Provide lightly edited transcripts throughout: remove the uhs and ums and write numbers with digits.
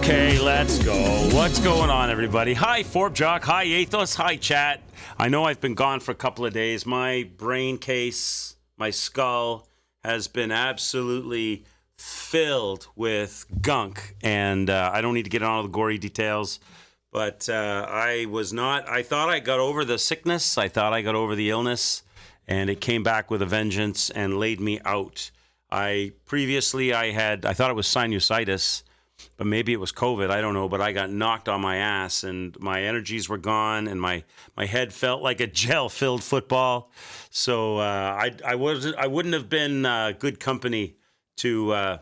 Okay, let's go. What's going on, everybody? Hi, Forb Jock. Hi, Athos. Hi, chat. I know I've been gone for a couple of days. My brain case, my skull has been absolutely filled with gunk, and I don't need to get on all the gory details, but I thought I got over the sickness. I thought I got over the illness, and it came back with a vengeance and laid me out. I thought it was sinusitis, but maybe it was COVID. I don't know, but I got knocked on my ass, and my energies were gone, and my head felt like a gel-filled football. So I wouldn't have been good company to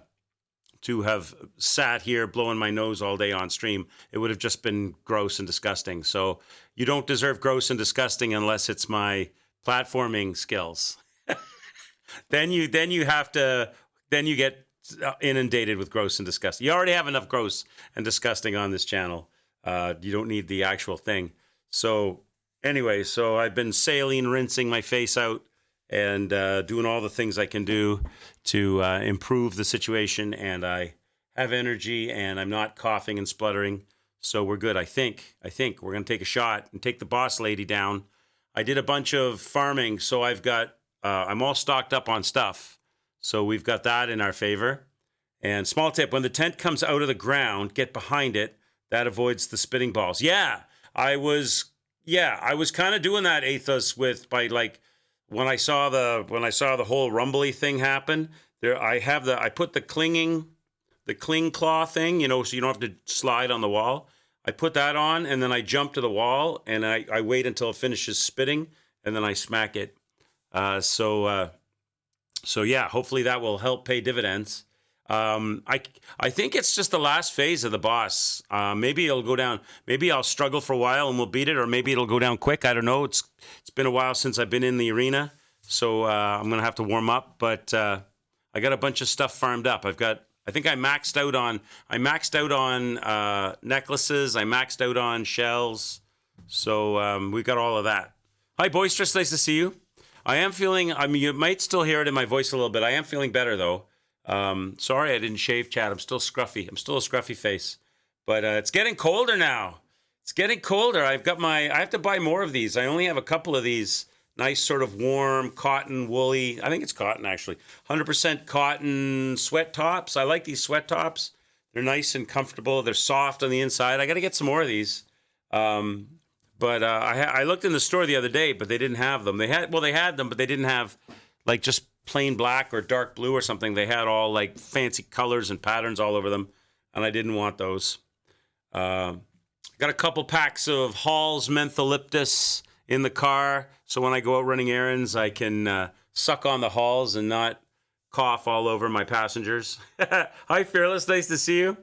have sat here blowing my nose all day on stream. It would have just been gross and disgusting. So you don't deserve gross and disgusting unless it's my platforming skills. Then you get inundated with gross and disgusting. You already have enough gross and disgusting on this channel. You don't need the actual thing. So anyway, I've been saline, rinsing my face out, and doing all the things I can do to improve the situation. And I have energy, and I'm not coughing and spluttering. So we're good. I think we're going to take a shot and take the boss lady down. I did a bunch of farming, so I'm all stocked up on stuff. So we've got that in our favor. And small tip, when the tent comes out of the ground, get behind it. That avoids the spitting balls. I was kind of doing that, Athos, when I saw the whole rumbly thing happen. I put the cling claw thing, so you don't have to slide on the wall. I put that on, and then I jump to the wall, and I wait until it finishes spitting, and then I smack it. So yeah, hopefully that will help pay dividends. I think it's just the last phase of the boss. Maybe it'll go down. Maybe I'll struggle for a while and we'll beat it, or maybe it'll go down quick. I don't know. It's been a while since I've been in the arena, so I'm gonna have to warm up. But I got a bunch of stuff farmed up. I think I maxed out on necklaces. I maxed out on shells. So we got all of that. Hi, Boisterous. Nice to see you. I am feeling, you might still hear it in my voice a little bit. I am feeling better, though. Sorry I didn't shave, chat. I'm still scruffy. I'm still a scruffy face. But it's getting colder now. It's getting colder. I have to buy more of these. I only have a couple of these nice sort of warm cotton, woolly, I think it's cotton, actually. 100% cotton sweat tops. I like these sweat tops. They're nice and comfortable. They're soft on the inside. I got to get some more of these. But I looked in the store the other day, but they didn't have them. They had them, but they didn't have like just plain black or dark blue or something. They had all like fancy colors and patterns all over them, and I didn't want those. Got a couple packs of Hall's Mentholyptus in the car, so when I go out running errands, I can suck on the Halls and not cough all over my passengers. Hi, Fearless. Nice to see you.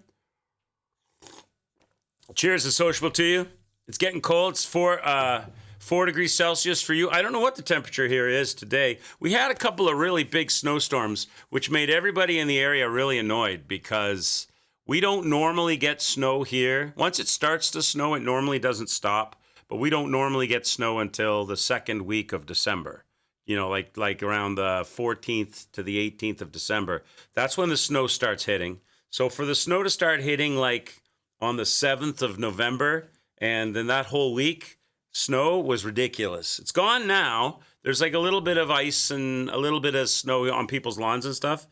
Cheers and sociable to you. It's getting cold. It's 4 degrees Celsius for you. I don't know what the temperature here is today. We had a couple of really big snowstorms, which made everybody in the area really annoyed because we don't normally get snow here. Once it starts to snow, it normally doesn't stop, but we don't normally get snow until the second week of December. Like around the 14th to the 18th of December. That's when the snow starts hitting. So for the snow to start hitting like on the 7th of November, and then that whole week, snow was ridiculous. It's gone now. There's like a little bit of ice and a little bit of snow on people's lawns and stuff,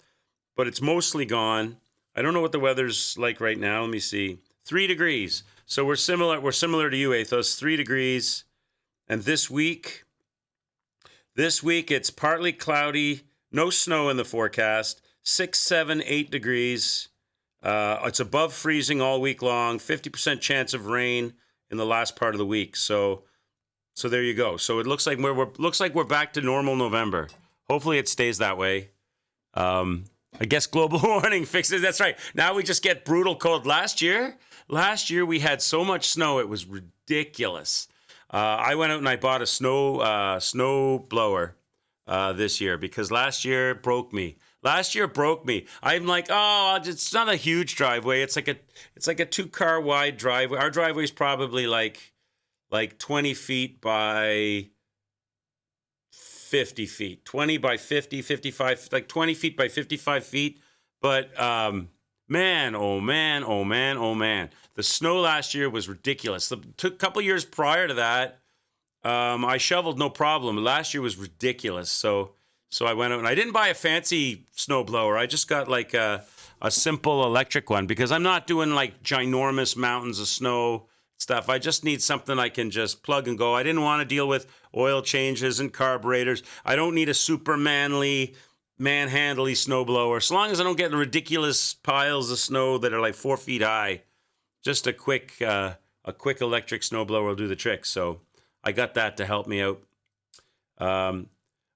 but it's mostly gone. I don't know what the weather's like right now. Let me see. 3 degrees. So we're similar to you, Athos. 3 degrees. And this week it's partly cloudy, no snow in the forecast. 6, 7, 8 degrees. It's above freezing all week long. 50% chance of rain in the last part of the week. So there you go. So it looks like we're back to normal November. Hopefully it stays that way. I guess global warming fixes. That's right. Now we just get brutal cold. Last year we had so much snow it was ridiculous. I went out and I bought a snow blower this year because last year broke me. I'm like, it's not a huge driveway. It's like a 2-car wide driveway. Our driveway is probably like 20 feet by 50 feet, 20 by 50, 55, like 20 feet by 55 feet. But Man, oh man, oh man, oh man. The snow last year was ridiculous. The couple years prior to that, I shoveled no problem. Last year was ridiculous. So I went out and I didn't buy a fancy snowblower. I just got like a simple electric one because I'm not doing like ginormous mountains of snow stuff. I just need something I can just plug and go. I didn't want to deal with oil changes and carburetors. I don't need a super manly, manhandly snowblower. So long as I don't get ridiculous piles of snow that are like 4 feet high, just a quick electric snowblower will do the trick. So I got that to help me out.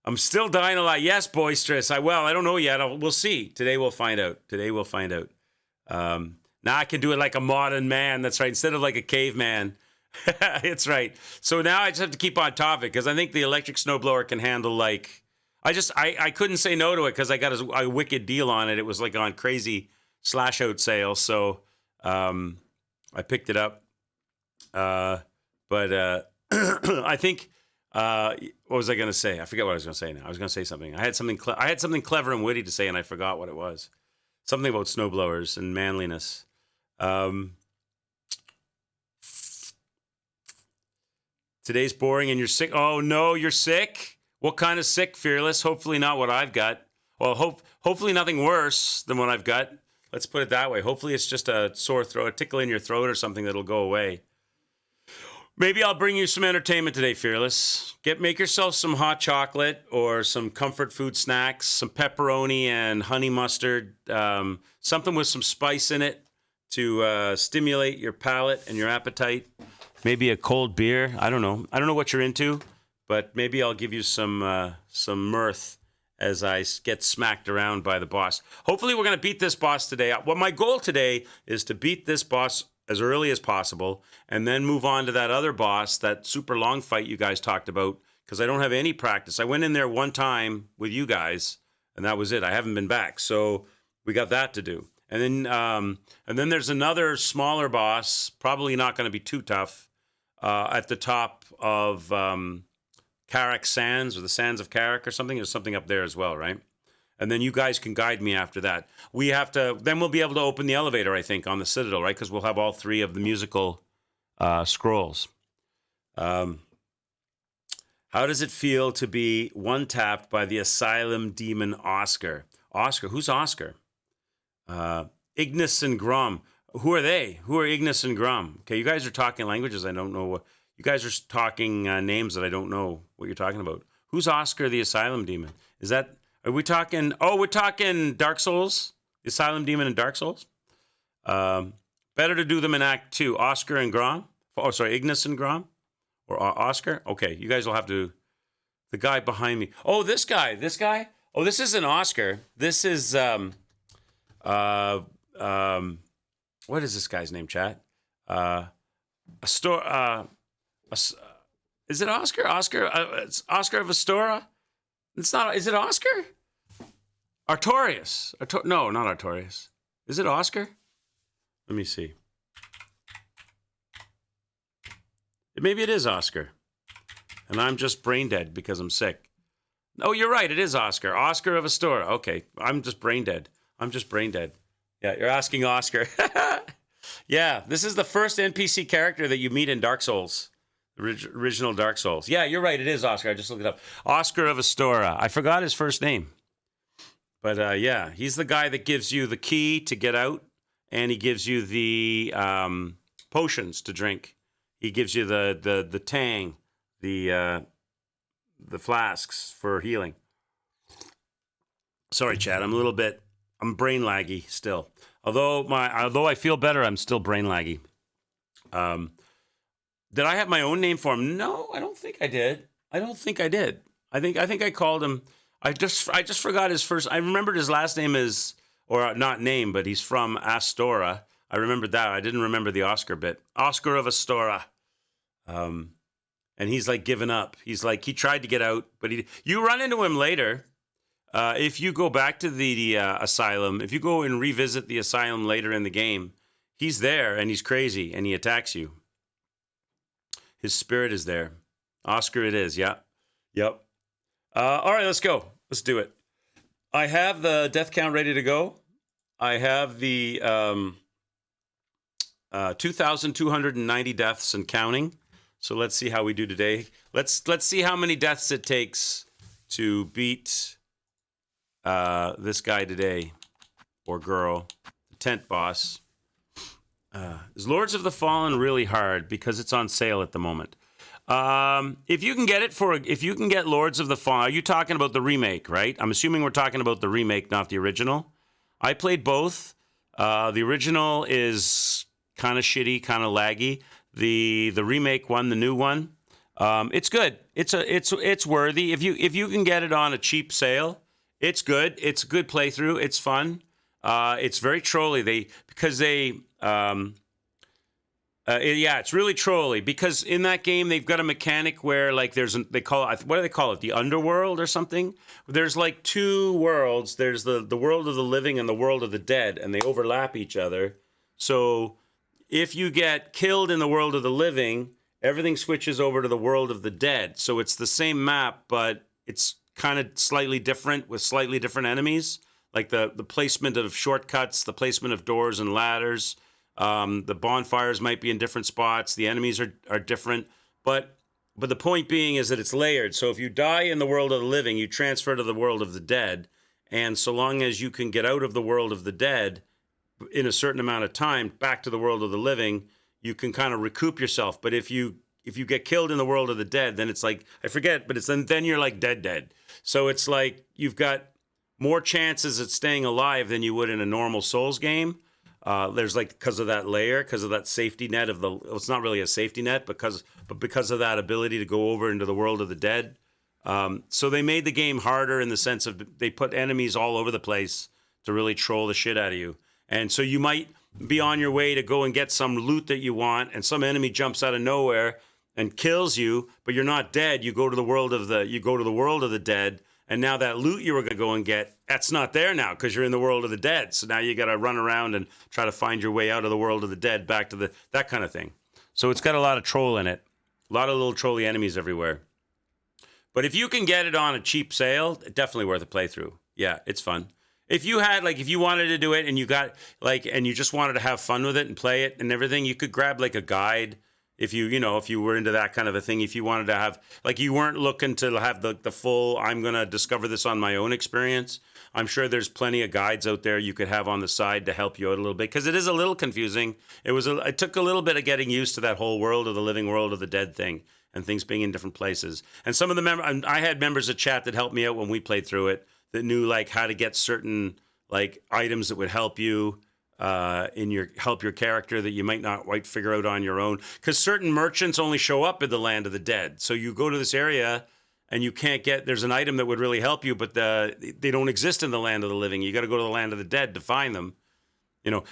I'm still dying a lot. Yes, boisterous. I don't know yet. We'll see. Today we'll find out. Now I can do it like a modern man. That's right. Instead of like a caveman. It's right. So now I just have to keep on topic because I think the electric snowblower can handle like, I couldn't say no to it because I got a wicked deal on it. It was like on crazy slash out sale. So I picked it up. But I think, what was I going to say? I forget what I was going to say now. I was going to say something. I had something clever and witty to say and I forgot what it was. Something about snowblowers and manliness. Today's boring and you're sick. Oh no, you're sick? What kind of sick, Fearless? Hopefully not what I've got. Well, hopefully nothing worse than what I've got. Let's put it that way. Hopefully it's just a sore throat, a tickle in your throat or something that'll go away. Maybe I'll bring you some entertainment today, Fearless. Make yourself some hot chocolate or some comfort food snacks, some pepperoni and honey mustard, something with some spice in it to stimulate your palate and your appetite. Maybe a cold beer. I don't know. I don't know what you're into, but maybe I'll give you some mirth as I get smacked around by the boss. Hopefully we're going to beat this boss today. Well, my goal today is to beat this boss as early as possible and then move on to that other boss, that super long fight you guys talked about, because I don't have any practice. I went in there one time with you guys, and that was it. I haven't been back. So we got that to do. And then there's another smaller boss, probably not going to be too tough, at the top of Carrick Sands, or the Sands of Carrick or something. There's something up there as well, right? And then you guys can guide me after that. Then we'll be able to open the elevator, I think, on the Citadel, right? Because we'll have all three of the musical scrolls. How does it feel to be one-tapped by the Asylum Demon Oscar? Oscar? Who's Oscar? Ignis and Grom. Who are they? Who are Ignis and Grom? Okay, you guys are talking languages I don't know what. You guys are talking names that I don't know what you're talking about. Who's Oscar the Asylum Demon? Are we talking... Oh, we're talking Dark Souls? The Asylum Demon in Dark Souls? Better to do them in Act 2. Oscar and Grom? Oh, sorry, Ignis and Grom? Or Oscar? Okay, you guys will have to... The guy behind me. Oh, this guy. Oh, this isn't Oscar. This is... what is this guy's name, chat? Is it Oscar? It's Oscar of Astora? It's not. Is it Oscar? Artorias. No, not Artorias. Is it Oscar? Let me see. Maybe it is Oscar. And I'm just brain dead because I'm sick. Oh, you're right. It is Oscar. Oscar of Astora. Okay. I'm just brain dead. Yeah, you're asking Oscar. Yeah, this is the first NPC character that you meet in Dark Souls. The original Dark Souls. Yeah, you're right. It is Oscar. I just looked it up. Oscar of Astora. I forgot his first name. But yeah, he's the guy that gives you the key to get out, and he gives you the potions to drink. He gives you the tang, the flasks for healing. Sorry, Chad. I'm brain laggy still. Although I feel better, I'm still brain laggy. Did I have my own name for him? No, I don't think I did. I think I called him. I just forgot his first. I remembered his last name is, or not name, but he's from Astora. I remembered that. I didn't remember the Oscar bit. Oscar of Astora. And he's like given up. He's like, he tried to get out, but you run into him later. If you go back to the asylum, if you go and revisit the asylum later in the game, he's there and he's crazy and he attacks you. His spirit is there. Oscar it is, yeah. Yep. All right, let's go. Let's do it. I have the death count ready to go. I have the 2,290 deaths and counting. So let's see how we do today. Let's see how many deaths it takes to beat this guy today, or girl, the tent boss. Is Lords of the Fallen really hard because it's on sale at the moment? If you can get Lords of the Fallen, are you talking about the remake, right? I'm assuming we're talking about the remake, not the original. I played both. The original is kind of shitty, kind of laggy. The remake one, the new one, it's good. It's worthy. If you can get it on a cheap sale, it's good. It's a good playthrough. It's fun. It's very trolly. It's really trolly because in that game they've got a mechanic where like they call it, what do they call it? The underworld or something? There's like two worlds. There's the world of the living and the world of the dead, and they overlap each other. So if you get killed in the world of the living, everything switches over to the world of the dead. So it's the same map, but it's kind of slightly different with slightly different enemies. Like the placement of shortcuts, the placement of doors and ladders. The bonfires might be in different spots. The enemies are different. But the point being is that it's layered. So if you die in the world of the living, you transfer to the world of the dead. And so long as you can get out of the world of the dead in a certain amount of time back to the world of the living, you can kind of recoup yourself. But if you get killed in the world of the dead, then it's like, I forget, but then you're like dead. So it's like you've got more chances at staying alive than you would in a normal Souls game. There's like, because of that layer, because of that safety net it's not really a safety net, but because of that ability to go over into the world of the dead. So they made the game harder in the sense of they put enemies all over the place to really troll the shit out of you. And so you might be on your way to go and get some loot that you want, and some enemy jumps out of nowhere and kills you, but you're not dead. You go to the world of the dead. And now that loot you were going to go and get, that's not there now because you're in the world of the dead. So now you got to run around and try to find your way out of the world of the dead back to that kind of thing. So it's got a lot of troll in it. A lot of little trolly enemies everywhere. But if you can get it on a cheap sale, definitely worth a playthrough. Yeah, it's fun. If you wanted to do it and you got and you just wanted to have fun with it and play it and everything, you could grab like a guide. If you were into that kind of a thing, if you wanted to have, you weren't looking to have the full, I'm going to discover this on my own experience, I'm sure there's plenty of guides out there you could have on the side to help you out a little bit, because it is a little confusing. It took a little bit of getting used to that whole world of the living, world of the dead thing, and things being in different places. And some of the I had members of chat that helped me out when we played through it, that knew how to get certain items that would help you. Help your character that you might not quite figure out on your own, because certain merchants only show up in the land of the dead. So you go to this area and you can't get, there's an item that would really help you, but they don't exist in the land of the living. You got to go to the land of the dead to find them.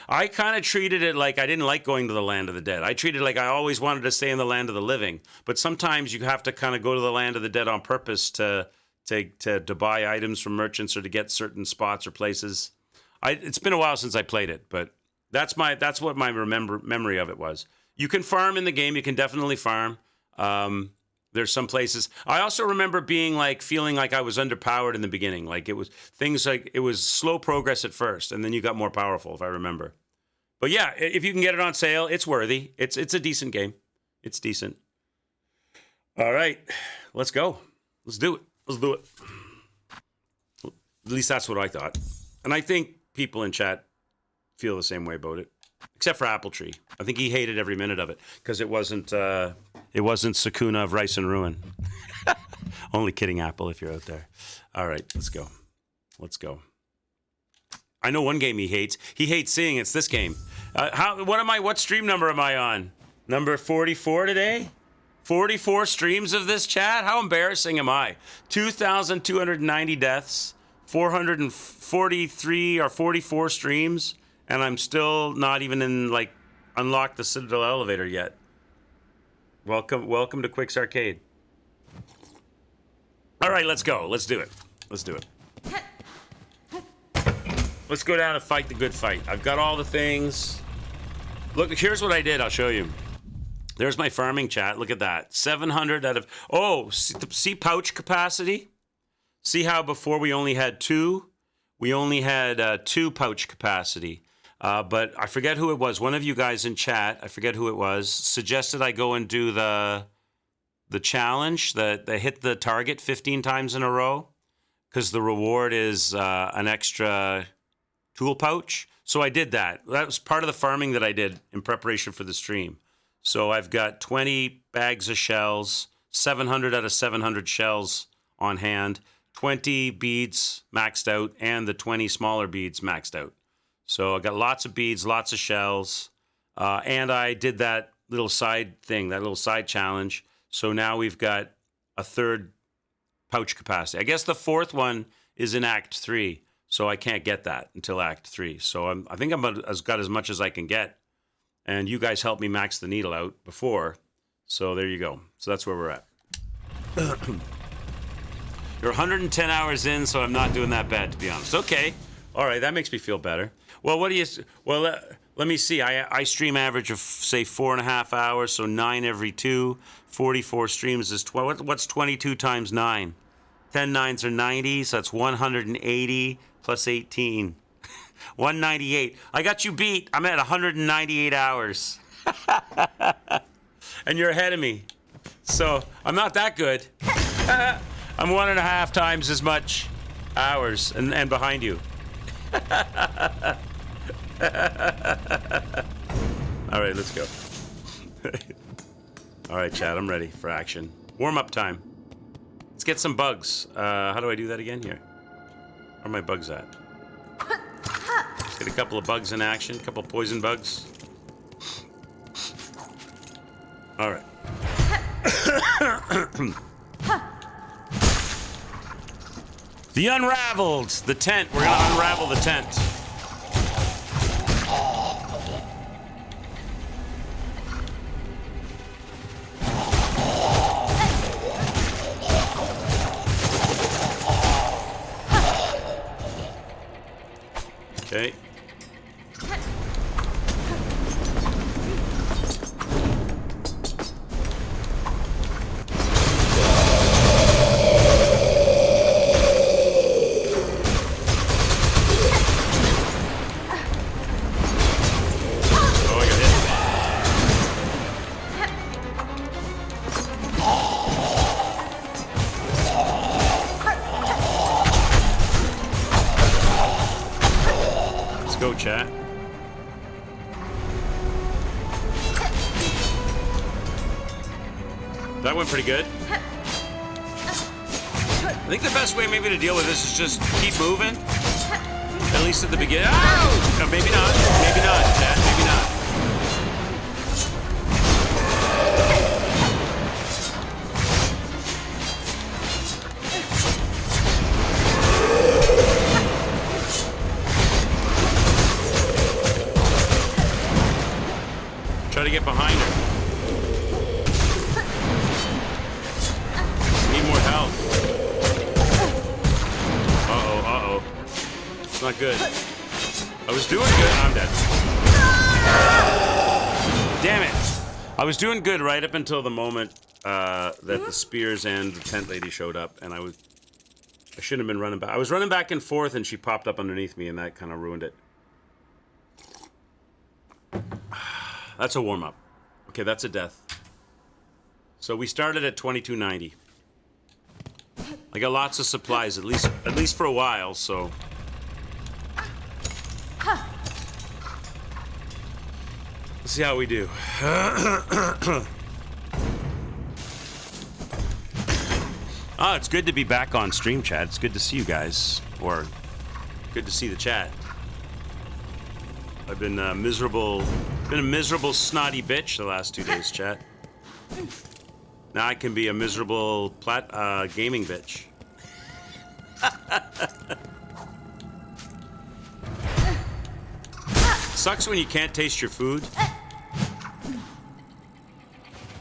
I kind of treated it like I didn't like going to the land of the dead. I treated it like I always wanted to stay in the land of the living. But sometimes you have to kind of go to the land of the dead on purpose to buy items from merchants or to get certain spots or places. It's been a while since I played it, but that's what my memory of it was. You can farm in the game. You can definitely farm. There's some places. I also remember feeling like I was underpowered in the beginning. It was slow progress at first, and then you got more powerful, if I remember. But yeah, if you can get it on sale, it's worthy. It's a decent game. It's decent. All right, let's go. Let's do it. At least that's what I thought. And I think people in chat feel the same way about it, except for Apple Tree. I think he hated every minute of it because it wasn't Sakuna of Rice and Ruin. Only kidding, Apple, if you're out there. All right, let's go. I know one game he hates. He hates seeing it's this game. What stream number am I on? Number 44 today? 44 streams of this, chat? How embarrassing am I? 2,290 deaths. 443 or 44 streams, and I'm still not even in unlock the Citadel elevator yet. Welcome to Quick's Arcade. All right, let's go. Let's do it. Let's go down and fight the good fight. I've got all the things. Look, here's what I did. I'll show you. There's my farming, chat. Look at that. 700 out of... Oh, see pouch capacity? See how before we only had 2? we only had 2 pouch capacity. But I forget who it was. One of you guys in chat, I forget who it was, suggested I go and do the challenge, that they hit the target 15 times in a row, because the reward is an extra tool pouch. So I did that. That was part of the farming that I did in preparation for the stream. So I've got 20 bags of shells, 700 out of 700 shells on hand, 20 beads maxed out, and the 20 smaller beads maxed out. So I got lots of beads, lots of shells, and I did that little side thing, that little side challenge. So now we've got a 3rd pouch capacity. I guess the 4th one is in Act 3, so I can't get that until Act 3. So I think I've got as much as I can get, and you guys helped me max the needle out before. So there you go. So that's where we're at. You're 110 hours in, so I'm not doing that bad, to be honest. Okay. All right, that makes me feel better. Well, what do you... Well, let me see. I stream average of, say, 4.5 hours, so 9 every 2. 44 streams is... What's 22 times 9? 10 nines are 90, so that's 180 plus 18. 198. I got you beat. I'm at 198 hours. And you're ahead of me. So I'm not that good. I'm 1.5 times as much hours and behind you. All right, let's go. All right, chat, I'm ready for action. Warm-up time. Let's get some bugs. How do I do that again here? Where are my bugs at? Let's get a couple of bugs in action, a couple of poison bugs. All right. The Unraveled, the tent. We're gonna unravel the tent. Okay. Go, chat. That went pretty good. I think the best way maybe to deal with this is just keep moving. At least at the beginning. Oh! No, maybe not. Maybe not, chat. Maybe not. Try to get behind her. Need more health. Uh-oh, uh-oh. It's not good. I was doing good. I'm dead. Damn it. I was doing good right up until the moment that the spears and the tent lady showed up, and I shouldn't have been running back. I was running back and forth, and she popped up underneath me, and that kind of ruined it. That's a warm-up. Okay, that's a death. So we started at 2290. I got lots of supplies, at least for a while, so. Let's see how we do. Oh, it's good to be back on stream, chat. It's good to see you guys, or good to see the chat. I've been a miserable snotty bitch the last 2 days, chat. Now I can be a miserable gaming bitch. Sucks when you can't taste your food.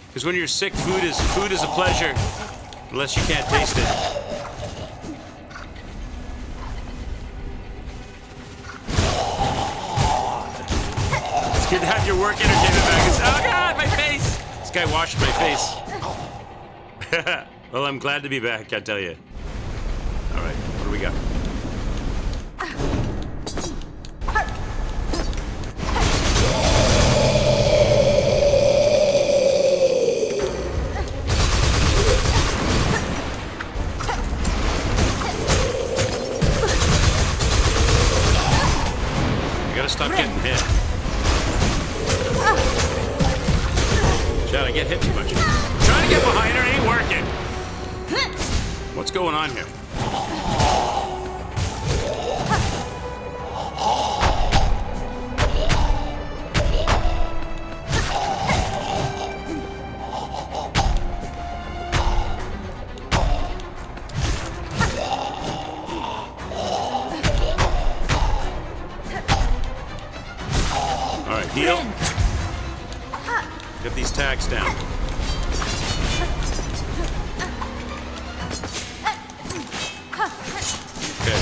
Because when you're sick, food is a pleasure, unless you can't taste it. Good to have your work entertainment back. Oh God, my face! This guy washed my face. Well, I'm glad to be back, I tell you. All right, what do we got? gotta stop getting hit. Chad, I get hit too much. I'm trying to get behind her, it ain't working. What's going on here? All right, heal. Get these tags down. Okay.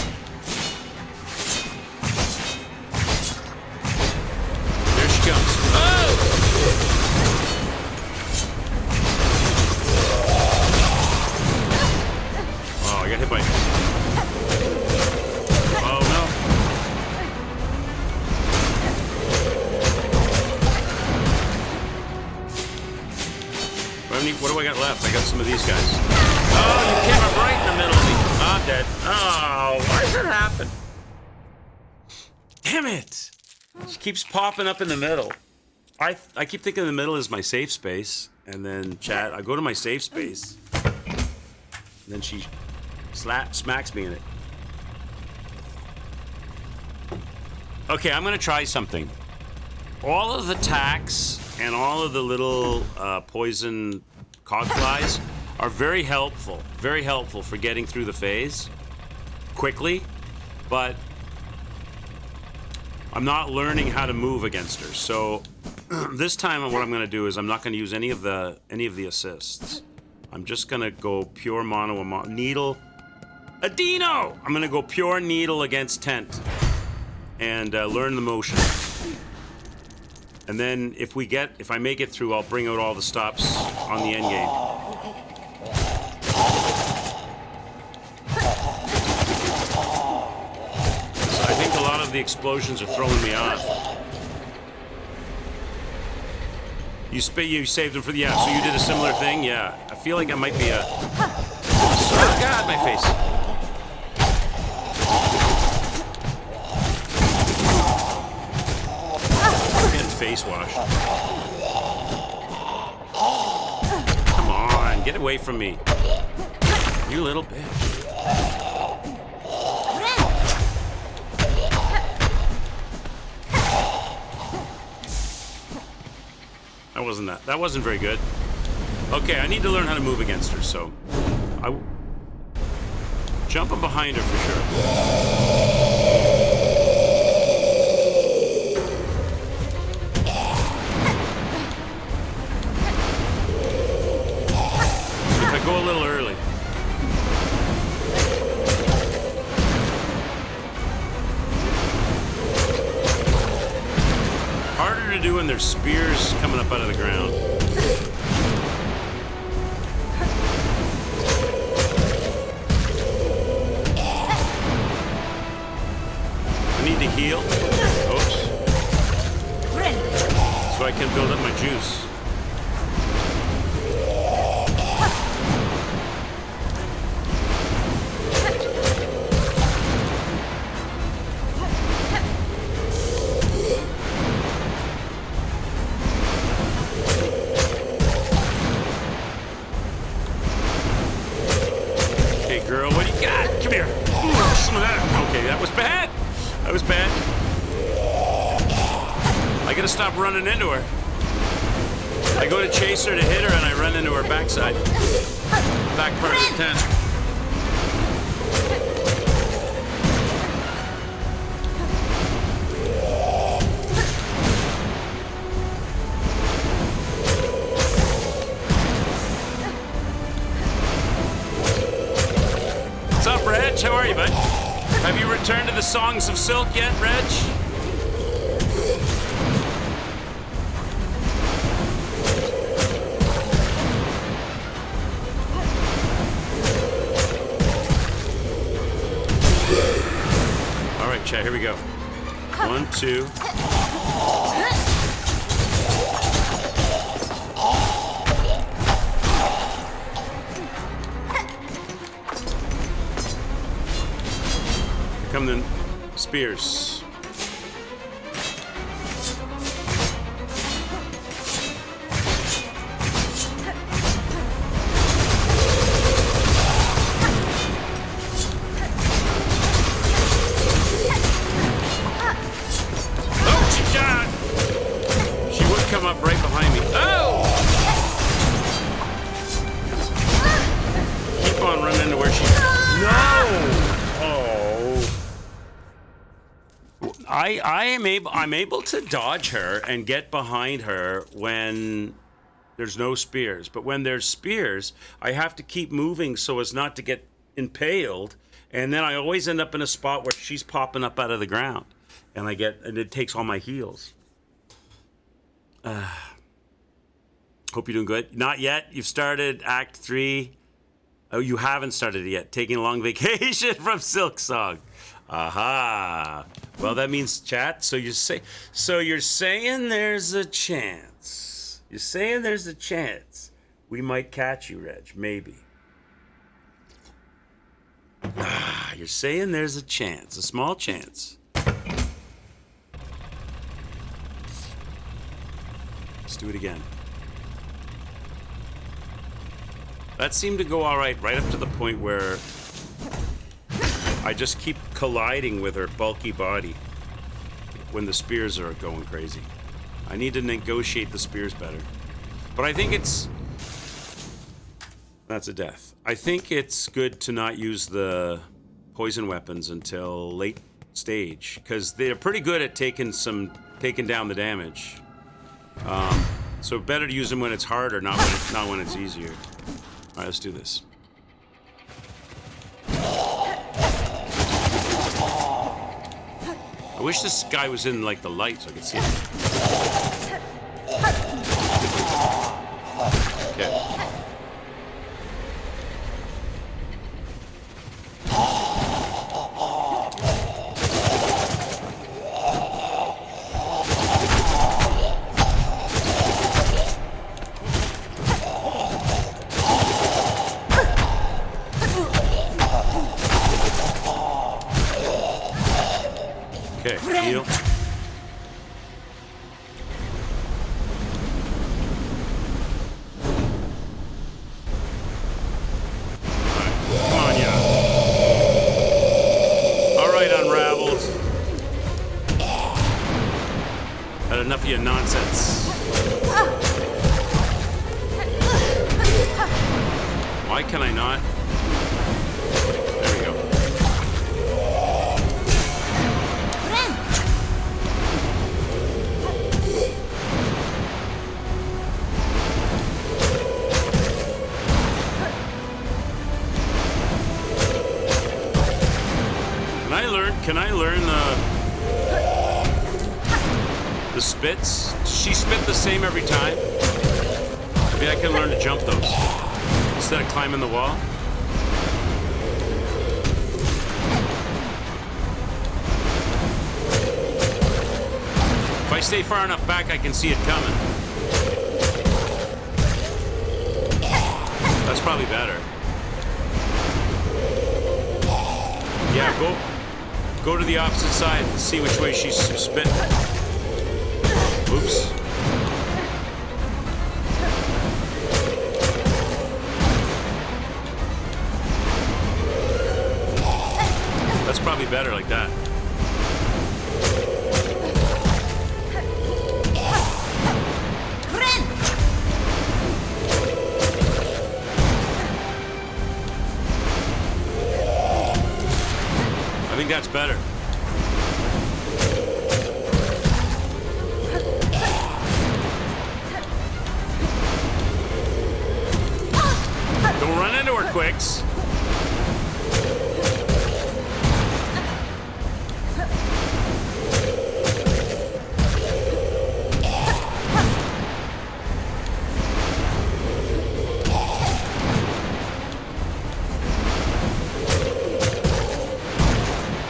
There she comes. Oh! Oh, I got hit by. Oh no. What do I got left? I got some of these guys. Oh, you came up right in the middle of me. I'm dead. Oh, why does that happen? Damn it. She keeps popping up in the middle. I keep thinking the middle is my safe space. And then chat, I go to my safe space. And then she smacks me in it. Okay, I'm going to try something. All of the tacks and all of the little poison cogflies are very helpful for getting through the phase quickly, but I'm not learning how to move against her. So this time what I'm going to do is I'm not going to use any of the assists. I'm just going to go pure mono needle. Adino! I'm going to go pure needle against tent and learn the motion. And then if I make it through, I'll bring out all the stops on the end game. I think a lot of the explosions are throwing me off. You saved them for the, yeah, so you did a similar thing? Yeah. I feel like I might be a... Oh, God, my face. Face wash. Come on, get away from me. You little bitch. That wasn't very good. Okay, I need to learn how to move against her, so jumping behind her for sure. Go a little early. Harder to do when there's spears coming up out of the ground. I need to heal. Oops. So I can build up my juice. Girl, what do you got? Come here. Ooh, some of that. Okay, that was bad. That was bad. I gotta stop running into her. I go to chase her to hit her and I run into her backside. Back part of the tent. Reg, how are you, bud? Have you returned to the Songs of Silk yet, Reg? All right, chat, here we go. 1, 2. Come the spears. I'm able to dodge her and get behind her when there's no spears. But when there's spears, I have to keep moving so as not to get impaled. And then I always end up in a spot where she's popping up out of the ground. And it takes all my heals. Hope you're doing good. Not yet. You've started Act 3. Oh, you haven't started it yet. Taking a long vacation from Silksong. Aha. Well, that means chat. So you're saying there's a chance. You're saying there's a chance we might catch you, Reg. Maybe. You're saying there's a chance, a small chance. Let's do it again. That seemed to go all right up to the point where I just keep colliding with her bulky body when the spears are going crazy. I need to negotiate the spears better. But I think that's a death. I think it's good to not use the poison weapons until late stage, because they're pretty good at taking down the damage. So better to use them when it's harder, not when it's easier. All right, let's do this. I wish this guy was in like the light so I could see him. Okay. Heal. Enough of your nonsense. Why can I not? There we go. Can I learn the spits? Does she spit the same every time? Maybe I can learn to jump those instead of climbing the wall. If I stay far enough back, I can see it coming. That's probably better. Yeah, go to the opposite side and see which way she's spitting. Oops. That's probably better like that. I think that's better. Don't run into her, Quicks.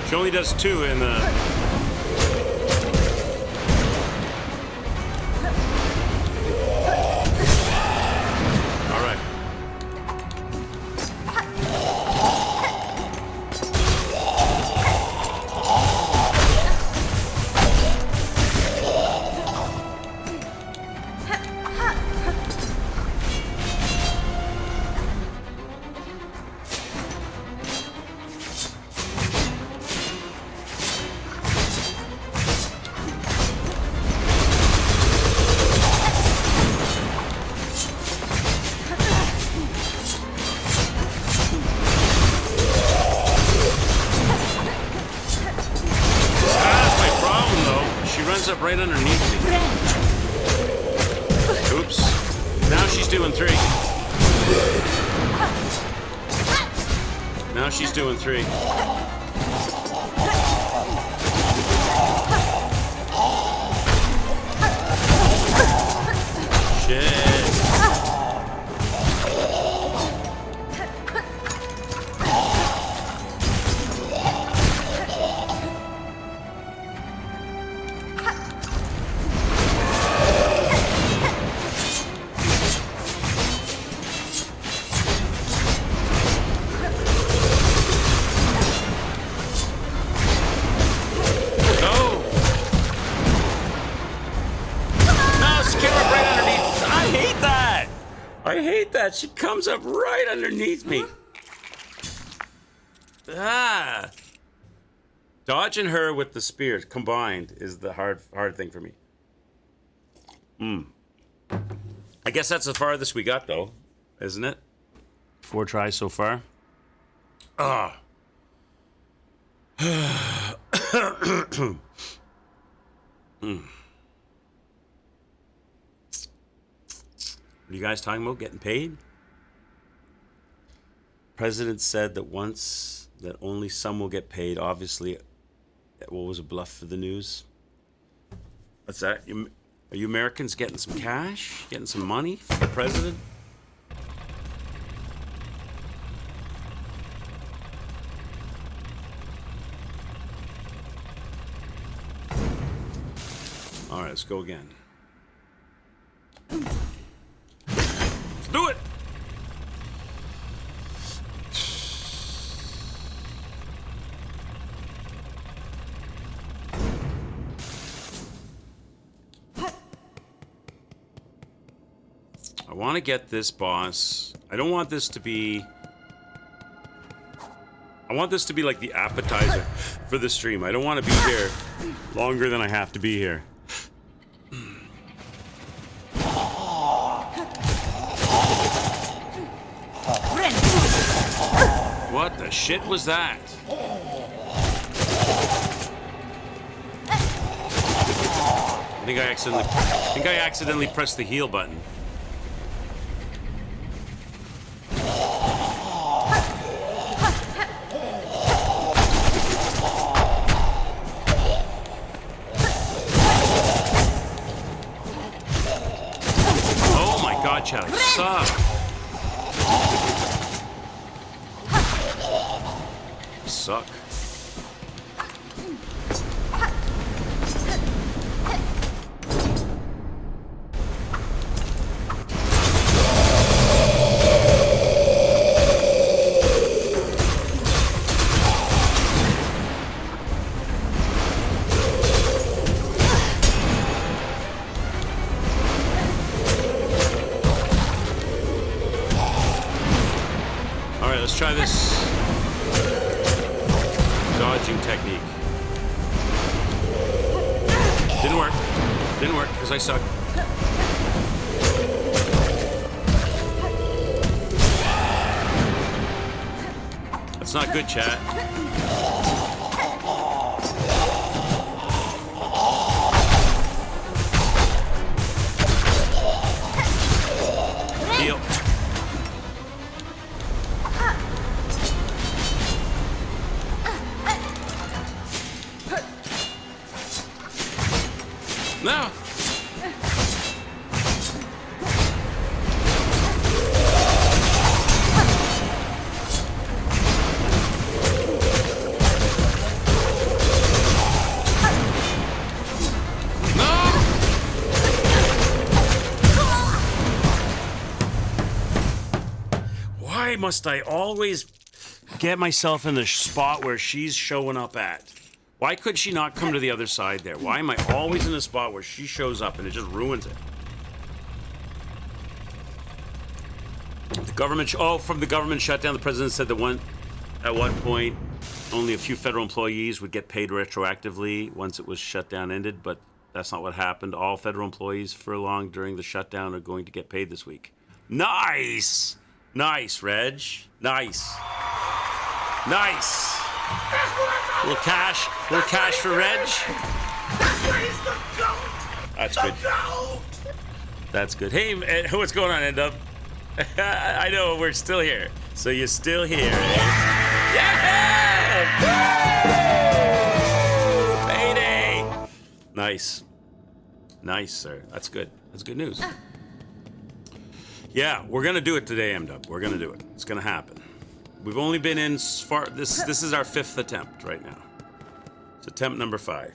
She only does 2 in the... All right. up right underneath me. Oops. Now she's doing 3. Now she's doing 3. Shit. I hate that. She comes up right underneath me. Ah. Dodging her with the spear combined is the hard thing for me. I guess that's the farthest we got, though, isn't it? 4 tries so far. Ah. What are you guys talking about? Getting paid? President said that only some will get paid. Obviously, what was a bluff for the news? What's that? Are you Americans getting some cash? Getting some money from the president? All right, let's go again. Let's do it! I want to get this boss. I don't want this to be... I want this to be like the appetizer for the stream. I don't want to be here longer than I have to be here. What the shit was that? I think I accidentally pressed the heal button. Oh my god, chat, I suck. Suck. All right, let's try this dodging technique. Didn't work. Didn't work because I suck. That's not good, chat. Heal. No. Why must I always get myself in the spot where she's showing up at? Why could she not come to the other side there? Why am I always in a spot where she shows up and it just ruins it? The government, from the government shutdown, the president said that at one point, only a few federal employees would get paid retroactively once it was shutdown ended, but that's not what happened. All federal employees furloughed during the shutdown are going to get paid this week. Nice! Nice, Reg. Nice. Nice. Little cash for Reg. Where's the goat? That's the good. Goat! That's good. Hey, what's going on, End Up? I know we're still here. So you're still here, eh? Yeah! Payday! Nice. Nice, sir. That's good. That's good news. Yeah, we're gonna do it today, M-Dub. We're gonna do it. It's gonna happen. We've only been in far. This is our 5th attempt right now. It's attempt number 5.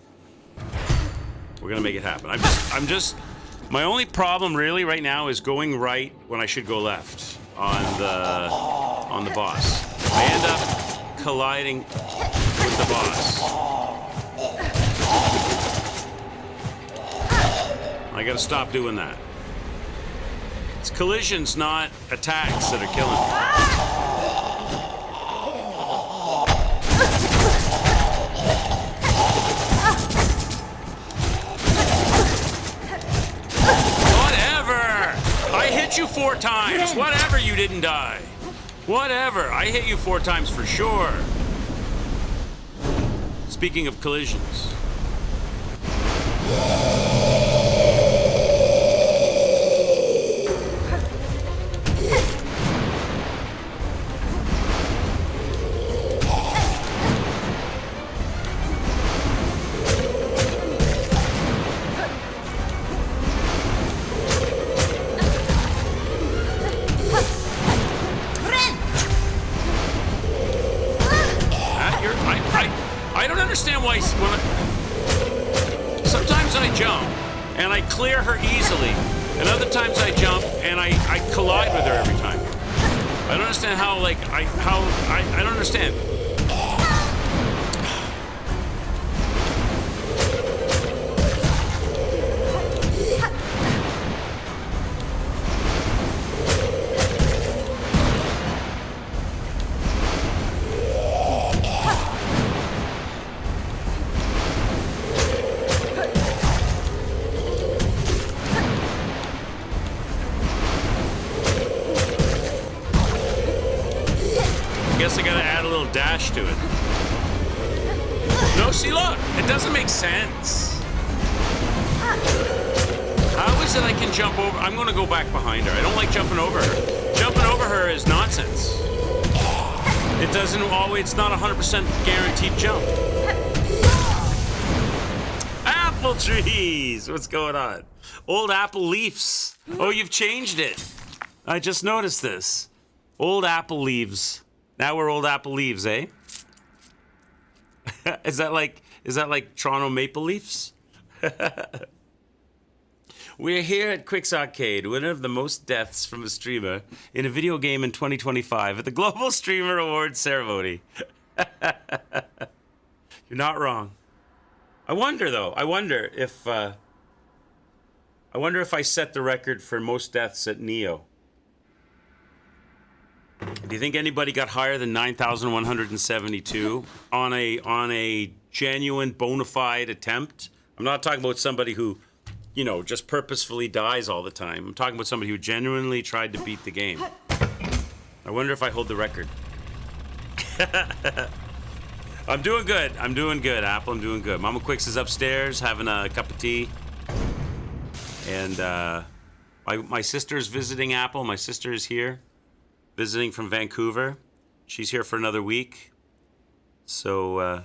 We're gonna make it happen. I'm just. My only problem really right now is going right when I should go left on the boss. I end up colliding with the boss. I gotta stop doing that. It's collisions, not attacks, that are killing me. Whatever! I hit you 4 times. Whatever, you didn't die. Whatever. I hit you 4 times for sure. Speaking of collisions. I don't understand why sometimes I jump and I clear her easily, and other times I jump and I collide with her every time. I don't understand how I don't understand. Guess I gotta add a little dash to it. No, see, look, it doesn't make sense. How is it I can jump over? I'm gonna go back behind her. I don't like jumping over her. Jumping over her is nonsense. It doesn't always, it's not 100% guaranteed jump. Apple trees! What's going on? Old apple leaves. Oh, you've changed it. I just noticed this. Old apple leaves. Now we're old apple leaves, eh? Is that like Toronto Maple Leafs? We're here at Quick's Arcade, winner of the most deaths from a streamer in a video game in 2025 at the Global Streamer Awards ceremony. You're not wrong. I wonder if I set the record for most deaths at Neo. Do you think anybody got higher than 9,172 on a genuine bona fide attempt? I'm not talking about somebody who, just purposefully dies all the time. I'm talking about somebody who genuinely tried to beat the game. I wonder if I hold the record. I'm doing good, Apple. I'm doing good. Mama Quicks is upstairs having a cup of tea. And my sister's visiting, Apple. My sister is here. Visiting from Vancouver. She's here for another week. So,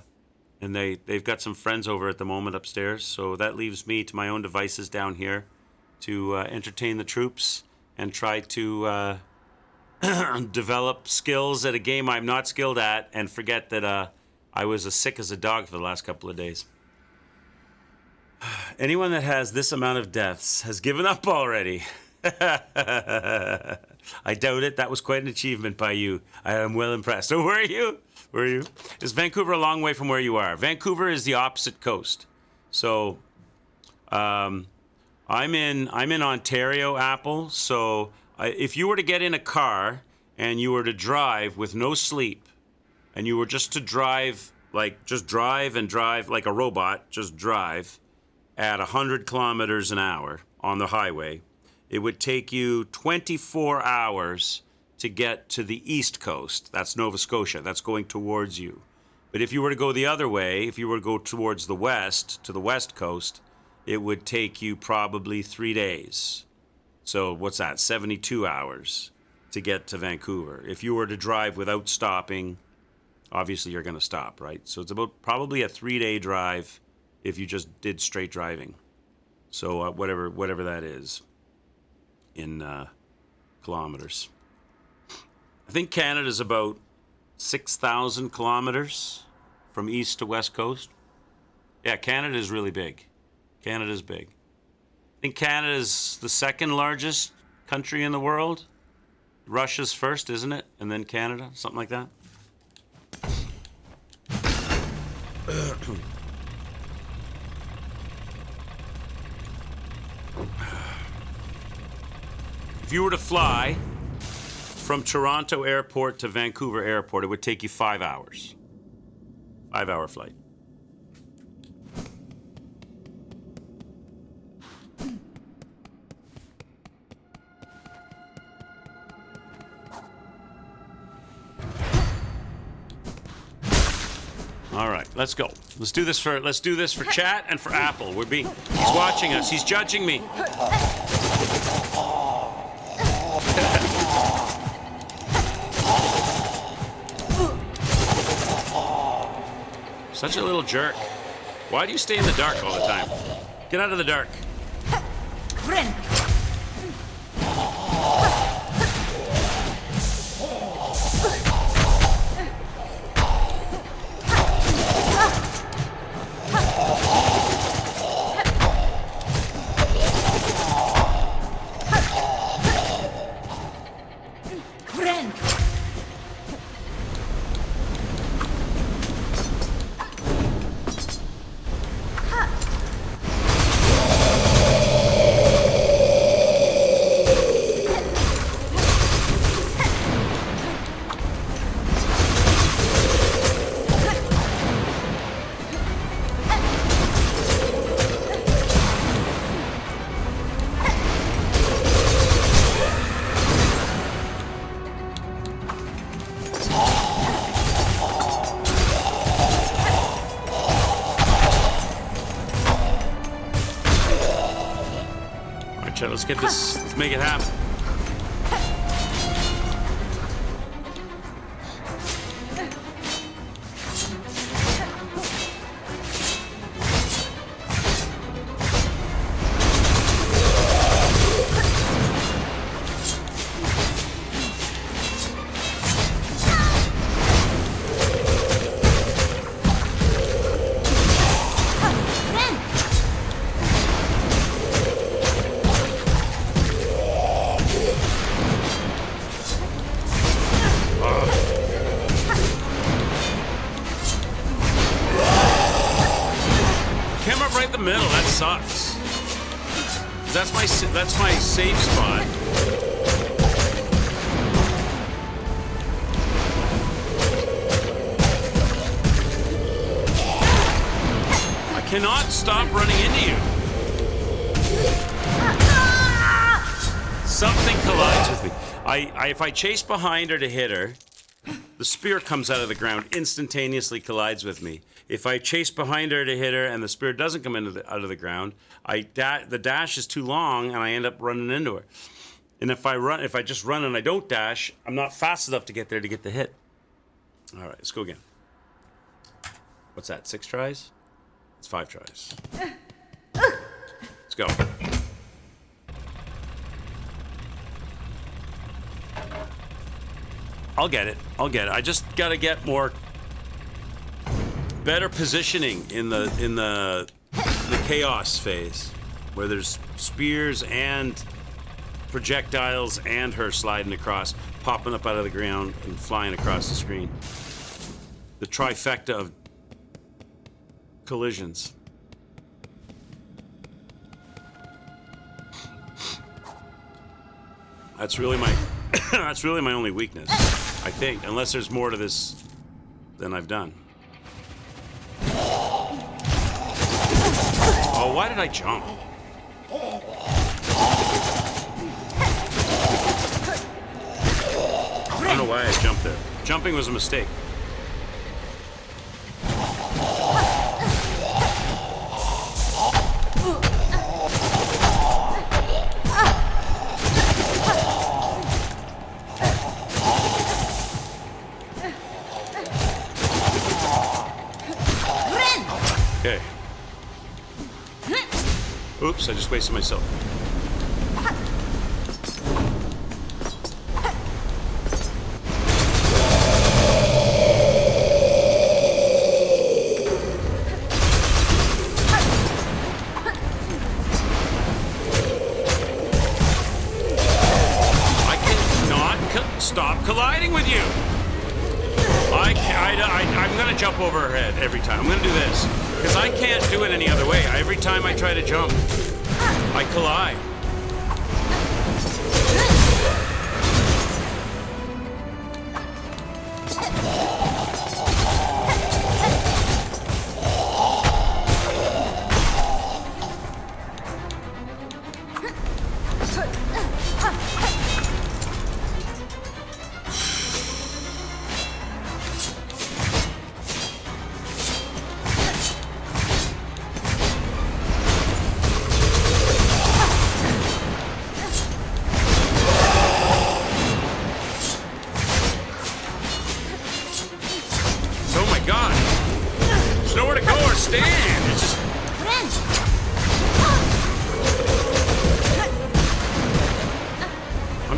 and they've got some friends over at the moment upstairs. So that leaves me to my own devices down here to entertain the troops and try to develop skills at a game I'm not skilled at, and forget that I was as sick as a dog for the last couple of days. Anyone that has this amount of deaths has given up already. I doubt it. That was quite an achievement by you. I am well impressed. So where are you? Is Vancouver a long way from where you are? Vancouver is the opposite coast. So I'm in Ontario, Apple. So if you were to get in a car and you were to drive with no sleep, and you were just to drive, just drive like a robot, just drive at 100 kilometers an hour on the highway, it would take you 24 hours to get to the east coast. That's Nova Scotia. That's going towards you. But if you were to go the other way, if you were to go towards the west, to the west coast, it would take you probably 3 days. So what's that? 72 hours to get to Vancouver. If you were to drive without stopping, obviously you're going to stop, right? So it's about probably a 3-day drive if you just did straight driving. So whatever that is in kilometers. I think Canada's about 6,000 kilometers from east to west coast. Yeah, Canada is really big. Canada's big. I think Canada's the second largest country in the world. Russia's first, isn't it? And then Canada, something like that. If you were to fly from Toronto Airport to Vancouver Airport, it would take you 5 hours. 5-hour flight. All right, let's go. Let's do this for chat and for Apple. He's watching us. He's judging me. Such a little jerk. Why do you stay in the dark all the time? Get out of the dark. Friend. Let's make it happen. That's my safe spot. I cannot stop running into you. Something collides with me. If I chase behind her to hit her, the spear comes out of the ground, instantaneously collides with me. If I chase behind her to hit her and the spear doesn't come out of the ground, the dash is too long and I end up running into her. And if I just run and I don't dash, I'm not fast enough to get there to get the hit. All right, let's go again. What's that? 6 tries? It's 5 tries. Let's go. I'll get it. I just gotta get better positioning in the chaos phase, where there's spears and projectiles and her sliding across, popping up out of the ground and flying across the screen. The trifecta of collisions. That's really my only weakness, I think, unless there's more to this than I've done. Oh, why did I jump? I don't know why I jumped there. Jumping was a mistake. Okay. Oops, I just wasted myself. I cannot stop colliding with you. I'm gonna jump over her head every time. I'm gonna do this because I can't do it any other way. Every time I try to jump, I collide.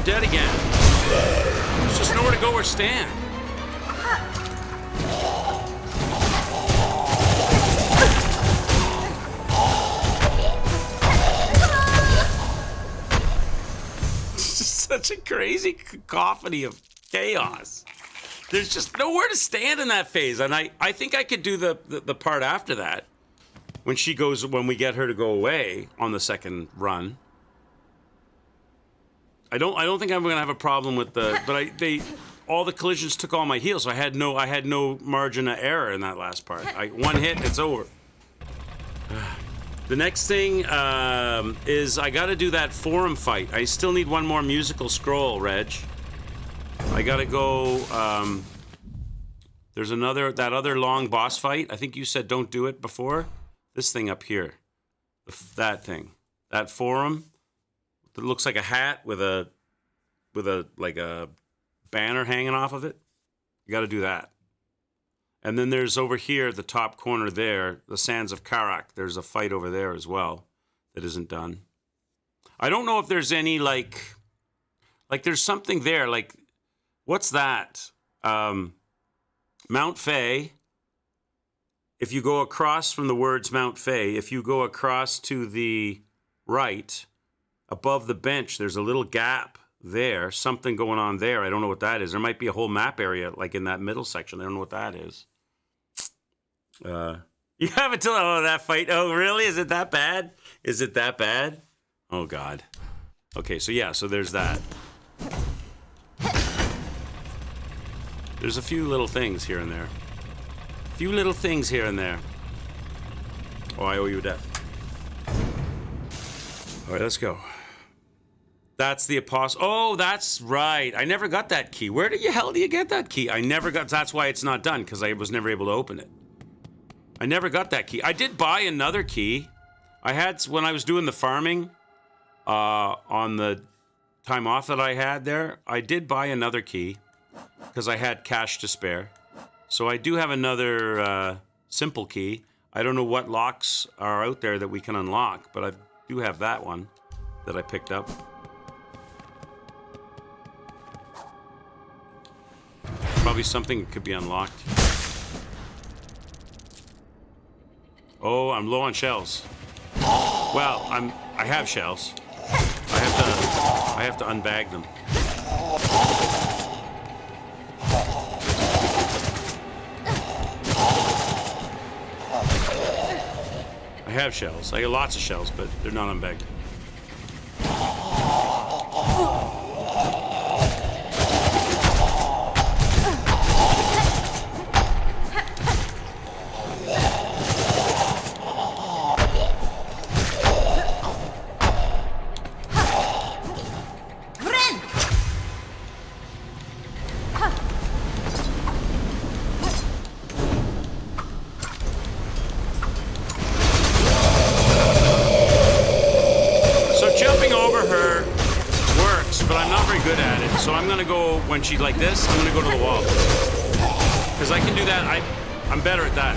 Dead again. There's just nowhere to go or stand. It's just such a crazy cacophony of chaos. There's just nowhere to stand in that phase, and I think I could do the part after that when we get her to go away on the second run. I don't think I'm gonna have a problem with all the collisions took all my heals, so I had no margin of error in that last part. One hit, it's over. The next thing is I gotta do that forum fight. I still need one more musical scroll, Reg. I gotta go, there's that other long boss fight. I think you said don't do it before. This thing up here, that thing, that forum. It looks like a hat with a banner hanging off of it. You got to do that. And then there's over here at the top corner there, the Sands of Karak. There's a fight over there as well that isn't done. I don't know if there's any like there's something there. Like, what's that? Mount Fay. If you go across from the words Mount Fay, if you go across to the right, above the bench, there's a little gap there, something going on there. I don't know what that is. There might be a whole map area like in that middle section. I don't know what that is. You haven't told that fight. Oh, really? Is it that bad? Is it that bad? Oh, God. Okay, so there's that. There's a few little things here and there. Oh, I owe you a death. All right, let's go. That's the apostle. Oh, that's right. I never got that key. Where the hell do you get that key? I never got. That's why it's not done, because I was never able to open it. I never got that key. I did buy another key. I had, when I was doing the farming on the time off that I had there, I did buy another key because I had cash to spare. So I do have another simple key. I don't know what locks are out there that we can unlock, but I do have that one that I picked up. Probably something could be unlocked. Oh, I'm low on shells. Well, I have shells. I have to unbag them. I have shells. I got lots of shells, but they're not unbagged. So I'm gonna go, when she's like this, I'm gonna go to the wall. Because I can do that, I'm better at that.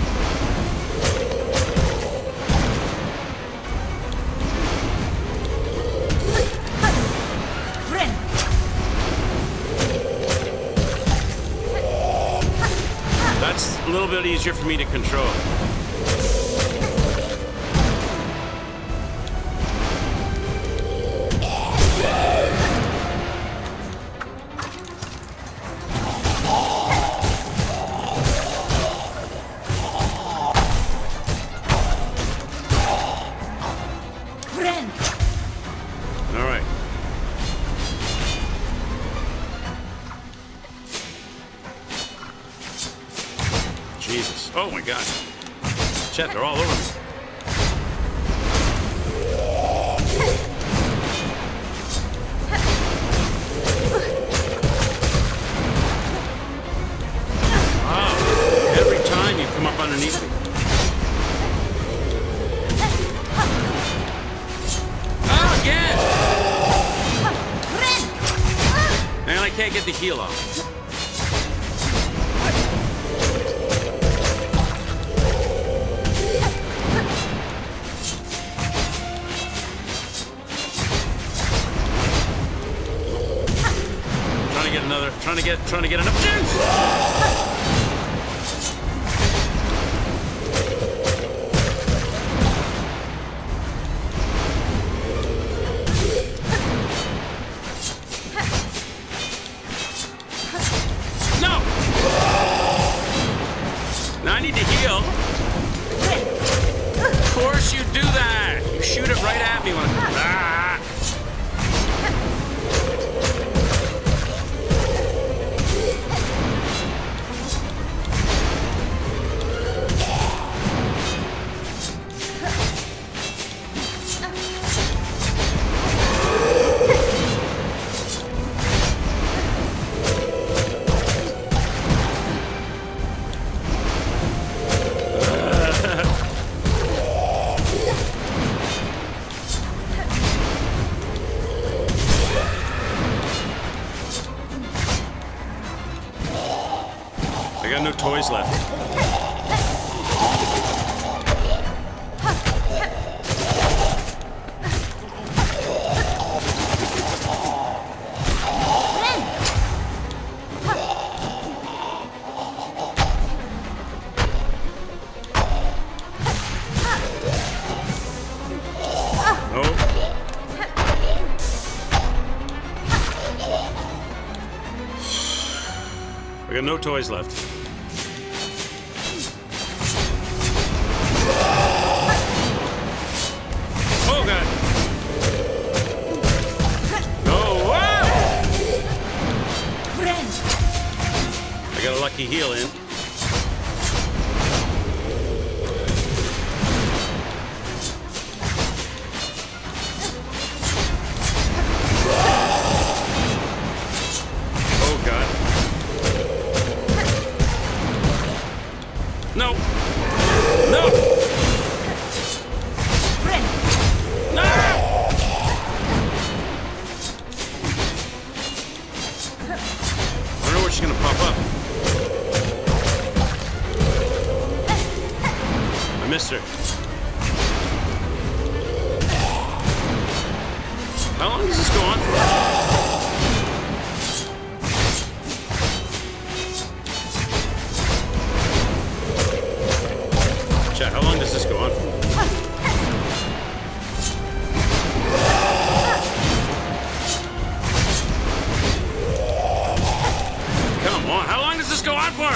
little bit easier for me to control. Friend. All right. Jesus. Oh my God. Chet, they're all over me. Oh, every time you come up underneath me. Oh, again! Man, I can't get the heal off. Trying to get enough juice. No. Now I need to heal. Of course you do that. You shoot it right at me when ah. I got no toys left. I got no toys left. Oh God! Oh wow! I got a lucky heal in. Oh God! No! No! No! I don't know where she's gonna pop up. I missed her. How long does this go on for? Chat, how long does this go on for? Come on, how long does this go on for?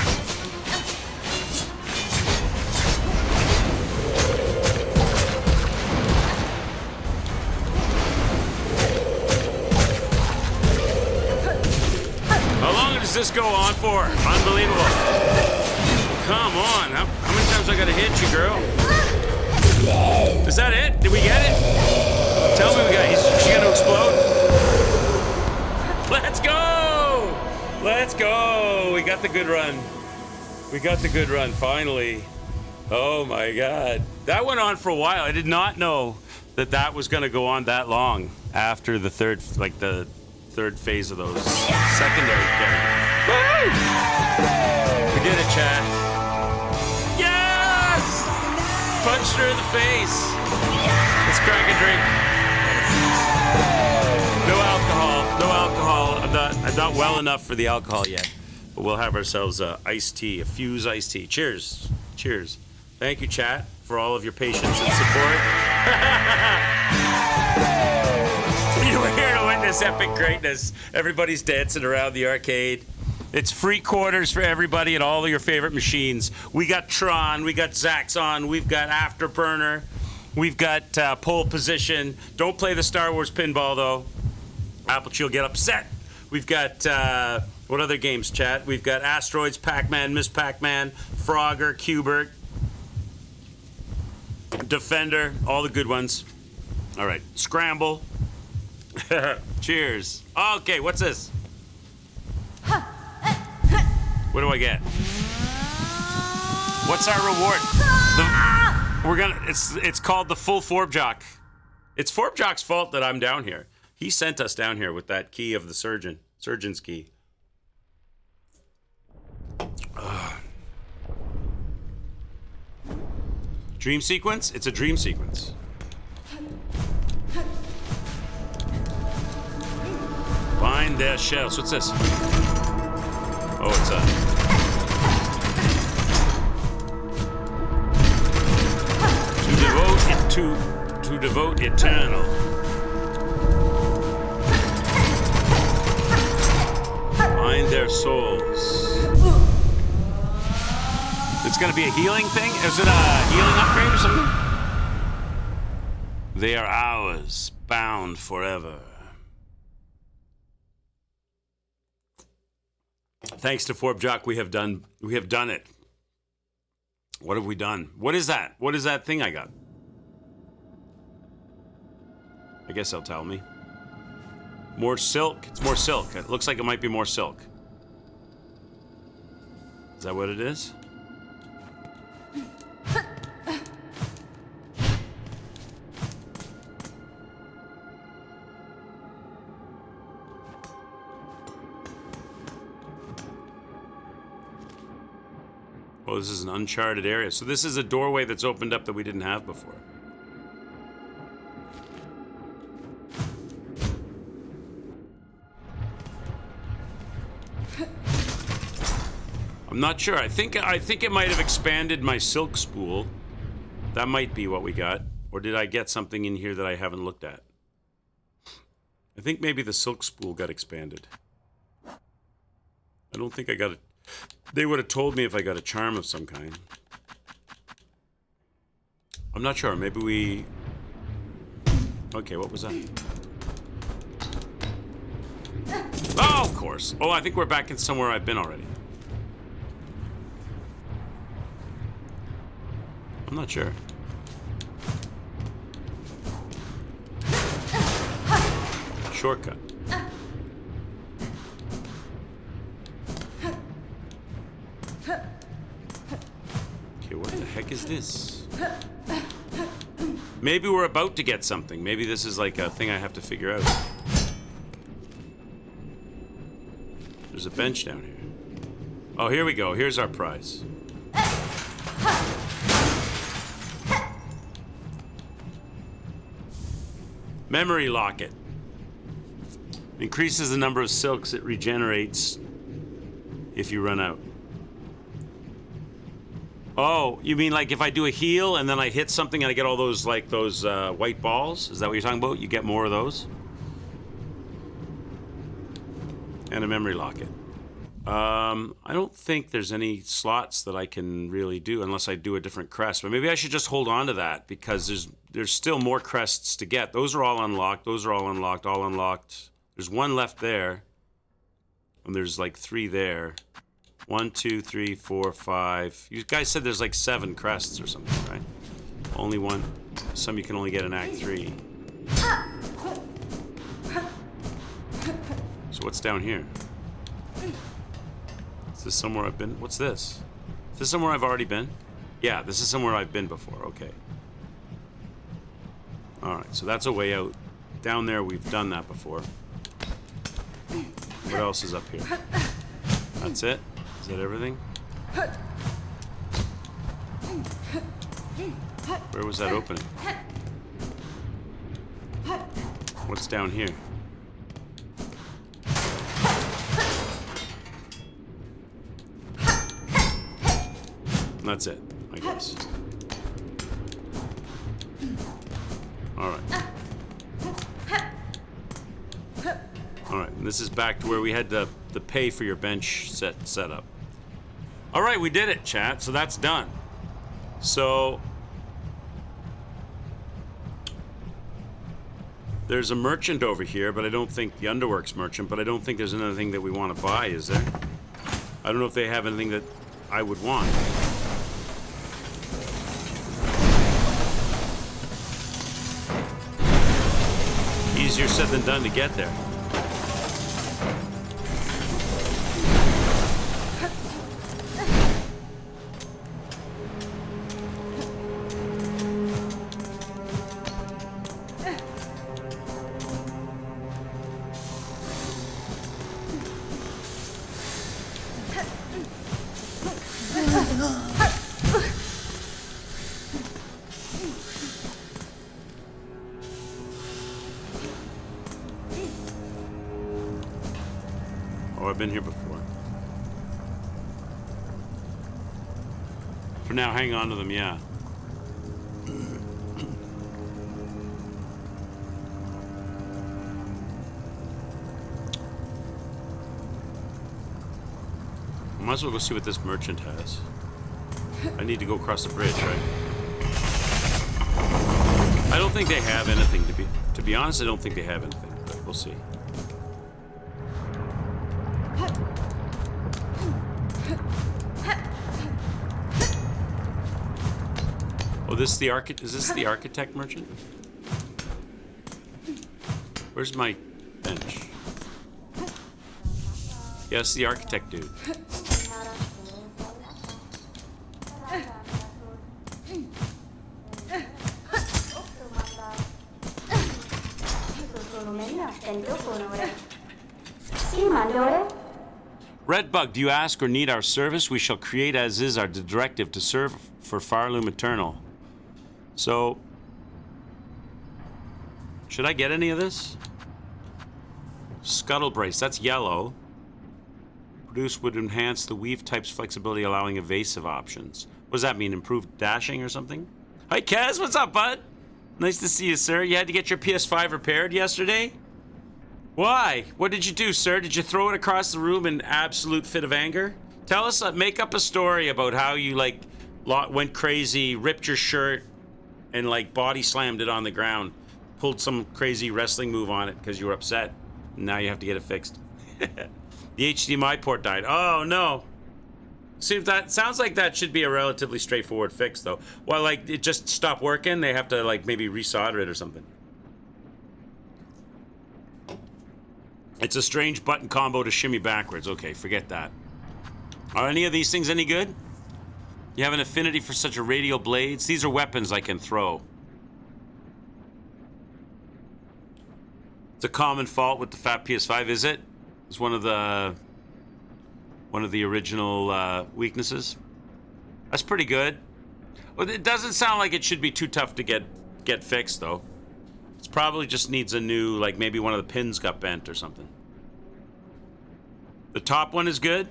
How long does this go on for? Unbelievable. Come on, how many times I gotta hit you, girl? Is that it? Did we get it? Tell me we got it. Is she gonna explode? Let's go! Let's go! We got the good run. We got the good run, finally. Oh my God. That went on for a while. I did not know that that was gonna go on that long after the third phase of those secondary characters. Woo! We did it, Chad. Yes! Punched her in the face. Let's crack a drink. No alcohol. No alcohol. I'm not well enough for the alcohol yet. But we'll have ourselves a iced tea, a Fuse iced tea. Cheers. Cheers. Thank you, chat, for all of your patience and support. You were here to witness epic greatness. Everybody's dancing around the arcade. It's free quarters for everybody at all of your favorite machines. We got Tron, we got Zaxxon, we've got Afterburner, we've got Pole Position. Don't play the Star Wars pinball, though. Apple Tree will get upset. We've got, what other games, chat? We've got Asteroids, Pac-Man, Miss Pac-Man, Frogger, Cubert, Defender, all the good ones. All right, Scramble. Cheers. Okay, what's this? What do I get? What's our reward? It's called the full Forb Jock. It's Forb Jock's fault that I'm down here. He sent us down here with that key of the surgeon's key. Dream sequence? It's a dream sequence. Find their shells. What's this? Oh, it's to devote eternal. Find their souls. It's gonna be a healing thing? Is it a healing upgrade or something? They are ours, bound forever. Thanks to Forb Jock, we have done it. What have we done? What is that? What is that thing I got? I guess they'll tell me. More silk? It's more silk. It looks like it might be more silk. Is that what it is? Oh, this is an uncharted area. So this is a doorway that's opened up that we didn't have before. I'm not sure. I think it might have expanded my silk spool. That might be what we got. Or did I get something in here that I haven't looked at? I think maybe the silk spool got expanded. I don't think I got it. They would have told me if I got a charm of some kind. I'm not sure. Maybe we... Okay, what was that? Oh, of course. Oh, I think we're back in somewhere I've been already. I'm not sure. Shortcut. Okay, what the heck is this? Maybe we're about to get something. Maybe this is like a thing I have to figure out. There's a bench down here. Oh, here we go. Here's our prize. Memory locket. Increases the number of silks it regenerates if you run out. Oh, you mean like if I do a heal and then I hit something and I get all those like those white balls? Is that what you're talking about? You get more of those? And a memory locket. I don't think there's any slots that I can really do unless I do a different crest. But maybe I should just hold on to that because there's still more crests to get. Those are all unlocked. Those are all unlocked. All unlocked. There's one left there. And there's like 3 there. 1, 2, 3, 4, 5. You guys said there's like 7 crests or something, right? Only one. Some you can only get in Act 3. So what's down here? Is this somewhere I've been? What's this? Is this somewhere I've already been? Yeah, this is somewhere I've been before. Okay. Alright, so that's a way out. Down there, we've done that before. What else is up here? That's it? Is that everything? Where was that opening? What's down here? That's it, I guess. All right. All right, and this is back to where we had the pay for your bench set up. All right, we did it, chat. So that's done. So there's a merchant over here, but I don't think the Underworks merchant, but I don't think there's another thing that we want to buy, is there? I don't know if they have anything that I would want. Easier said than done to get there. Oh, I've been here before. For now, hang on to them, yeah. I might as well go see what this merchant has. I need to go across the bridge, right? I don't think they have anything, to be honest, I don't think they have anything, but we'll see. Oh, this is the is this the architect merchant? Where's my bench? Yes, the architect dude. Redbug, do you ask or need our service? We shall create as is our directive to serve for Farloom Eternal. So, should I get any of this? Scuttle brace, that's yellow. Produce would enhance the weave type's flexibility, allowing evasive options. What does that mean? Improved dashing or something? Hi, Kaz, what's up, bud? Nice to see you, sir. You had to get your PS5 repaired yesterday? Why? What did you do, sir? Did you throw it across the room in absolute fit of anger? Tell us, make up a story about how you, like, went crazy, ripped your shirt, and, like, body slammed it on the ground. Pulled some crazy wrestling move on it because you were upset. And now you have to get it fixed. The HDMI port died. Oh, no. See, that sounds like that should be a relatively straightforward fix, though. Well, like, it just stopped working. They have to, like, maybe resolder it or something. It's a strange button combo to shimmy backwards. Okay, forget that. Are any of these things any good? You have an affinity for such a radial blades? These are weapons I can throw. It's a common fault with the fat PS5, is it? It's one of the original weaknesses. That's pretty good. Well, it doesn't sound like it should be too tough to get fixed, though. It probably just needs a new, like maybe one of the pins got bent or something. The top one is good.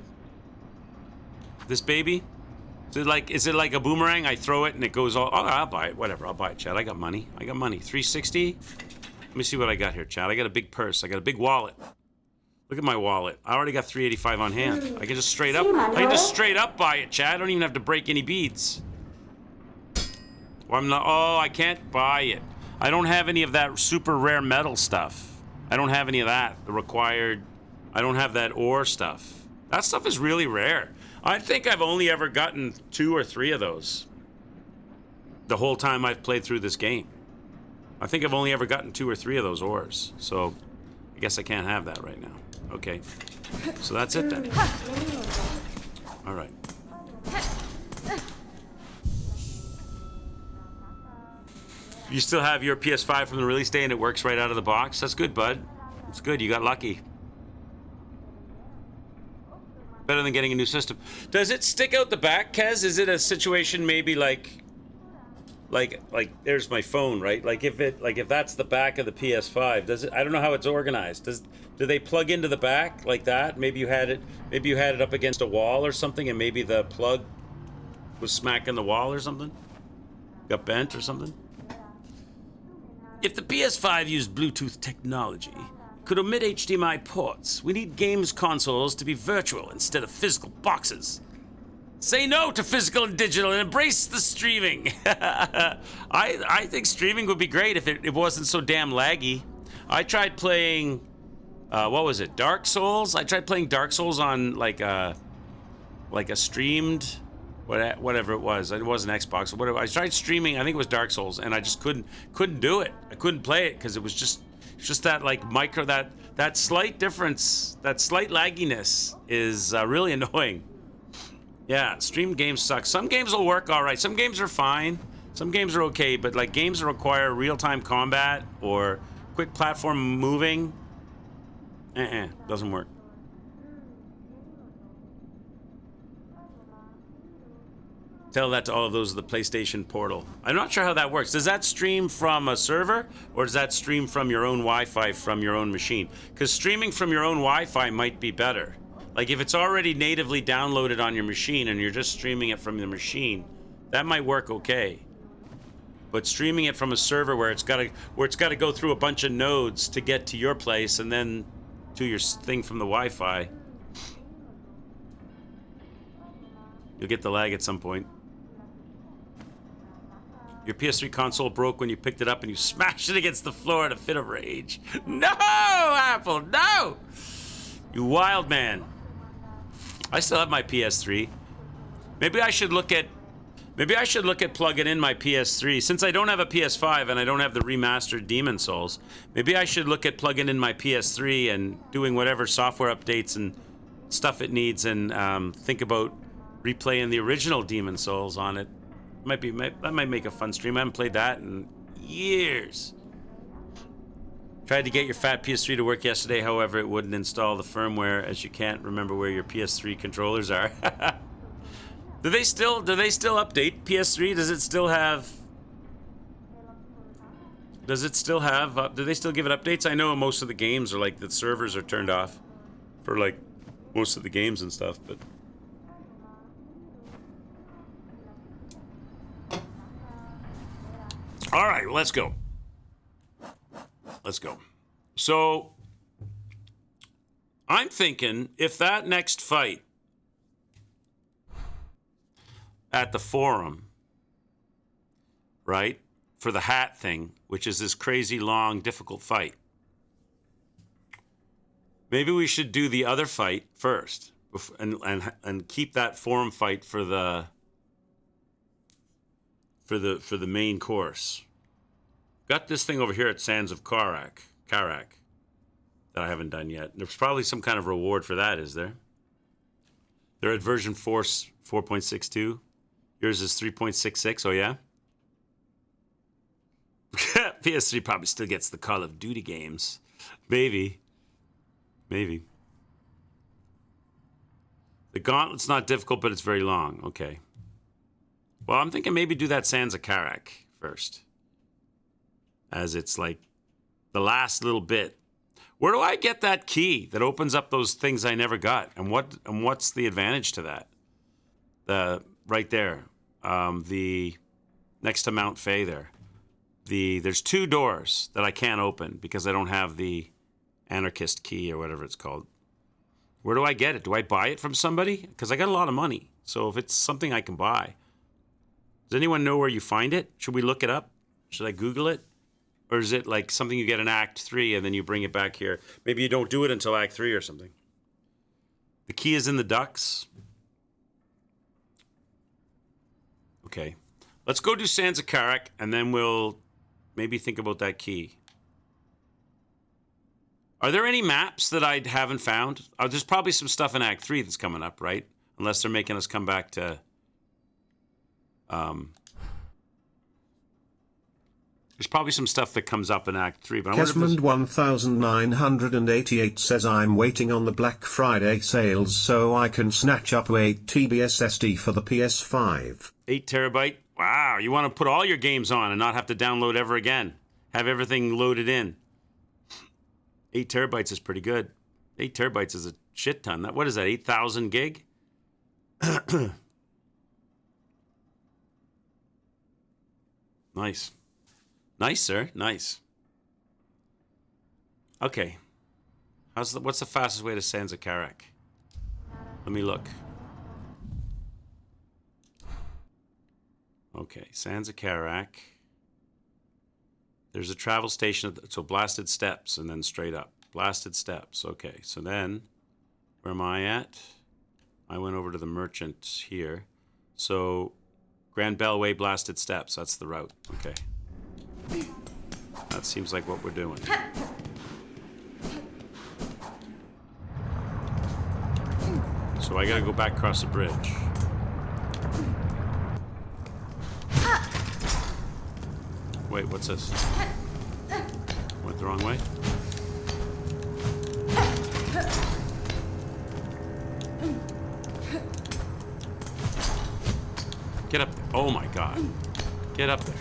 This baby. Is it like a boomerang? I throw it and it goes all. Oh, I'll buy it. Whatever. I'll buy it, Chad. I got money. 360. Let me see what I got here, Chad. I got a big purse. I got a big wallet. Look at my wallet. I already got 385 on hand. I can just straight up buy it, Chad. I don't even have to break any beads. Well, I can't buy it. I don't have any of that super rare metal stuff. I don't have any of that. I don't have that ore stuff. That stuff is really rare. I think I've only ever gotten 2 or 3 of those the whole time I've played through this game. I think I've only ever gotten 2 or 3 of those ores. So I guess I can't have that right now. Okay. So that's it then. All right. You still have your PS5 from the release day and it works right out of the box? That's good, bud. It's good. You got lucky. Better than getting a new system. Does it stick out the back, Kez? Is it a situation maybe like there's my phone, right? Like if that's the back of the PS5, does it? I don't know how it's organized. Do they plug into the back like that? Maybe you had it up against a wall or something, and maybe the plug Was smacking the wall or something? Got bent or something? If the PS5 used Bluetooth technology, could omit HDMI ports, we need games consoles to be virtual instead of physical boxes. Say no to physical and digital and embrace the streaming. I think streaming would be great if it wasn't so damn laggy. I tried playing, what was it, Dark Souls? I tried playing Dark Souls on like a streamed, whatever it was. It wasn't Xbox or whatever. I tried streaming, I think it was Dark Souls, and I just couldn't do it. I couldn't play it because it was just that like that slight difference, that slight lagginess is really annoying. Yeah, streamed games suck. Some games will work all right. Some games are fine. Some games are okay, but like games that require real-time combat or quick platform moving, doesn't work. Tell that to all of those of the PlayStation Portal. I'm not sure how that works. Does that stream from a server, or does that stream from your own Wi-Fi from your own machine? Because streaming from your own Wi-Fi might be better. Like if it's already natively downloaded on your machine and you're just streaming it from the machine, that might work okay. But streaming it from a server where it's got to go through a bunch of nodes to get to your place and then to your thing from the Wi-Fi, you'll get the lag at some point. Your PS3 console broke when you picked it up and you smashed it against the floor in a fit of rage. No, Apple, no! You wild man. I still have my PS3. Maybe I should look at plugging in my PS3. Since I don't have a PS5 and I don't have the remastered Demon Souls, maybe I should look at plugging in my PS3 and doing whatever software updates and stuff it needs and think about replaying the original Demon Souls on it. That might make a fun stream. I haven't played that in years. Tried to get your fat PS3 to work yesterday, however, it wouldn't install the firmware as you can't remember where your PS3 controllers are. Do they still update PS3? Does it still have do they still give it updates? I know most of the games are like the servers are turned off for like most of the games and stuff, but all right, well, let's go. So, I'm thinking if that next fight at the forum, right, for the hat thing, which is this crazy long, difficult fight, maybe we should do the other fight first and keep that forum fight for the main course. Got this thing over here at Sands of Karak that I haven't done yet. There's probably some kind of reward for that, is there? They're at version 4.62. Yours is 3.66. Oh, yeah? PS3 probably still gets the Call of Duty games. Maybe. The Gauntlet's not difficult, but it's very long. Okay. Well, I'm thinking maybe do that Sands of Karak first, as it's like the last little bit. Where do I get that key that opens up those things I never got? And what's the advantage to that? Right there, the next to Mount Fay there. There's two doors that I can't open because I don't have the anarchist key or whatever it's called. Where do I get it? Do I buy it from somebody? Because I got a lot of money. So if it's something I can buy. Does anyone know where you find it? Should we look it up? Should I Google it? Or is it like something you get in Act 3 and then you bring it back here? Maybe you don't do it until Act 3 or something. The key is in the ducks. Okay. Let's go do Sands of Karak and then we'll maybe think about that key. Are there any maps that I haven't found? There's probably some stuff in Act 3 that's coming up, right? Unless they're making us come back to... there's probably some stuff that comes up in Act 3, but I wonder Kesmond 1988 says I'm waiting on the Black Friday sales so I can snatch up a 8 TB SSD for the PS5. 8 terabyte? Wow, you want to put all your games on and not have to download ever again. Have everything loaded in. 8 terabytes is pretty good. 8 terabytes is a shit ton. What is that, 8,000 gig? Nice. Nice, sir. Nice. Okay. What's the fastest way to Sanzakarak? Let me look. Okay, Sanzakarak. There's a travel station, so Blasted Steps, and then straight up. Blasted Steps. Okay, so then, where am I at? I went over to the merchant here. So, Grand Bellway, Blasted Steps. That's the route. Okay. That seems like what we're doing. So I gotta go back across the bridge. Wait, what's this? Went the wrong way? Get up. Oh my god. Get up there.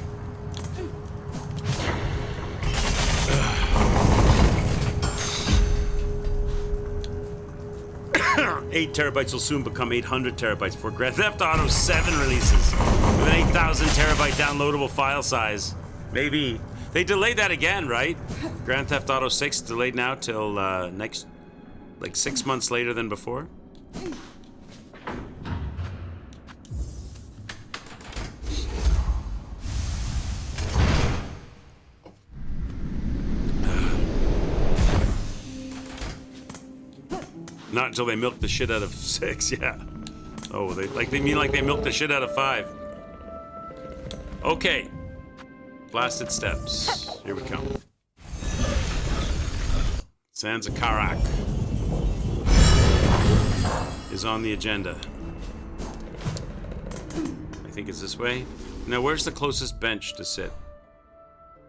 8 terabytes will soon become 800 terabytes before Grand Theft Auto 7 releases. With an 8,000 terabyte downloadable file size. Maybe. They delayed that again, right? Grand Theft Auto 6 delayed now till next, like 6 months later than before. Not until they milk the shit out of 6, yeah. Oh, they mean like they milked the shit out of 5. Okay. Blasted Steps. Here we come. Sanzakarak is on the agenda. I think it's this way. Now, where's the closest bench to sit?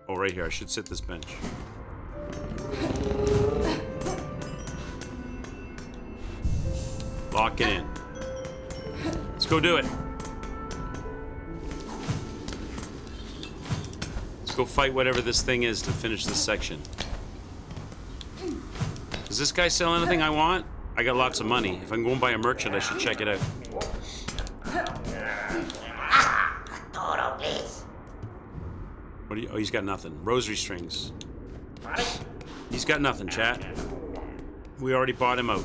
Oh, right here. I should sit this bench. Lock it in. Let's go do it. Let's go fight whatever this thing is to finish this section. Does this guy sell anything I want? I got lots of money. If I can go and buy a merchant, I should check it out. What do you... Oh, he's got nothing. Rosary strings. He's got nothing, chat. We already bought him out.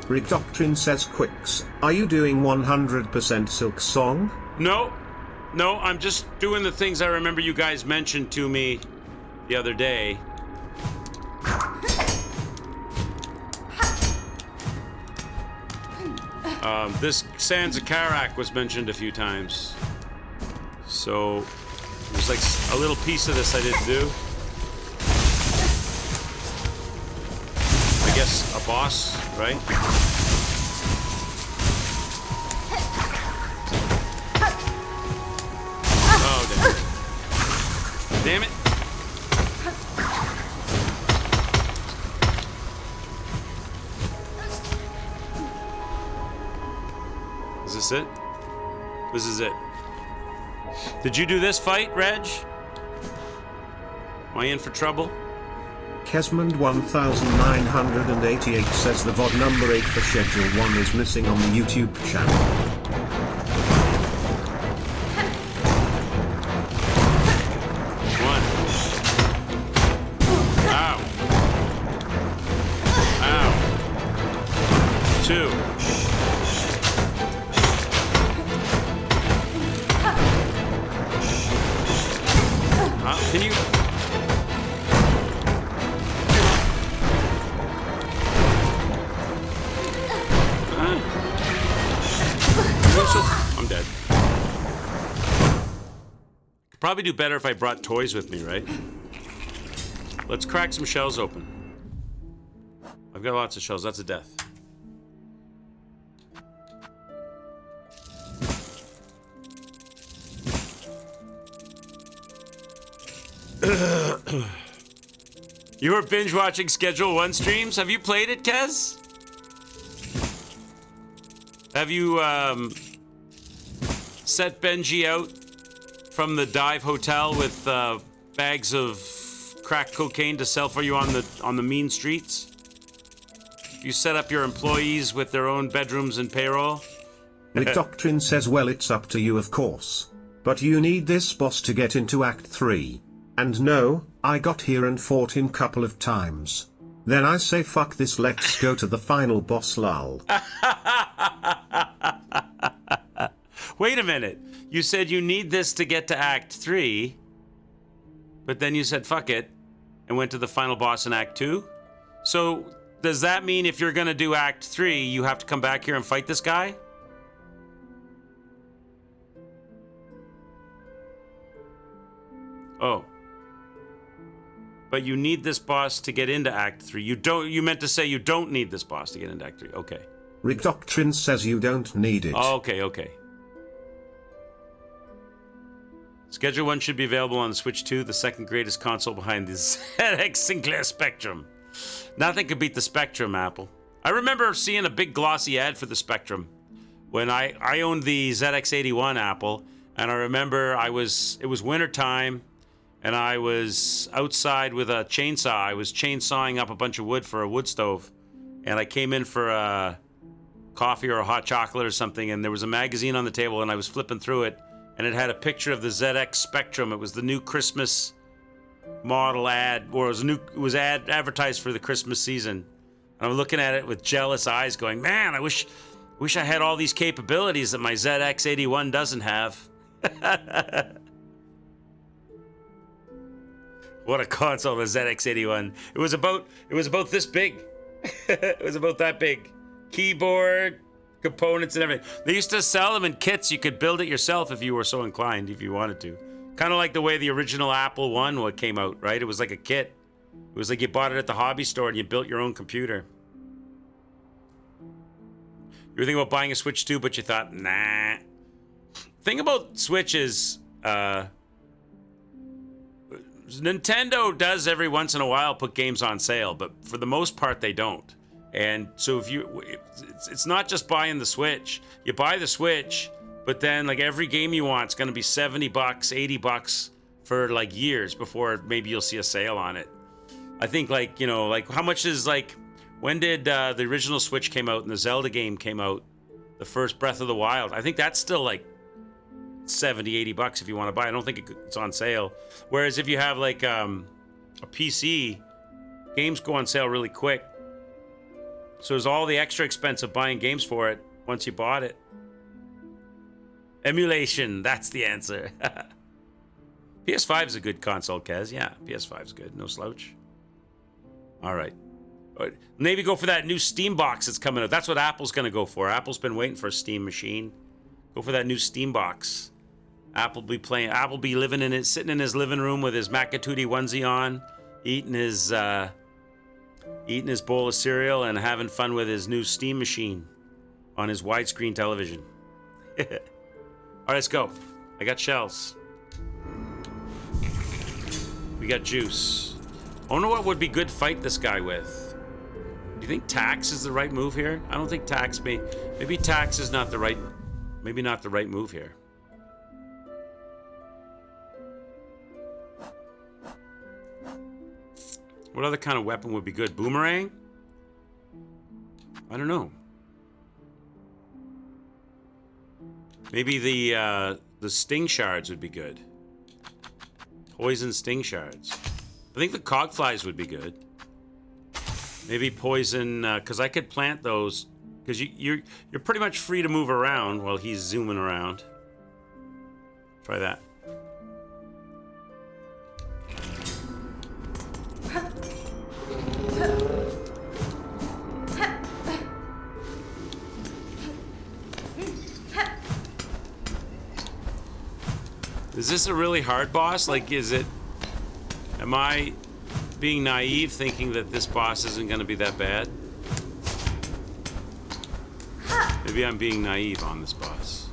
Rick Doctrine says Quicks, are you doing 100% Silksong? No. No, I'm just doing the things I remember you guys mentioned to me the other day. This Sanzakarak was mentioned a few times. So, there's like a little piece of this I didn't do. I guess a boss, right? Oh, damn it. Is this it? This is it. Did you do this fight, Reg? Am I in for trouble? Kesmond 1988 says the VOD number 8 for Schedule 1 is missing on the YouTube channel. One. Ow. Ow. 2. Can you... I'm dead. Could probably do better if I brought toys with me, right? Let's crack some shells open. I've got lots of shells. That's a death. You were binge watching Schedule 1 streams? Have you played it, Kez? Have you set Benji out from the dive hotel with bags of crack cocaine to sell for you on the mean streets? You set up your employees with their own bedrooms and payroll? Rick Doctrine says, well, it's up to you, of course. But you need this boss to get into Act 3. And no, I got here and fought him couple of times. Then I say fuck this, let's go to the final boss, lol. Wait a minute. You said you need this to get to Act 3, but then you said fuck it and went to the final boss in Act 2? So does that mean if you're gonna do Act 3, you have to come back here and fight this guy? Oh. But you need this boss to get into Act 3. You meant to say you don't need this boss to get into Act 3. Okay. Rick Doctrine says you don't need it. Oh, okay. Schedule 1 should be available on the Switch 2, the second greatest console behind the ZX Sinclair Spectrum. Nothing could beat the Spectrum, Apple. I remember seeing a big glossy ad for the Spectrum when I owned the ZX81 Apple, and I remember it was wintertime, and I was outside with a chainsaw. I was chainsawing up a bunch of wood for a wood stove, and I came in for a coffee or a hot chocolate or something, and there was a magazine on the table, and I was flipping through it, and it had a picture of the ZX Spectrum. It was the new Christmas model ad, or it was advertised for the Christmas season. And I'm looking at it with jealous eyes going, man, I wish I had all these capabilities that my ZX81 doesn't have. What a console, the ZX81. It was about this big. It was about that big. Keyboard, components and everything. They used to sell them in kits. You could build it yourself if you were so inclined, if you wanted to. Kind of like the way the original Apple One came out, right? It was like a kit. It was like you bought it at the hobby store and you built your own computer. You were thinking about buying a Switch 2, but you thought, nah. Thing about Switch is, Nintendo does every once in a while put games on sale, but for the most part they don't. And so it's not just buying the Switch. You buy the Switch, but then like every game you want is going to be $70, $80 for like years before maybe you'll see a sale on it. I think like, like how much is like, when did the original Switch came out and the Zelda game came out, the first Breath of the Wild? I think that's still like $70, $80 if you want to buy it. I don't think it's on sale. Whereas if you have like a PC, games go on sale really quick. So there's all the extra expense of buying games for it once you bought it. Emulation, that's the answer. PS5 is a good console, Kez. Yeah, PS5 is good. No slouch. All right. Maybe go for that new Steam box that's coming out. That's what Apple's going to go for. Apple's been waiting for a Steam machine. Go for that new Steam box. Apple be sitting in his living room with his Makatootie onesie on, eating his bowl of cereal and having fun with his new Steam machine on his widescreen television. All right, let's go. I got shells. We got juice. I wonder what would be good to fight this guy with. Do you think tax is the right move here? I don't think tax maybe tax is not the right move here. What other kind of weapon would be good? Boomerang? I don't know. Maybe the sting shards would be good. Poison sting shards. I think the cogflies would be good. Maybe poison, because I could plant those. Because you're pretty much free to move around while he's zooming around. Try that. Is this a really hard boss? Like, am I being naive thinking that this boss isn't going to be that bad? Maybe I'm being naive on this boss.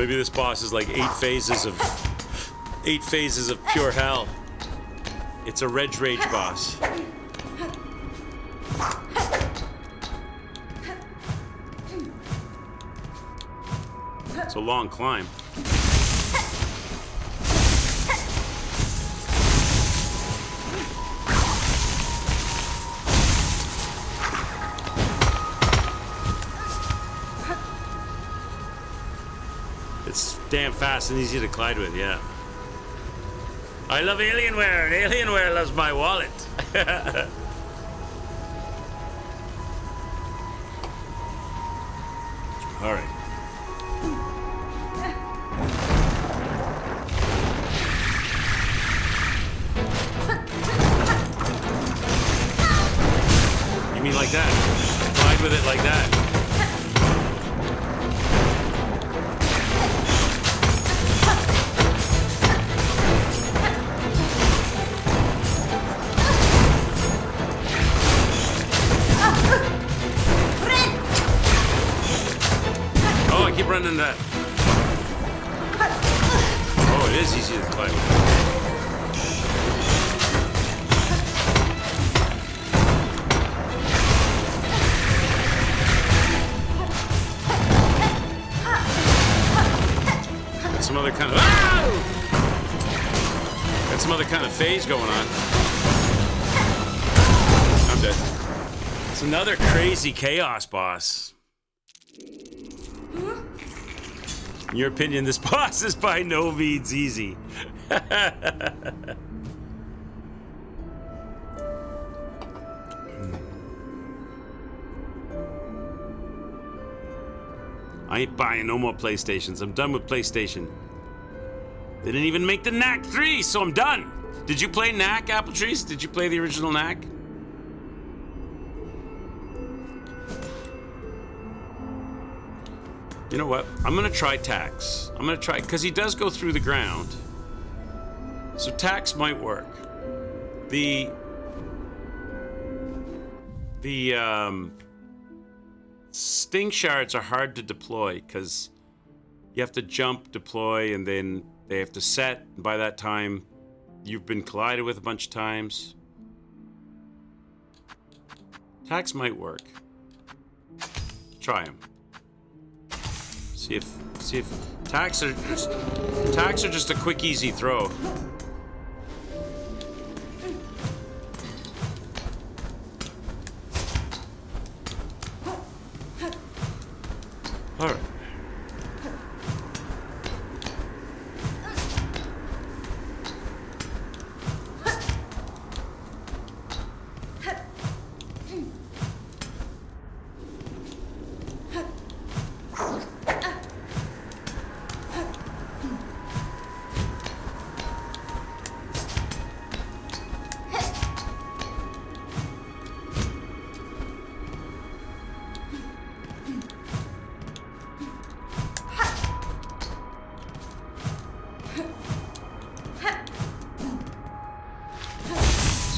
Maybe this boss is like 8 phases of pure hell. It's a Reg Rage boss. It's a long climb. It's damn fast and easy to glide with, yeah. I love Alienware, and Alienware loves my wallet. All right. You mean like that? Glide with it like that. Oh, I keep running that. Oh, it is easy to climb. Got some other kind of got some other kind of phase going on. I'm dead. It's another crazy chaos boss. In your opinion, this boss is by no means easy. I ain't buying no more PlayStations. I'm done with PlayStation. They didn't even make the Knack 3, so I'm done. Did you play Knack, Apple Trees? Did you play the original Knack? You know what? I'm gonna try Tax. I'm gonna try, because he does go through the ground. So Tax might work. The Sting Shards are hard to deploy because you have to jump, deploy, and then they have to set. And by that time, you've been collided with a bunch of times. Tax might work. Try him. See if Tax are just a quick, easy throw. All right.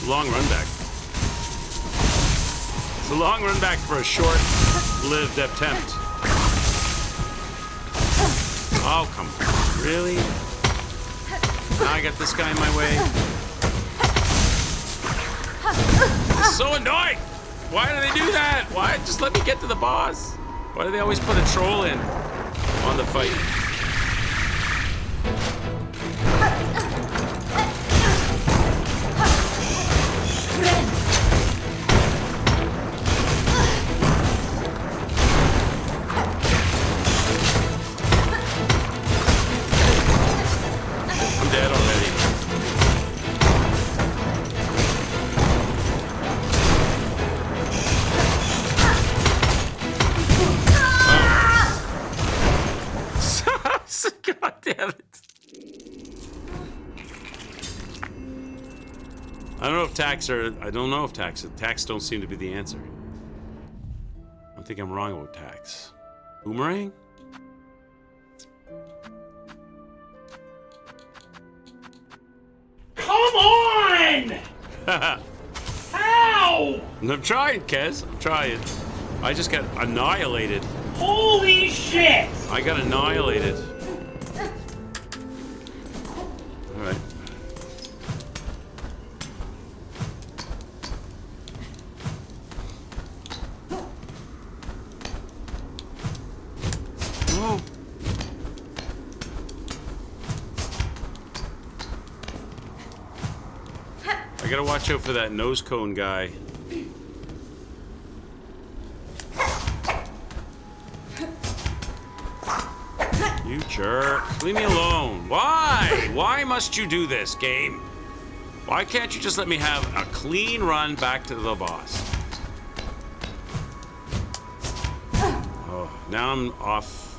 Long run back. It's a long run back for a short-lived attempt. Oh, come on. Really? Now I got this guy in my way. It's so annoying! Why do they do that? Why? Just let me get to the boss. Why do they always put a troll in on the fight? God damn it. I don't know if Tax don't seem to be the answer. I think I'm wrong about Tax. Boomerang? Come on! Ow! I'm trying, Kez. I'm trying. I just got annihilated. Holy shit! I got annihilated. gotta watch out for that nose cone guy. You jerk. Leave me alone. Why? Why must you do this, game? Why can't you just let me have a clean run back to the boss? Oh, now I'm off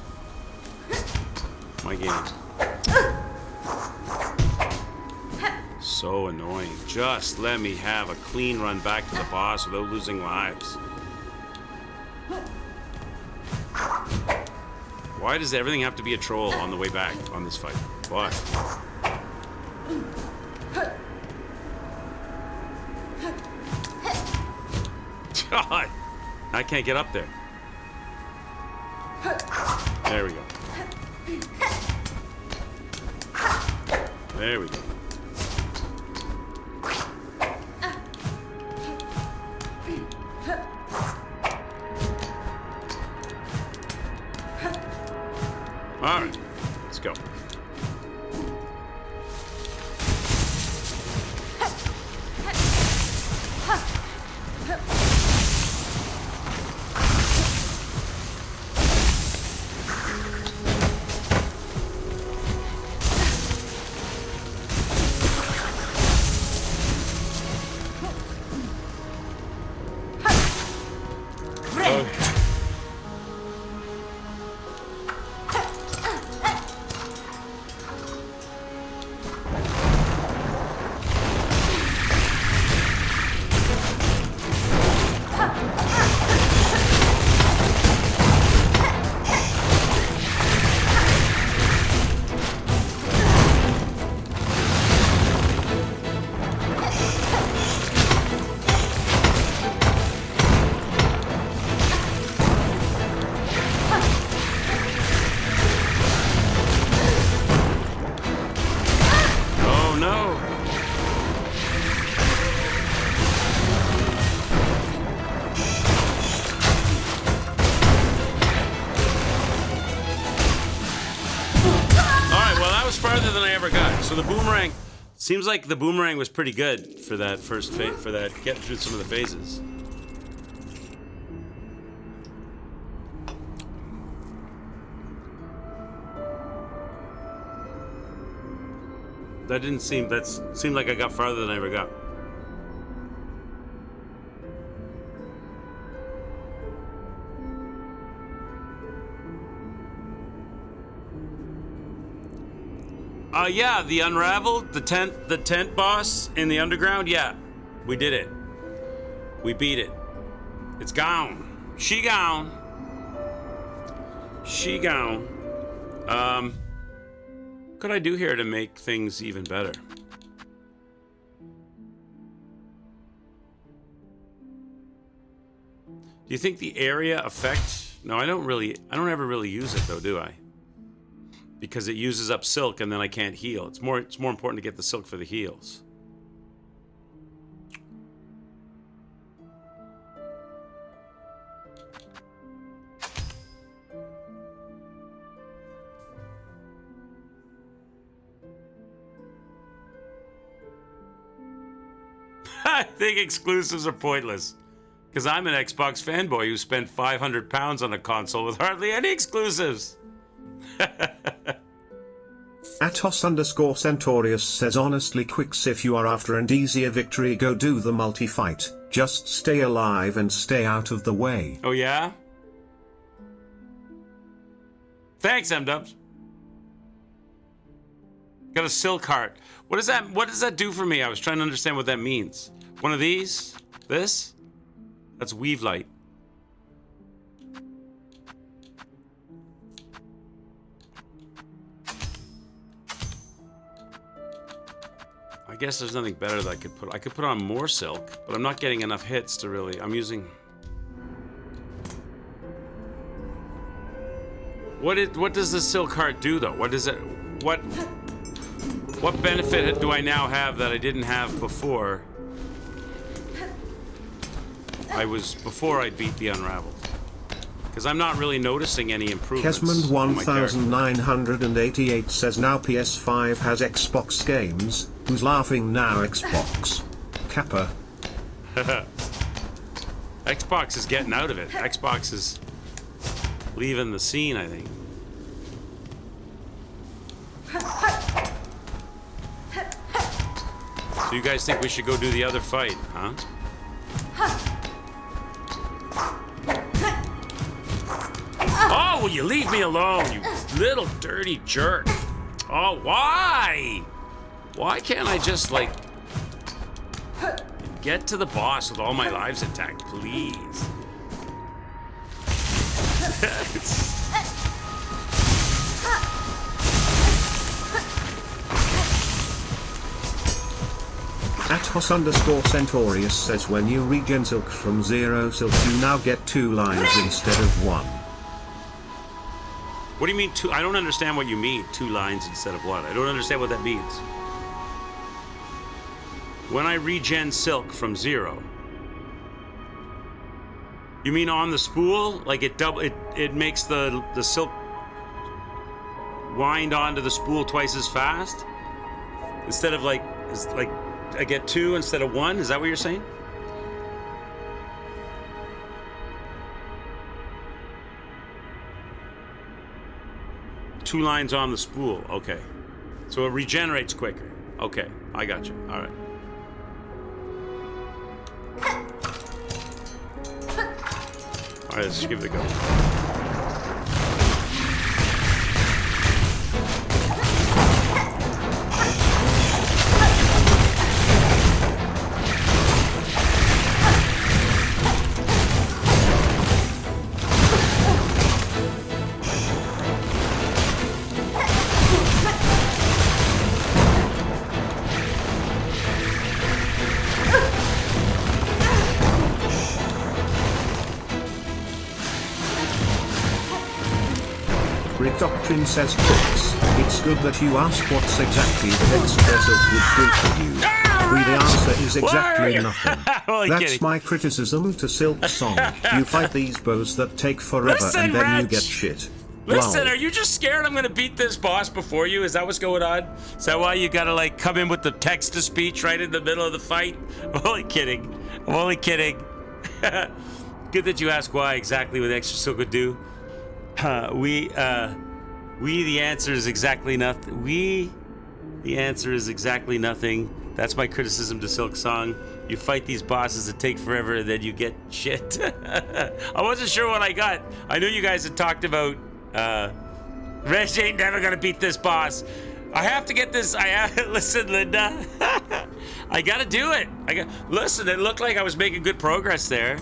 my game. So annoying. Just let me have a clean run back to the boss without losing lives. Why does everything have to be a troll on the way back on this fight? Why? God, I can't get up there. There we go. There we go. All right, let's go. Farther than I ever got. So the boomerang seems like the boomerang was pretty good for that first for that getting through some of the phases. That seemed like I got farther than I ever got. Yeah, the Unraveled, the tent boss in the underground, yeah. We did it. We beat it. It's gone. She gone. She gone. What could I do here to make things even better? Do you think the area effect? No, I don't ever really use it though, do I? Because it uses up silk and then I can't heal. It's more important to get the silk for the heals. I think exclusives are pointless. Because I'm an Xbox fanboy who spent £500 on a console with hardly any exclusives. Atos_Centaurius says honestly Quicks, if you are after an easier victory, go do the multi-fight. Just stay alive and stay out of the way. Oh yeah? Thanks, M-Dubs. Got a silk heart. What does that do for me? I was trying to understand what that means. One of these? This? That's Weave Light. I guess there's nothing better that I could put. I could put on more silk, but I'm not getting enough hits to really. I'm using. What does the silk heart do though? What does it? What benefit do I now have that I didn't have before? Before I beat the Unraveled. Because I'm not really noticing any improvements. Kesmond 1988 says now PS5 has Xbox games. Who's laughing now, Xbox? Kappa. Xbox is getting out of it. Xbox is leaving the scene, I think. So you guys think we should go do the other fight, huh? Oh, will you leave me alone, you little dirty jerk? Oh, why? Why can't I just, like, get to the boss with all my lives intact, please? Athos_Centaurius says when you regen Silk from 0 Silk you now get 2 lines instead of 1. What do you mean 2? I don't understand what you mean, 2 lines instead of 1. I don't understand what that means. When I regen Silk from 0. You mean on the spool? Like it makes the silk wind onto the spool twice as fast? Instead of like I get 2 instead of 1? Is that what you're saying? Two lines on the spool. Okay. So it regenerates quicker. Okay. I got you. All right. All right, let's give it a go. Doctrine says Crooks, it's good that you ask what's exactly the extra silk would do for you. The answer is exactly nothing. That's my criticism to Silksong. You fight these bows that take forever. Listen, and then you get shit. Listen, are you just scared I'm gonna beat this boss before you? Is that what's going on? Is that why you gotta like come in with the text-to-speech right in the middle of the fight? I'm only kidding. I'm only kidding. Good that you ask why exactly what extra silk would do. The answer is exactly nothing. The answer is exactly nothing. That's my criticism to Silksong. You fight these bosses that take forever, and then you get shit. I wasn't sure what I got. I knew you guys had talked about, Reg ain't never gonna beat this boss. I have to get this. Listen, Linda. I gotta do it. Listen, it looked like I was making good progress there.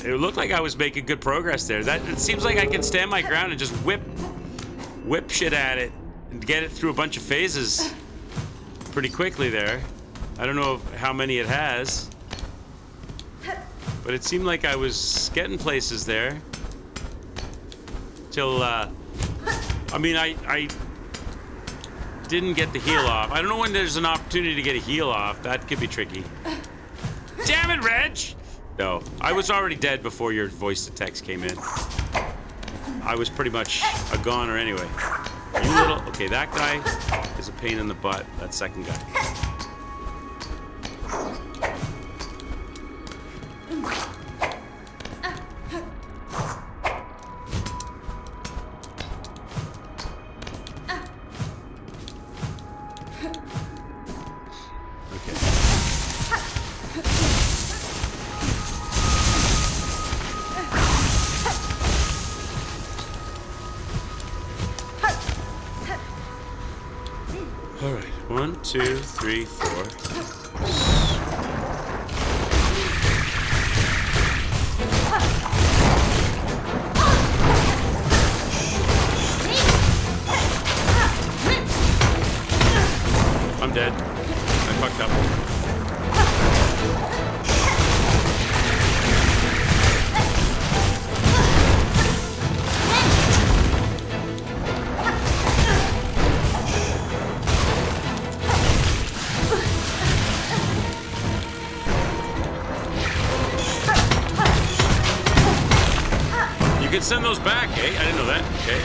It looked like I was making good progress there. It seems like I can stand my ground and just whip shit at it and get it through a bunch of phases pretty quickly there. I don't know how many it has, but it seemed like I was getting places there. Till, I mean, I didn't get the heal off. I don't know when there's an opportunity to get a heal off. That could be tricky. Damn it, Reg! No, I was already dead before your voice to text came in. I was pretty much a goner anyway. You little... Okay, that guy is a pain in the butt. That second guy. All right, 1, 2, 3, 4. I'm dead. I fucked up. You can send those back, eh? I didn't know that. Okay.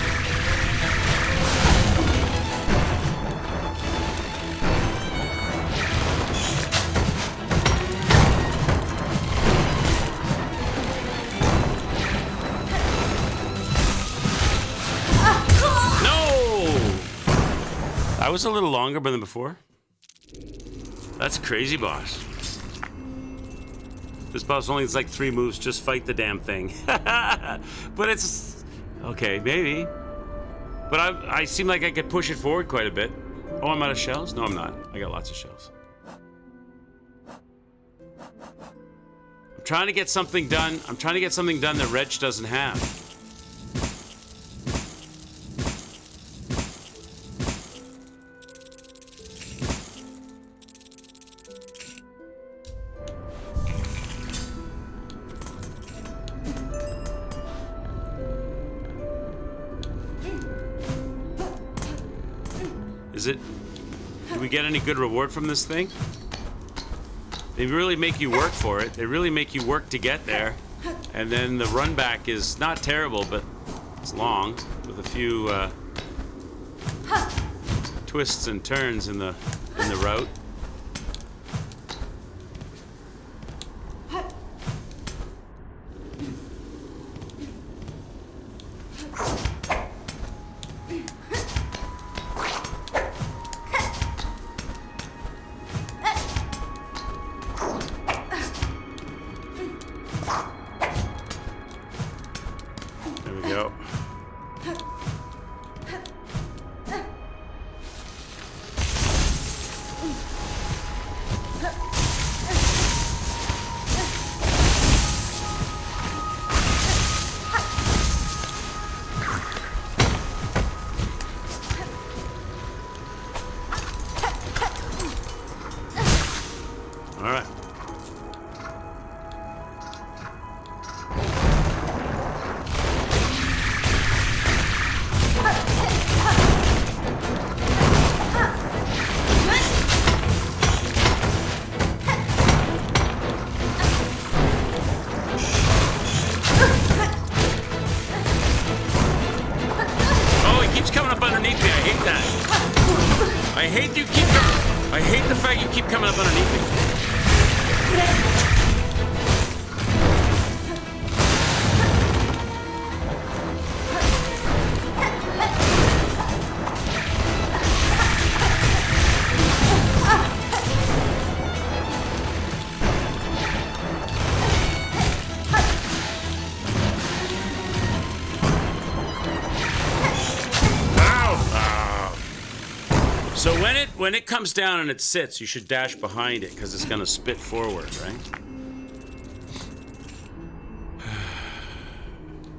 That was a little longer than before. That's crazy, boss. This boss only has like 3 moves. Just fight the damn thing. But it's... Okay, maybe. But I seem like I could push it forward quite a bit. Oh, I'm out of shells? No, I'm not. I got lots of shells. I'm trying to get something done. I'm trying to get something done that Reg doesn't have. Do we get any good reward from this thing? They really make you work for it. They really make you work to get there. And then the run back is not terrible, but it's long with a few twists and turns in the route. So when it comes down and it sits, you should dash behind it because it's gonna spit forward, right?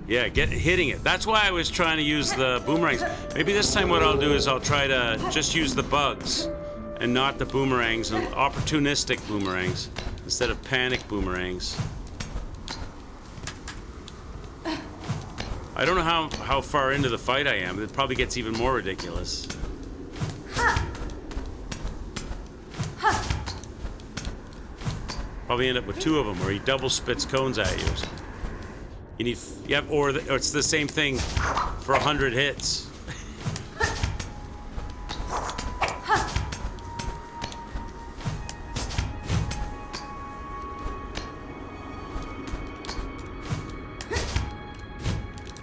Yeah, get hitting it. That's why I was trying to use the boomerangs. Maybe this time what I'll do is I'll try to just use the bugs and not the boomerangs, and opportunistic boomerangs instead of panic boomerangs. I don't know how far into the fight I am. It probably gets even more ridiculous. Probably end up with 2 of them, where he double spits cones at you. You need, or it's the same thing for 100 hits.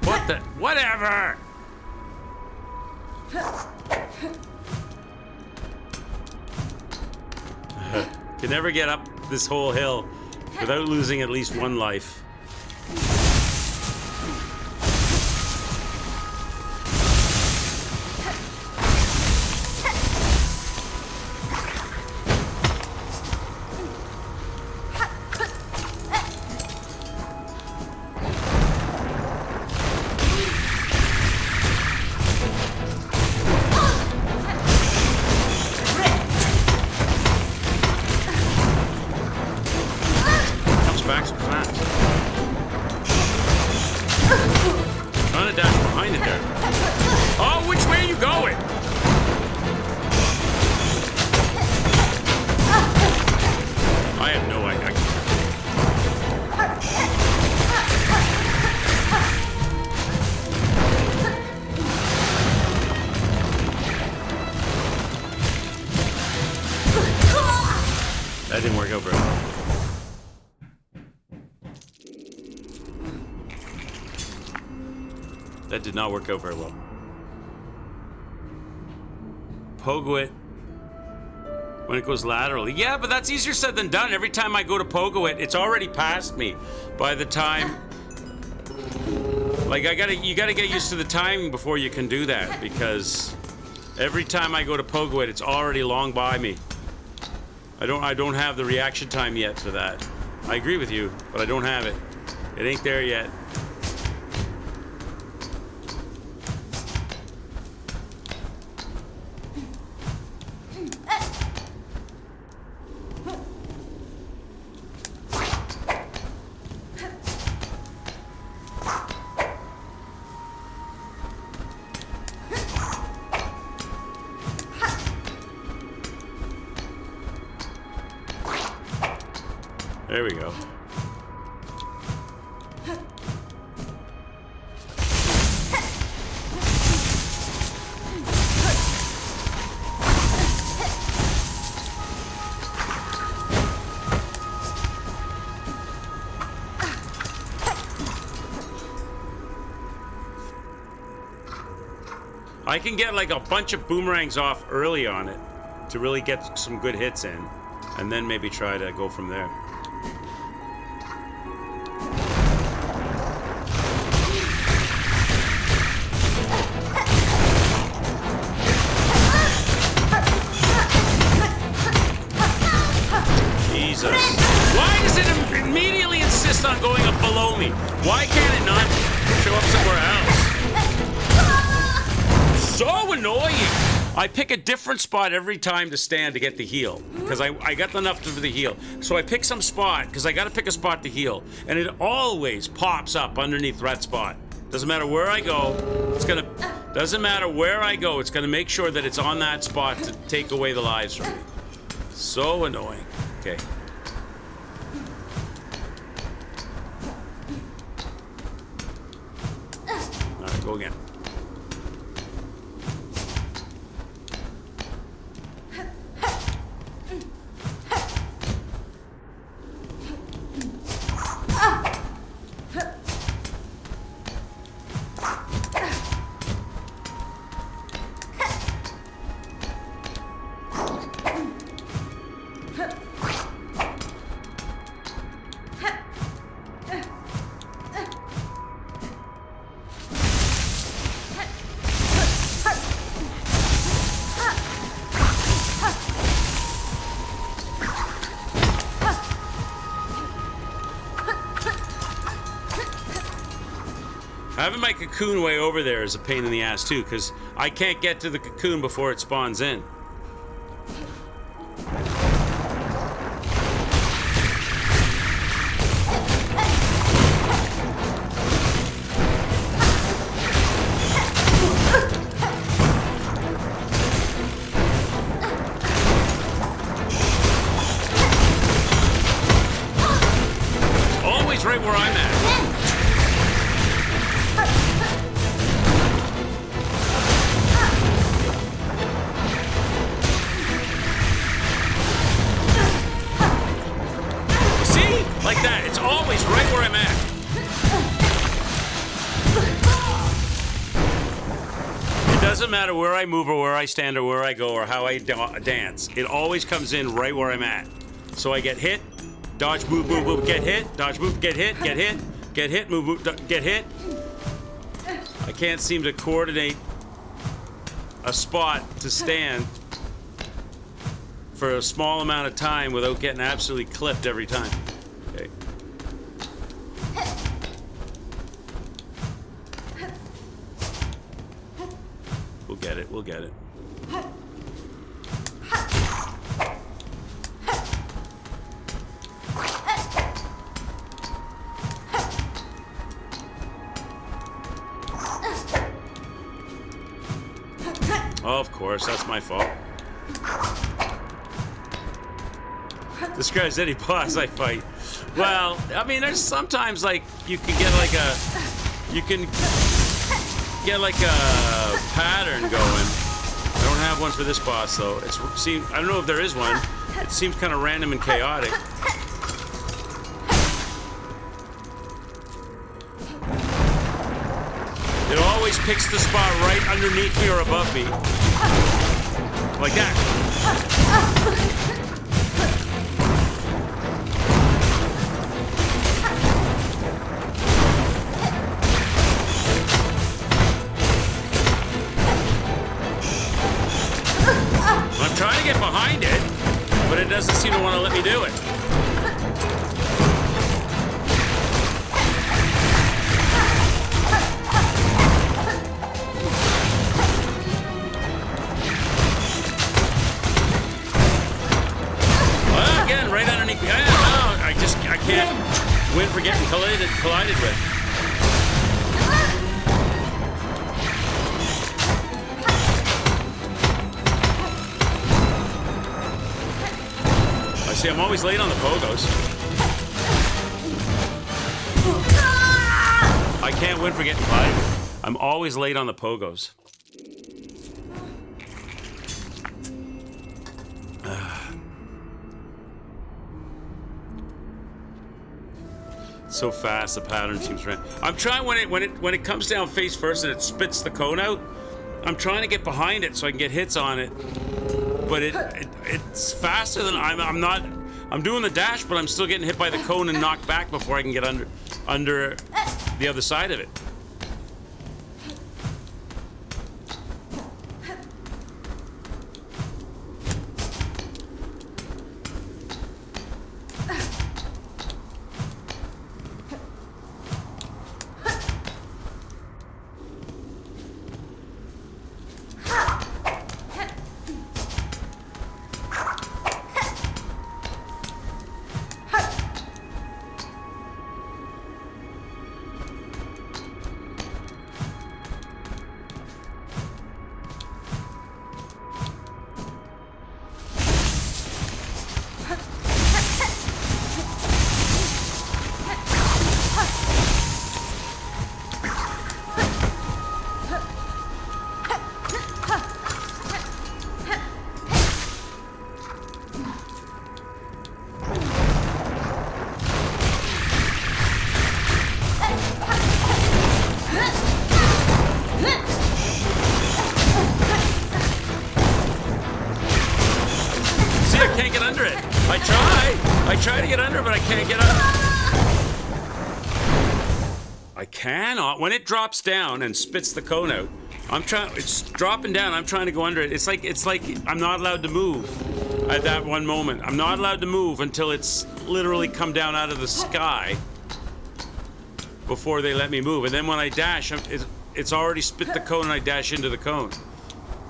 What the? Whatever. Can never get up this whole hill without losing at least 1 life. That didn't work out very well. That did not work out very well. pogo it when it goes laterally. Yeah, but that's easier said than done. Every time I go to pogo it, it's already past me. By the time, like you gotta get used to the timing before you can do that, because every time I go to pogo it, it's already long by me. I don't have the reaction time yet for that. I agree with you, but I don't have it. It ain't there yet. There we go. I can get like a bunch of boomerangs off early on it to really get some good hits in, and then maybe try to go from there. Jesus. Why does it immediately insist on going up below me? Why can't it not show up somewhere else? So annoying. I pick a different spot every time to stand to get the heal, because I got enough for the heal. So I pick some spot, because I got to pick a spot to heal, and it always pops up underneath that spot. Doesn't matter where I go, doesn't matter where I go, it's gonna make sure that it's on that spot to take away the lives from me. So annoying. Okay. All right, go again. Having my cocoon way over there is a pain in the ass too, because I can't get to the cocoon before it spawns in. Always right where I'm at. Like that, it's always right where I'm at. It doesn't matter where I move or where I stand or where I go or how I dance. It always comes in right where I'm at. So I get hit, dodge, move, move, move, get hit, dodge, move, get hit, get hit, get hit, move, move, get hit. I can't seem to coordinate a spot to stand for a small amount of time without getting absolutely clipped every time. Okay. We'll get it, we'll get it. Oh, of course, that's my fault. Describes any boss I fight. Well, I mean, there's sometimes like you can get like a pattern going. I don't have one for this boss though. I don't know if there is one. It seems kind of random and chaotic. It always picks the spot right underneath me or above me. Like that. I'm trying to get behind it, but it doesn't seem to want to let me do it. Well, again, right underneath. Yeah, no, I can't win for getting collided with. See, I'm always late on the pogos. I can't win for getting collided. I'm always late on the pogos. So fast, the pattern seems right. I'm trying when it comes down face first and it spits the cone out. I'm trying to get behind it so I can get hits on it. But it's faster than I'm doing the dash, but I'm still getting hit by the cone and knocked back before I can get under the other side of it. I try to get under, but I can't get under. I cannot. When it drops down and spits the cone out, it's dropping down. I'm trying to go under it. It's like I'm not allowed to move at that one moment. I'm not allowed to move until it's literally come down out of the sky before they let me move. And then when I dash, it's already spit the cone and I dash into the cone.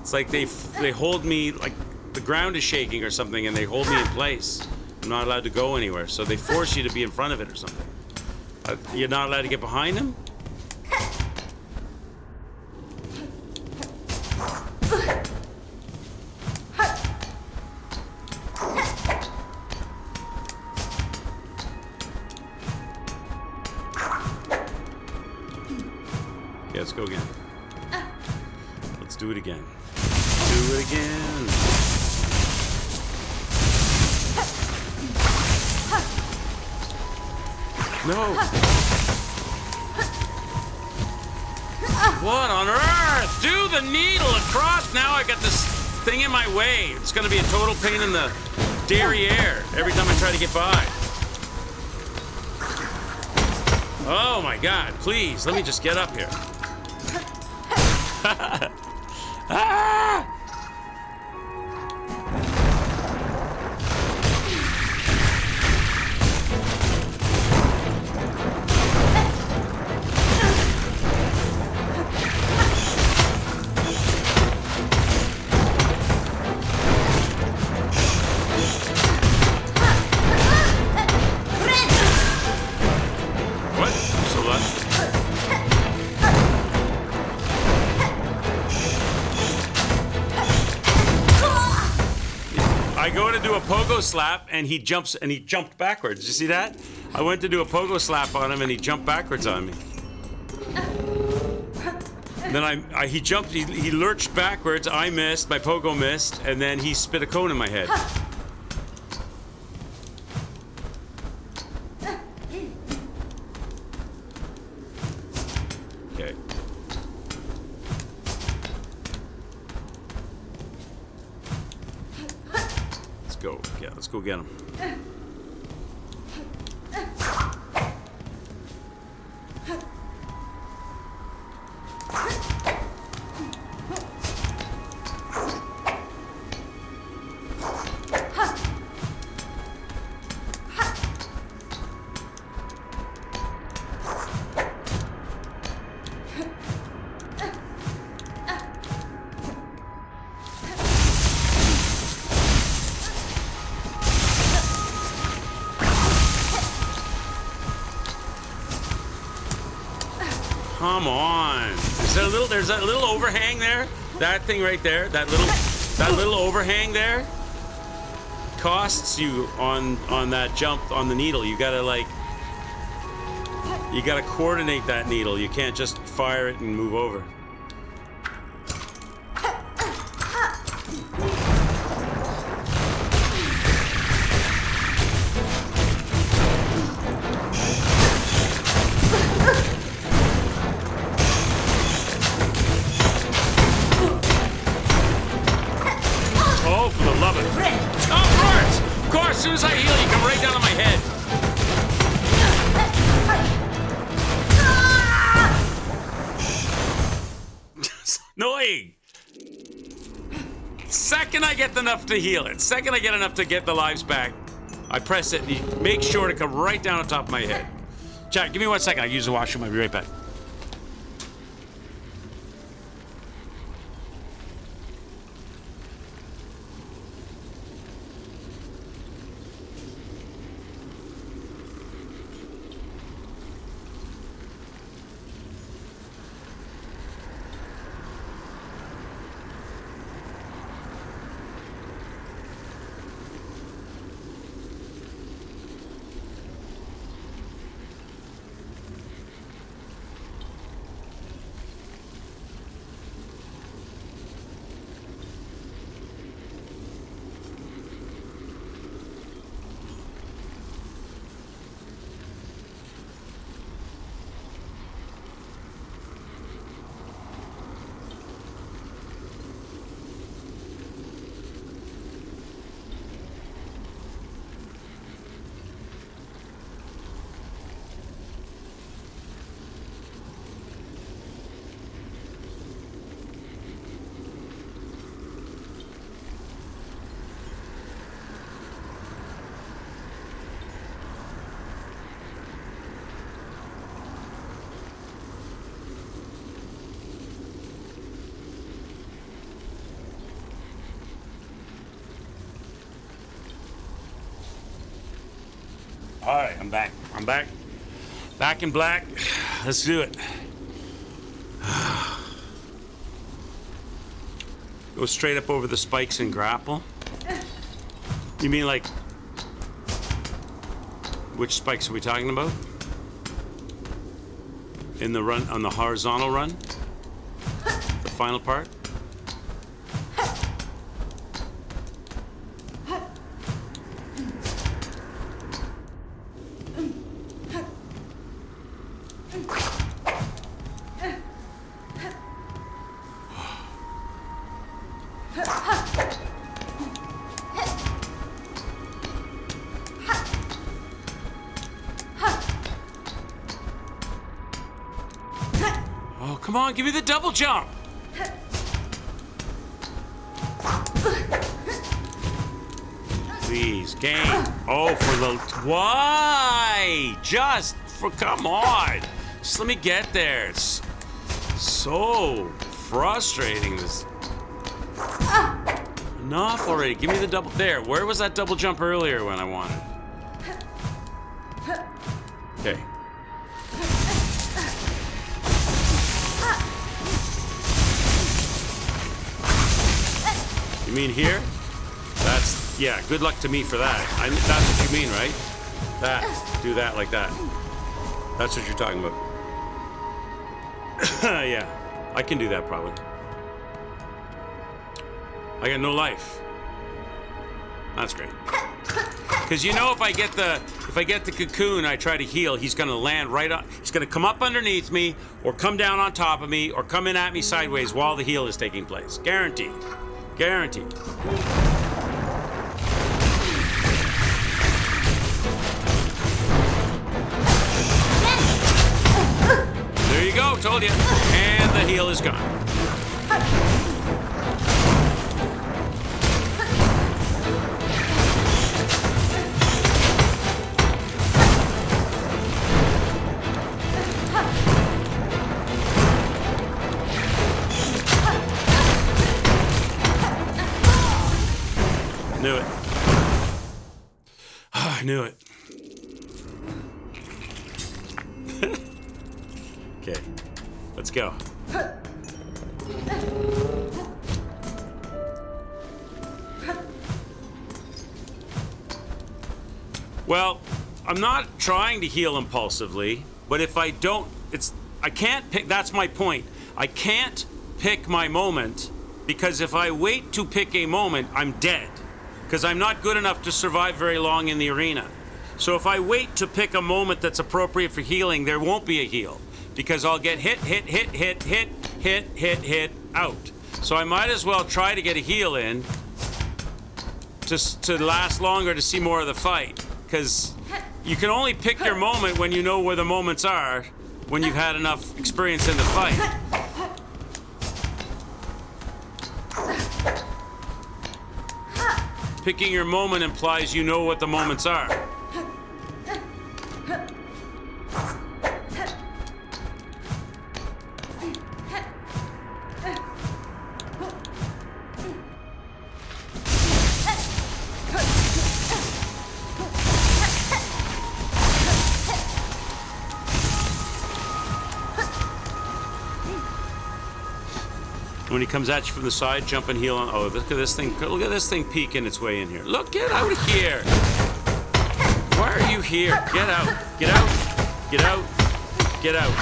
It's like they hold me, like the ground is shaking or something, and they hold me in place. I'm not allowed to go anywhere, so they force you to be in front of it or something. You're not allowed to get behind them? Yeah, let's go again. Let's do it again. Do it again. No. What on earth? Do the needle across. Now I got this thing in my way. It's going to be a total pain in the derriere every time I try to get by. Oh my God, please, let me just get up here. Ah! I go to do a pogo slap and he jumped backwards. You see that? I went to do a pogo slap on him and he jumped backwards on me. And then he lurched backwards, I missed, my pogo missed, and then he spit a cone in my head. Okay. Yeah, let's go get him. Come on. There's that little overhang there. That thing right there. That little overhang there costs you on that jump on the needle. You gotta coordinate that needle. You can't just fire it and move over. As soon as I heal, you come right down on my head. It's annoying. Second I get enough to heal it, second I get enough to get the lives back, I press it and you make sure to come right down on top of my head. Chat, give me 1 second. I use the washroom. I'll be right back. All right, I'm back. Back in black. Let's do it. Go straight up over the spikes and grapple. You mean like, which spikes are we talking about? In the run, on the horizontal run? The final part? Come on, give me the double jump. Please, game. Oh, for the... Why? Just for... Come on. Just let me get there. It's so frustrating. This... Enough already. Give me the double... There. Where was that double jump earlier when I wanted? Okay. You mean here? That's, yeah, good luck to me for that. That's what you mean, right? That, do that like that. That's what you're talking about. Yeah, I can do that probably. I got no life. That's great. Because you know if I get the cocoon, I try to heal, he's gonna land right on, he's gonna come up underneath me, or come down on top of me, or come in at me sideways while the heal is taking place. Guaranteed. Guaranteed. told you. And the heal is gone. Knew it. I knew it. Okay, let's go. Well, I'm not trying to heal impulsively, but if I don't, I can't pick, that's my point. I can't pick my moment, because if I wait to pick a moment, I'm dead. Because I'm not good enough to survive very long in the arena. So if I wait to pick a moment that's appropriate for healing, there won't be a heal. Because I'll get hit, out. So I might as well try to get a heal in to last longer, to see more of the fight. Because you can only pick your moment when you know where the moments are, when you've had enough experience in the fight. Picking your moment implies you know what the moments are. When he comes at you from the side, jump and heal on. Oh, look at this thing! Look at this thing peeking its way in here. Look, get out of here! Why are you here? Get out! Get out! Get out! Get out!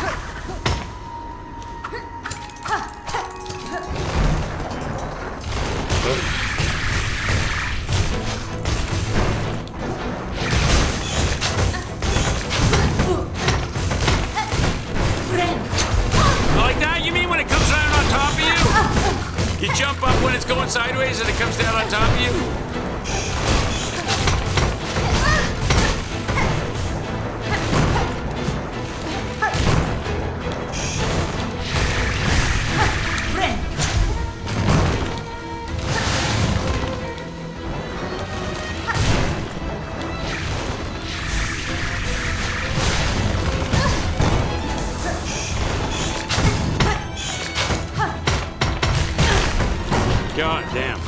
Like that? You mean when it comes down on top of you? You jump up when it's going sideways and it comes down on top of you? God damn.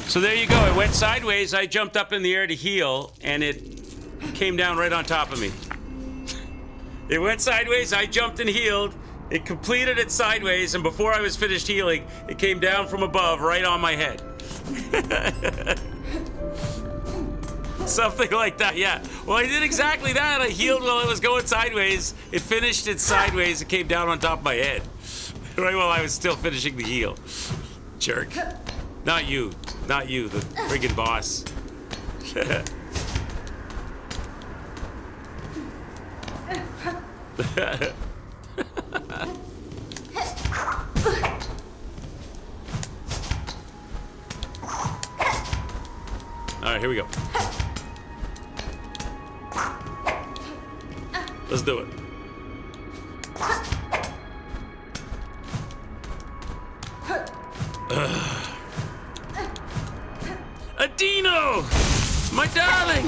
So there you go. It went sideways. I jumped up in the air to heal, and it came down right on top of me. It went sideways. I jumped and healed. It completed it sideways, and before I was finished healing, it came down from above right on my head. Something like that, yeah. Well, I did exactly that. I healed while it was going sideways. It finished it sideways. It came down on top of my head. Right while I was still finishing the heal. Jerk. Not you. Not you, the friggin' boss. All right, here we go. Let's do it. Adino! My darling!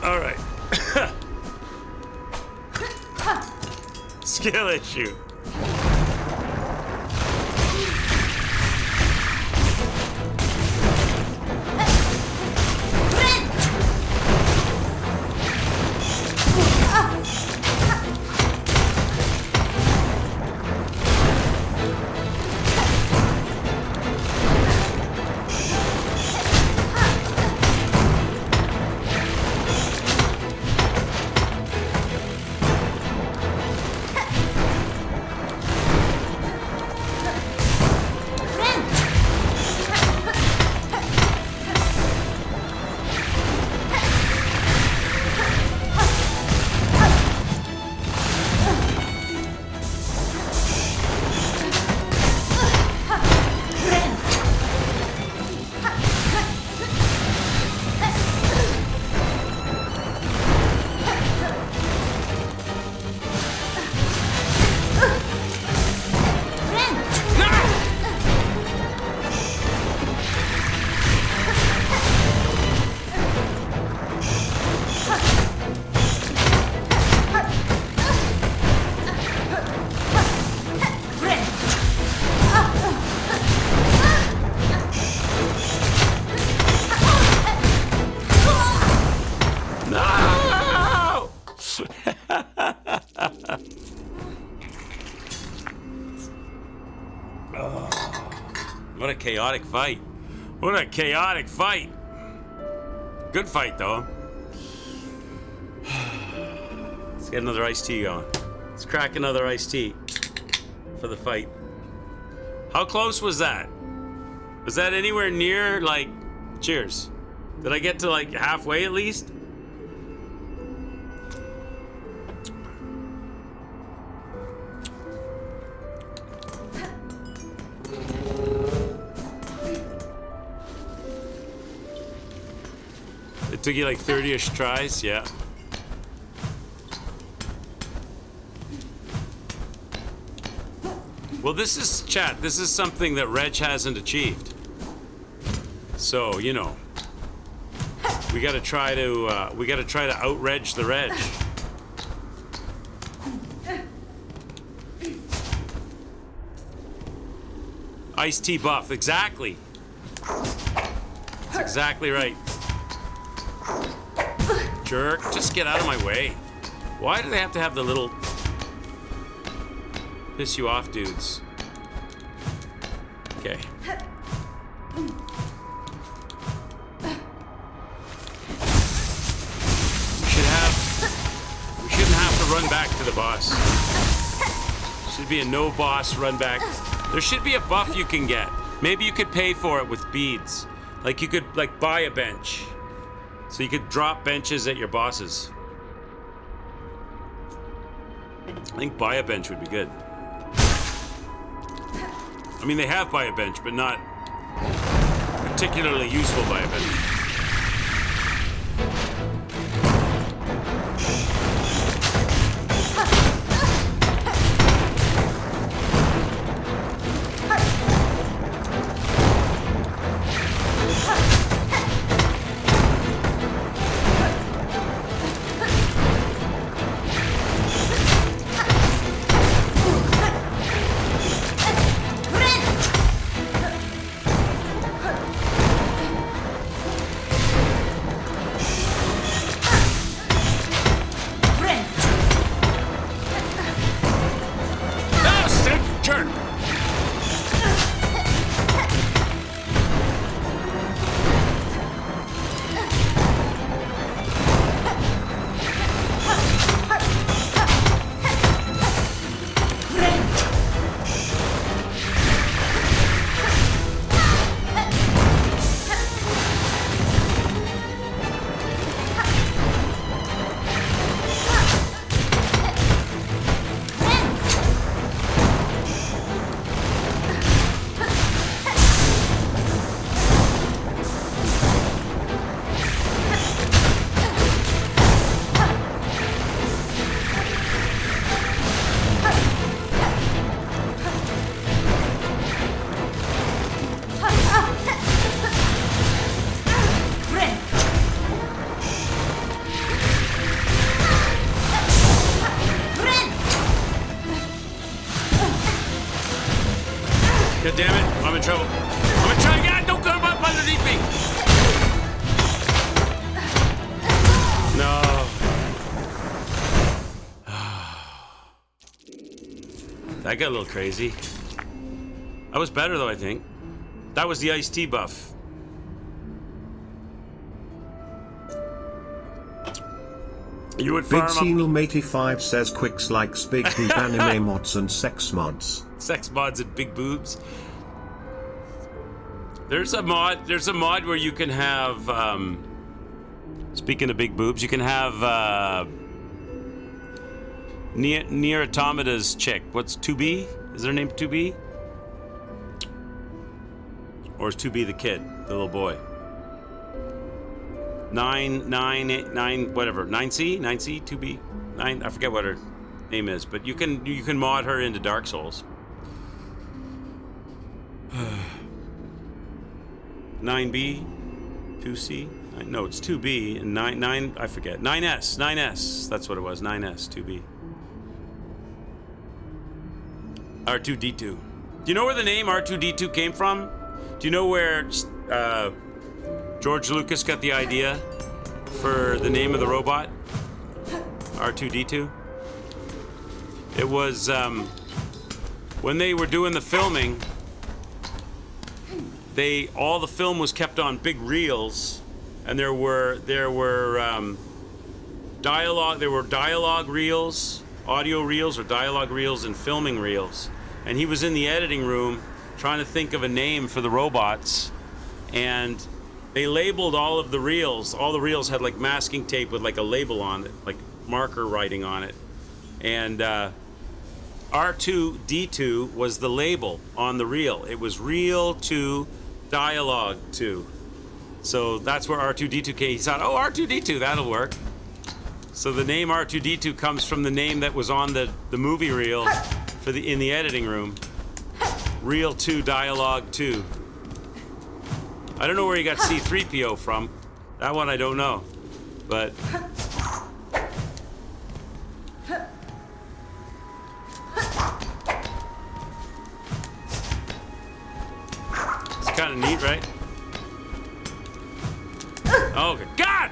All right. Skill issue. What a chaotic fight. What a chaotic fight. Good fight, though. Let's get another iced tea going. Let's crack another iced tea for the fight. How close was that? Was that anywhere near, like, cheers? Did I get to, like, halfway at least? It took you like 30-ish tries, yeah. Well, this is, chat, this is something that Reg hasn't achieved. So, you know, we gotta try to out-reg the Reg. Iced tea buff, exactly. That's exactly right. Jerk, just get out of my way. Why do they have to have the little piss you off dudes? Okay. We shouldn't have to run back to the boss. Should be a no boss run back. There should be a buff you can get. Maybe you could pay for it with beads. Like you could like buy a bench. So you could drop benches at your bosses. I think buy a bench would be good. I mean, they have buy a bench, but not particularly useful buy a bench. God damn it, I'm in trouble. I'm in trouble. Yeah, don't come up underneath me. No. That got a little crazy. That was better though, I think. That was the iced tea buff. You would farm Big Seal85 says Quicks likes big boob anime mods and sex mods. Sex mods and big boobs. There's a mod where you can have speaking of big boobs, you can have Near Automata's chick. What's 2B? Is her name 2B? Or is 2B the kid, the little boy? 9, whatever. 9C, 2B, 9. I forget what her name is, but you can mod her into Dark Souls. 9B, 2C. No, it's 2B and 9. I forget. 9S. That's what it was. 9S, 2B. R2D2. Do you know where the name R2D2 came from? Do you know where George Lucas got the idea for the name of the robot? R2D2? It was when they were doing the filming, all the film was kept on big reels, and there were dialogue reels, audio reels, or dialogue reels, and filming reels. And he was in the editing room trying to think of a name for the robots, and they labeled all of the reels. All the reels had like masking tape with like a label on it, like marker writing on it. And R2D2 was the label on the reel. It was Reel 2, Dialogue 2. So that's where R2D2 came. He thought, oh, R2D2, that'll work. So the name R2D2 comes from the name that was on the movie reel in the editing room. Reel 2, Dialogue 2. I don't know where he got C-3PO from. That one I don't know. But it's kind of neat, right? Oh, good God!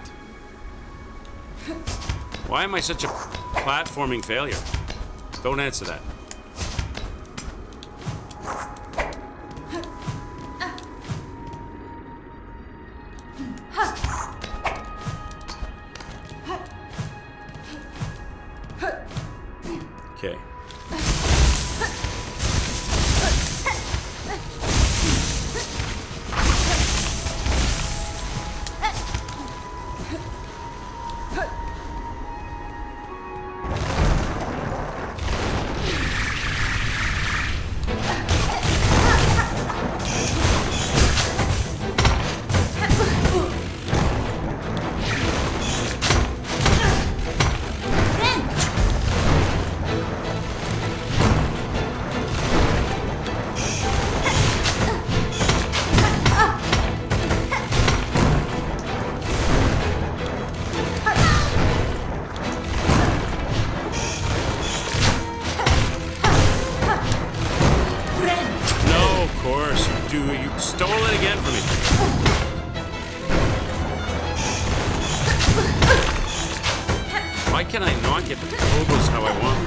Why am I such a platforming failure? Don't answer that. Okay. You stole it again from me. Why can I not get the combos how I want?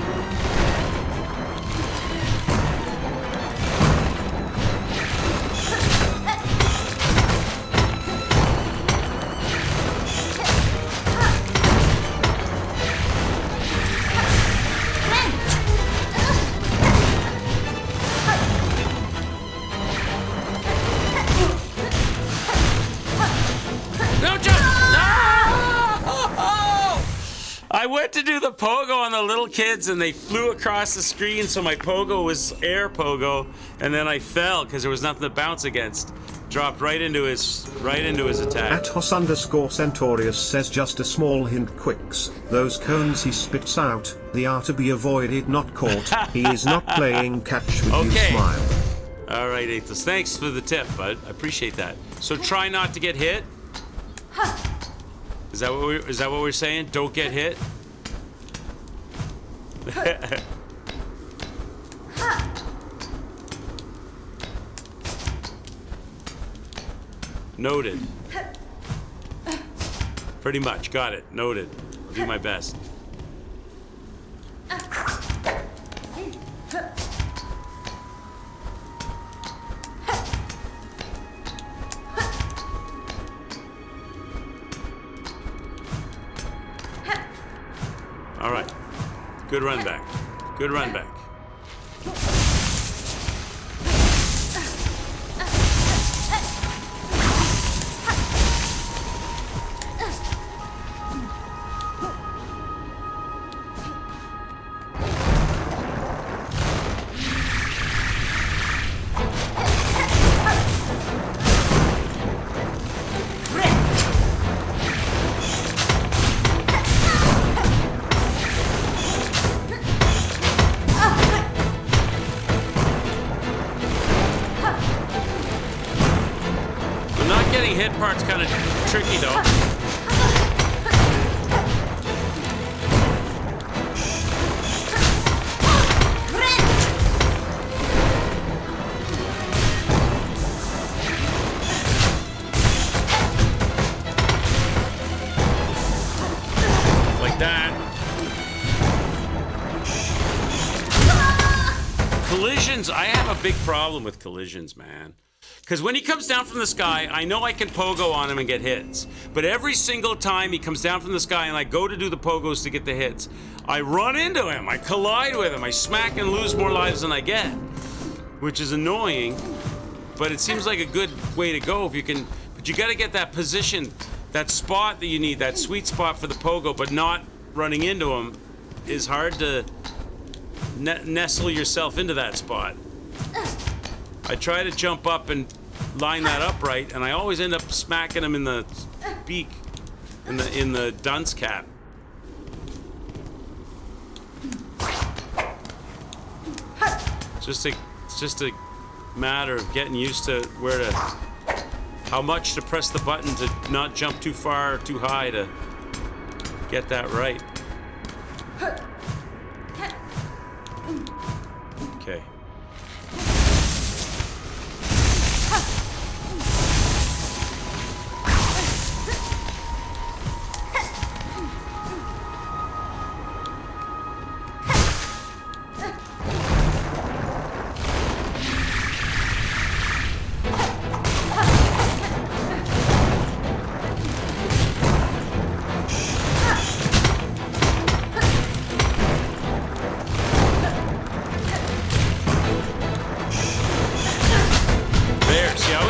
I went to do the pogo on the little kids and they flew across the screen, so my pogo was air pogo, and then I fell because there was nothing to bounce against. Dropped right into his attack. At Hos_Centaurius says, just a small hint, Quicks. Those cones he spits out, they are to be avoided, not caught. He is not playing catch with you, smile. All right, Athos. Thanks for the tip, bud. I appreciate that. So try not to get hit. Is that what we're saying? Don't get hit. Noted. Pretty much. Got it. Noted. I'll do my best. All right. Good run back. Good run back. Hit part's kind of tricky though. Like that. Collisions, I have a big problem with collisions, man. Because when he comes down from the sky, I know I can pogo on him and get hits. But every single time he comes down from the sky and I go to do the pogos to get the hits, I run into him, I collide with him, I smack and lose more lives than I get. Which is annoying, but it seems like a good way to go if you can. But you got to get that position, that spot that you need, that sweet spot for the pogo, but not running into him is hard to nestle yourself into that spot. I try to jump up and line that up right, and I always end up smacking him in the beak, in the dunce cap. It's just a matter of getting used to how much to press the button to not jump too far or too high to get that right. Okay.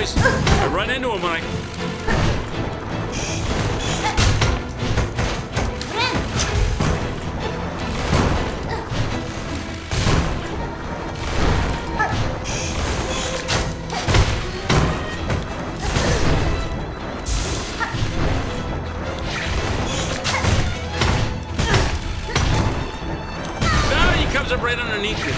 I run into him when I... No, he comes up right underneath me.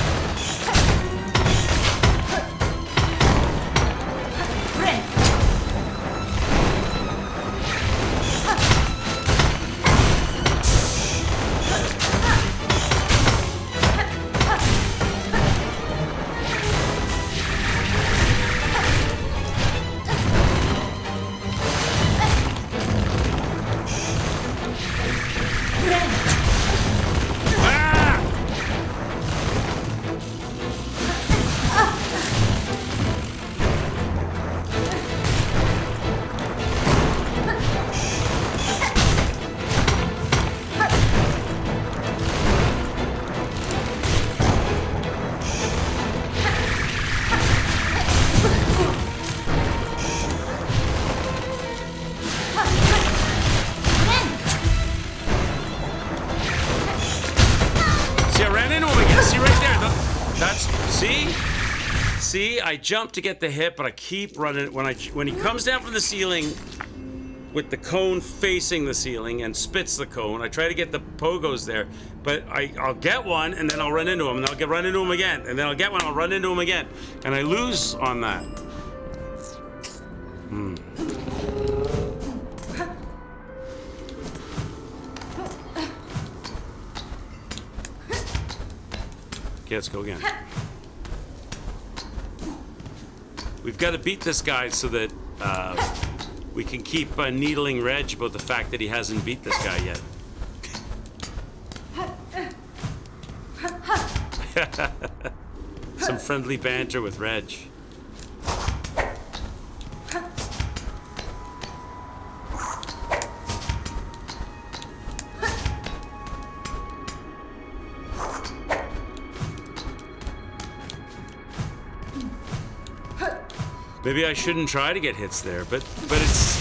See, I jump to get the hit, but I keep running. When he comes down from the ceiling with the cone facing the ceiling and spits the cone, I try to get the pogos there, but I'll get one and then I'll run into him, and I'll run into him again, and then I'll get one, I'll run into him again, and I lose on that. Okay, let's go again. We've got to beat this guy so that we can keep needling Reg about the fact that he hasn't beat this guy yet. Some friendly banter with Reg. Maybe I shouldn't try to get hits there, but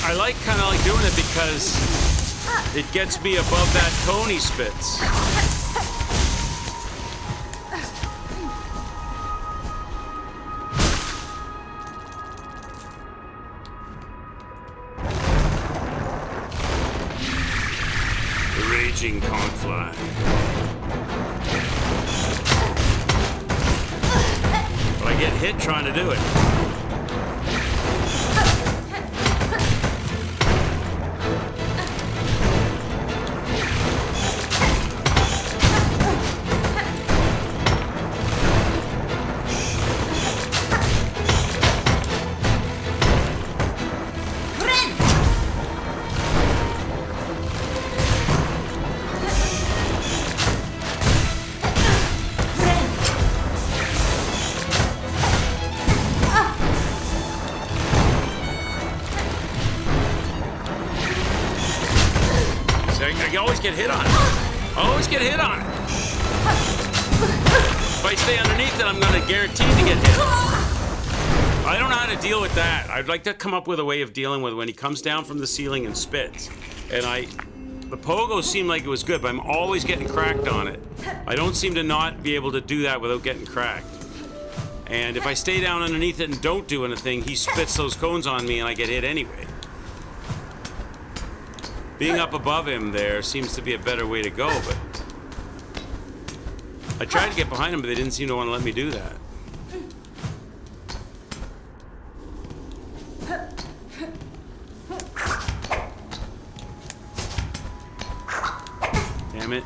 I kind of like doing it because it gets me above that cone he spits. The raging conchfly. But I get hit trying to do it. always get hit on it. Always get hit on it. If I stay underneath it, I'm going to guarantee to get hit. I don't know how to deal with that. I'd like to come up with a way of dealing with when he comes down from the ceiling and spits. And the pogo seemed like it was good, but I'm always getting cracked on it. I don't seem to not be able to do that without getting cracked. And if I stay down underneath it and don't do anything, he spits those cones on me and I get hit anyway. Being up above him there seems to be a better way to go, but I tried to get behind him, but they didn't seem to want to let me do that. Damn it.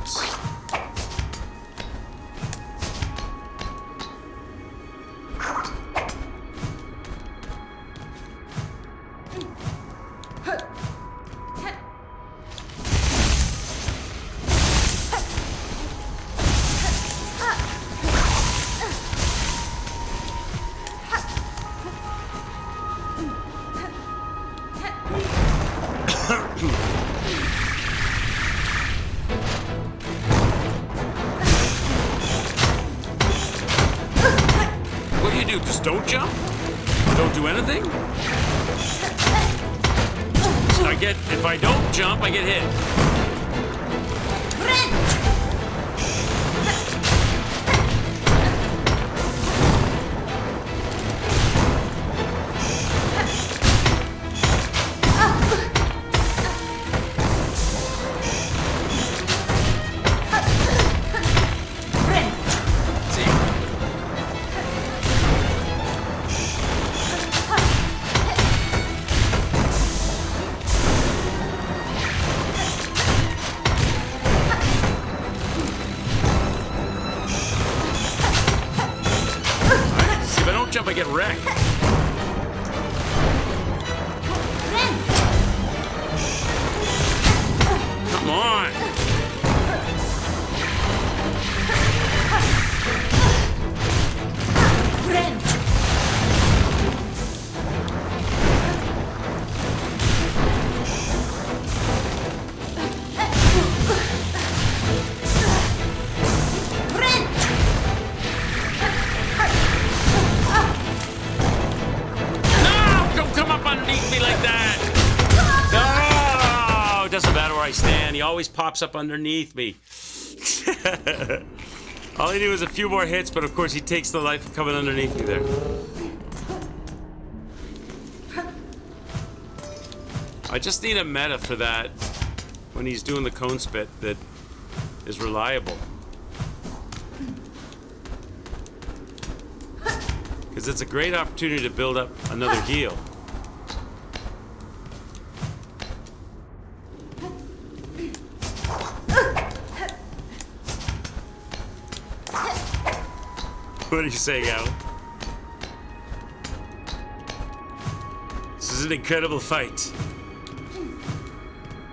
What do you do? Just don't jump? Don't do anything? If I don't jump, I get hit. Jump, I get wrecked. Come on. Doesn't matter where I stand, he always pops up underneath me. All I do is a few more hits, but of course he takes the life of coming underneath me there. I just need a meta for that when he's doing the cone spit that is reliable. Because it's a great opportunity to build up another heal. What do you say, Al? This is an incredible fight.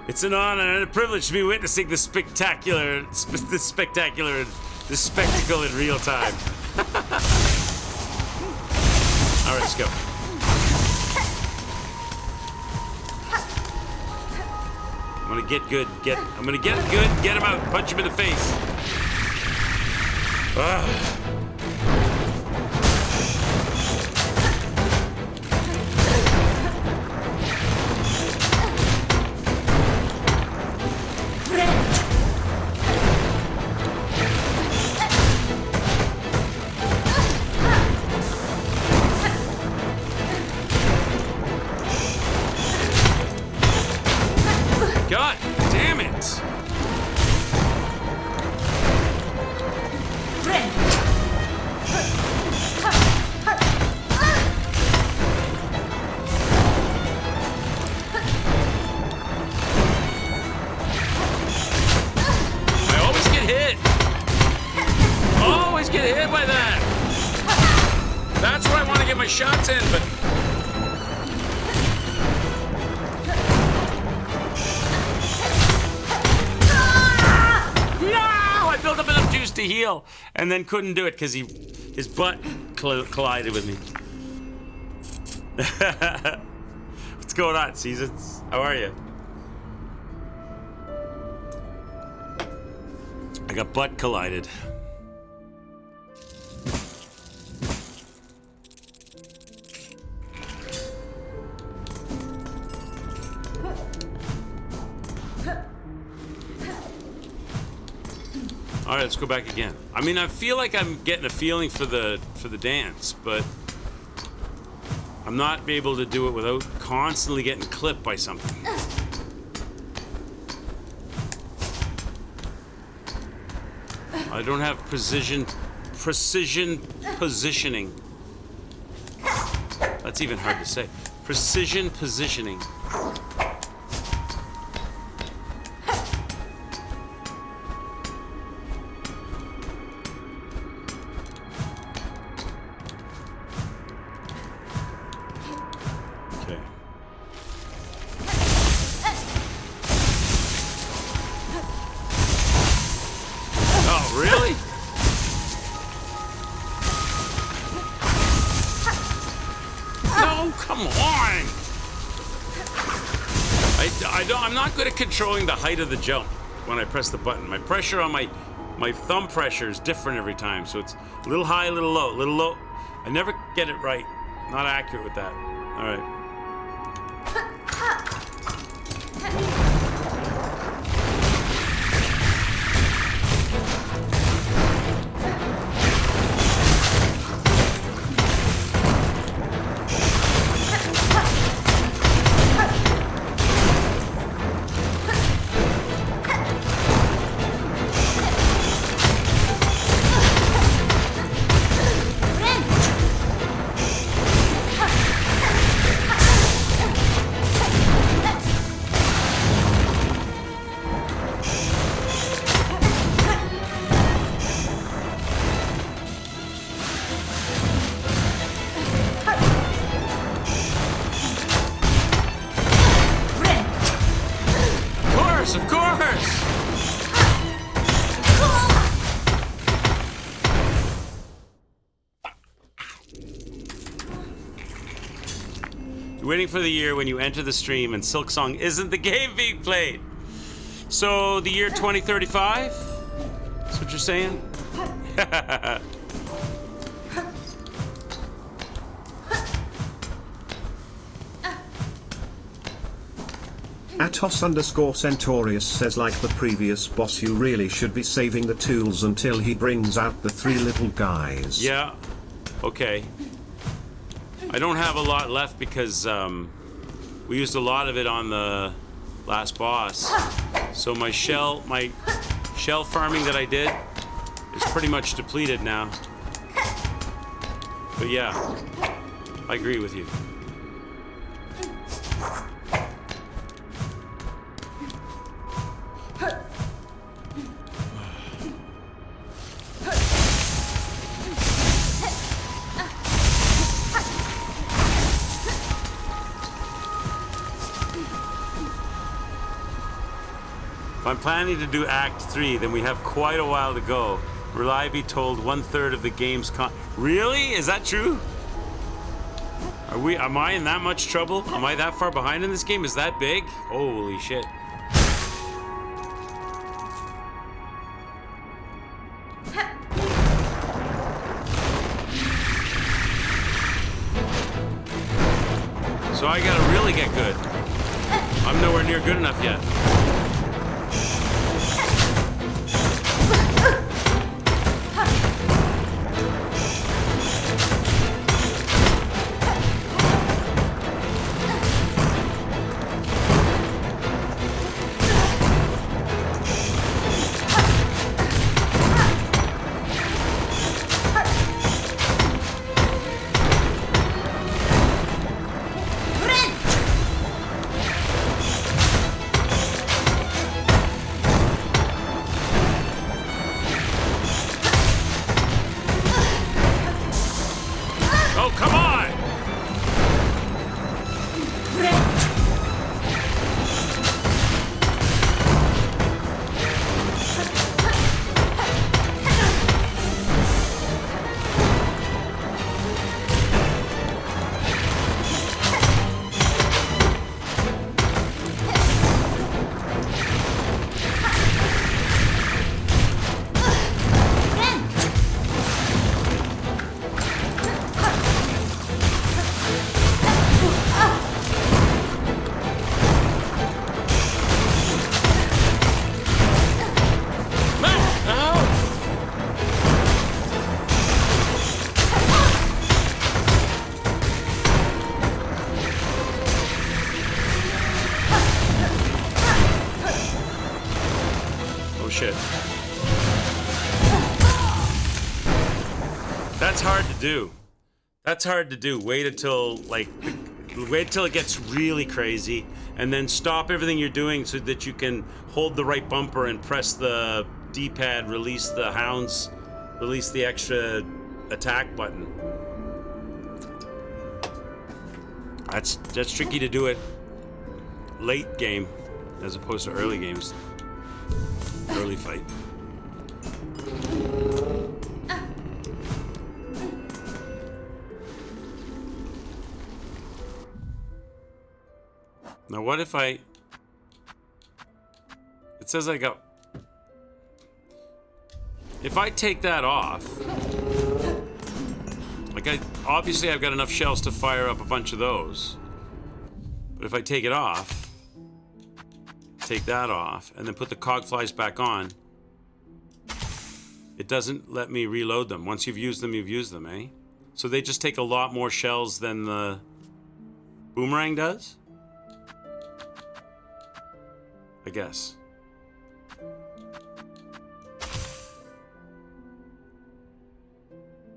It's an honor and a privilege to be witnessing the spectacle in real time. All right, let's go. I'm gonna get good. I'm gonna get it good. Get him out. Punch him in the face. God damn it! I always get hit! Always get hit by that! That's where I want to get my shots in, but... built up enough juice to heal and then couldn't do it because his butt collided with me. What's going on, Seasons? How are you? I got butt collided. All right, let's go back again. I mean, I feel like I'm getting a feeling for the dance, but I'm not able to do it without constantly getting clipped by something. I don't have precision positioning. That's even hard to say. Precision positioning. Really? No, come on! I'm not good at controlling the height of the jump when I press the button. My pressure on my thumb pressure is different every time, so it's a little high, a little low, a little low. I never get it right. Not accurate with that. All right. Of course! You're waiting for the year when you enter the stream and Silksong isn't the game being played. So, the year 2035? That's what you're saying? Atos_Centaurius says, like the previous boss, you really should be saving the tools until he brings out the 3 little guys. Yeah. Okay. I don't have a lot left because we used a lot of it on the last boss. So my shell farming that I did is pretty much depleted now. But yeah, I agree with you. If I'm planning to do Act 3, then we have quite a while to go. Reliably told 1/3 of the game's Really? Is that true? Am I in that much trouble? Am I that far behind in this game? Is that big? Holy shit. So I gotta really get good. I'm nowhere near good enough yet. do. That's hard to do. Wait until it gets really crazy, and then stop everything you're doing so that you can hold the right bumper and press the D-pad, release the hounds, release the extra attack button. That's tricky to do it late game as opposed to early games. Early fight. Now what if it says if I take that off, obviously I've got enough shells to fire up a bunch of those. But if I take it off, take that off, and then put the cog flies back on, it doesn't let me reload them. Once you've used them, eh? So they just take a lot more shells than the boomerang does? I guess.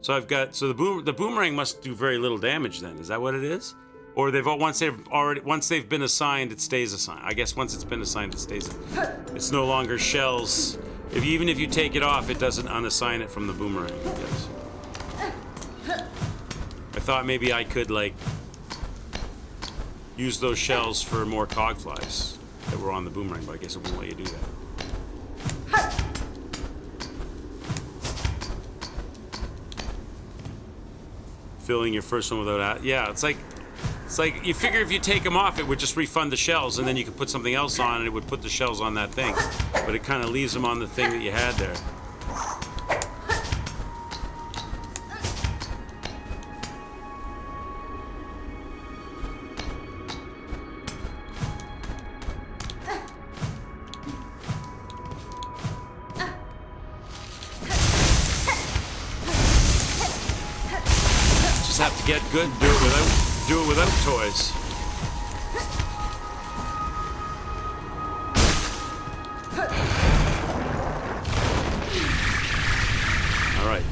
So the boomerang must do very little damage then. Is that what it is? Or once they've been assigned, it stays assigned. I guess once it's been assigned, it stays. It's no longer shells. Even if you take it off, it doesn't unassign it from the boomerang, I guess. I thought maybe I could use those shells for more cog flies that were on the boomerang, but I guess it won't let you do that. Filling your first one without... Yeah, it's like you figure if you take them off, it would just refund the shells, and then you could put something else on, and it would put the shells on that thing. But it kind of leaves them on the thing that you had there. Just have to get good and do it without toys. All right.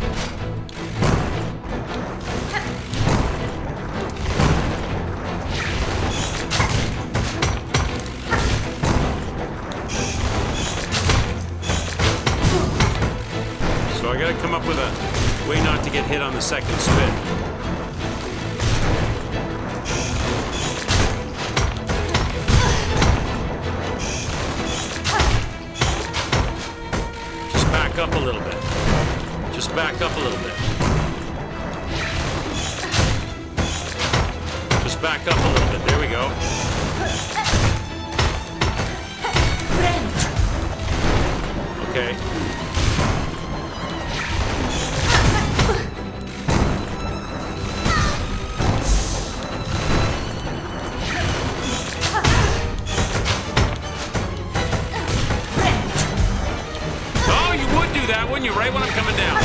So I gotta come up with a way not to get hit on the second spin. Up a little bit. Just back up a little bit. Just back up a little bit. There we go. Okay. Wouldn't you, right when I'm coming down?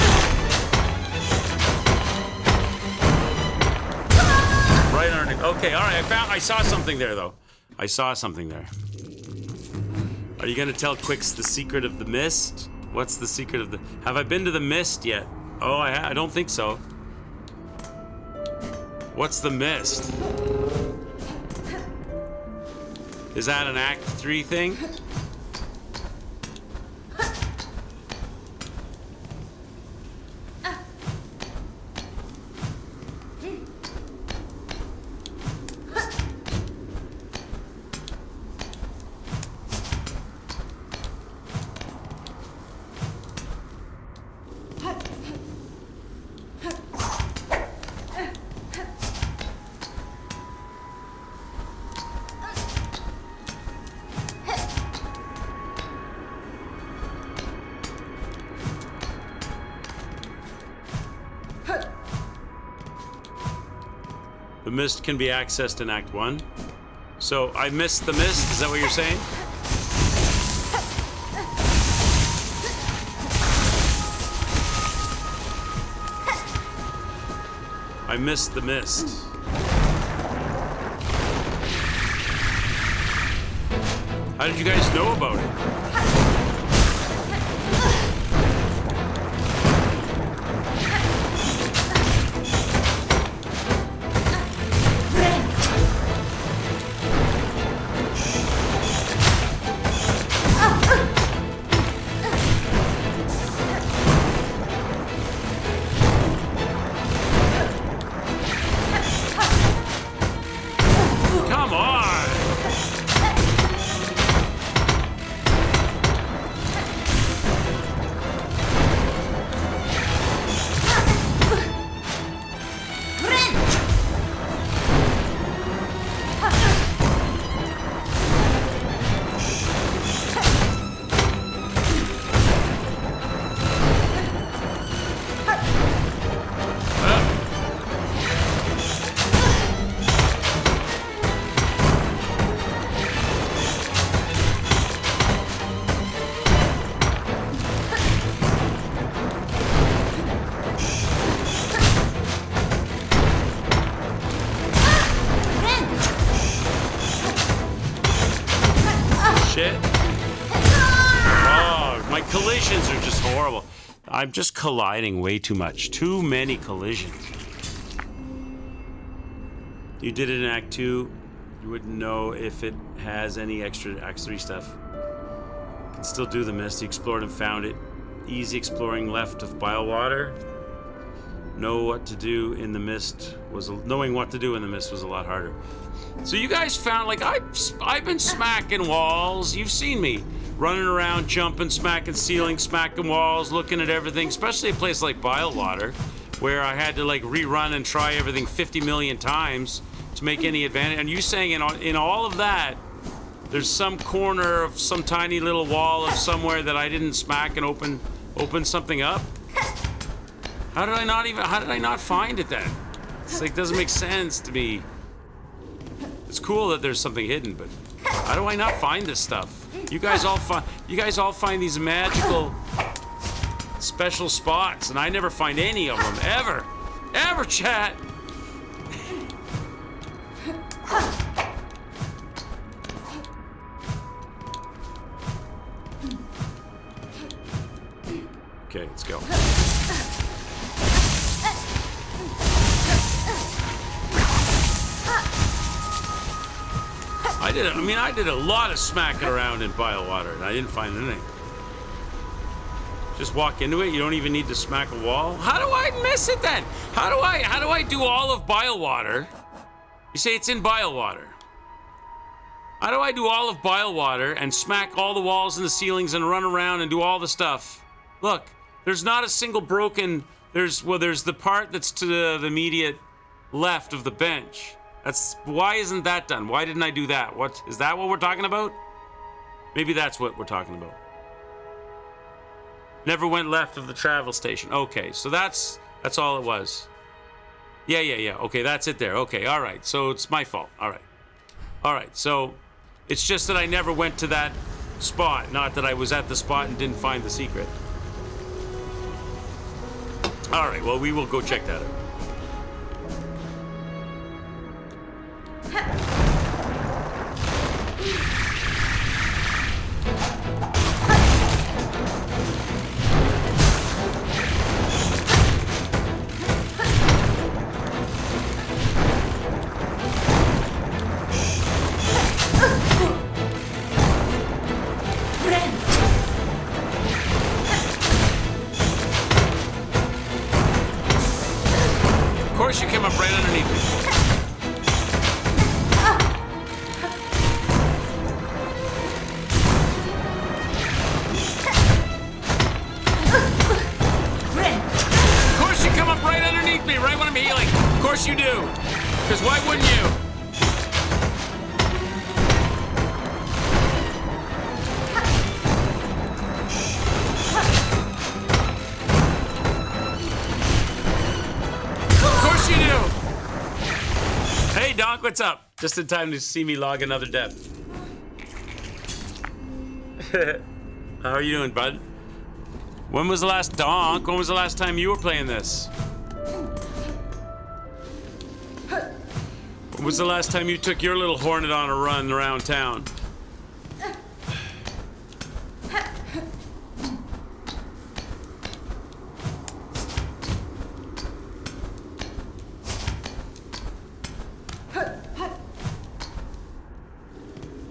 Right underneath. Okay, all right. I saw something there, though. I saw something there. Are you gonna tell Quicks the secret of the mist? What's the secret of the? Have I been to the mist yet? Oh, I don't think so. What's the mist? Is that an Act 3 thing? The mist can be accessed in Act 1. So I missed the mist, is that what you're saying? I missed the mist. How did you guys know about it? My collisions are just horrible. I'm just colliding way too much. Too many collisions. You did it in Act 2. You wouldn't know if it has any extra Act 3 stuff. Can still do the mist. You explored and found it. Easy exploring left of Bilewater. Knowing what to do in the mist was a lot harder. So you guys found, like, I've been smacking walls. You've seen me running around, jumping, smacking ceilings, smacking walls, looking at everything, especially a place like Bilewater, where I had to, like, rerun and try everything 50 million times to make any advantage. And you saying in all of that, there's some corner of some tiny little wall of somewhere that I didn't smack and open something up? How did I not find it then? It's like, doesn't make sense to me. It's cool that there's something hidden, but how do I not find this stuff? You guys all find these magical special spots, and I never find any of them, ever, chat. Okay, let's go. I did a lot of smacking around in Bilewater, and I didn't find anything. Just walk into it. You don't even need to smack a wall. How do I miss it then? How do I do all of Bilewater? You say it's in Bilewater. How do I do all of Bilewater and smack all the walls and the ceilings and run around and do all the stuff? Look, there's not a single broken. There's the part that's to the immediate left of the bench. Why isn't that done? Why didn't I do that? What is that? What we're talking about? Maybe that's what we're talking about. Never went left of the travel station. Okay, so that's all it was. Yeah. Okay, that's it there. Okay, all right. So it's my fault. All right. So it's just that I never went to that spot. Not that I was at the spot and didn't find the secret. All right. Well, we will go check that out. Of course you came up right underneath me. Right when I'm healing. Of course you do. Because why wouldn't you? Of course you do. Hey, Donk, what's up? Just in time to see me log another death. How are you doing, bud? When was the last time you were playing this? When was the last time you took your little Hornet on a run around town?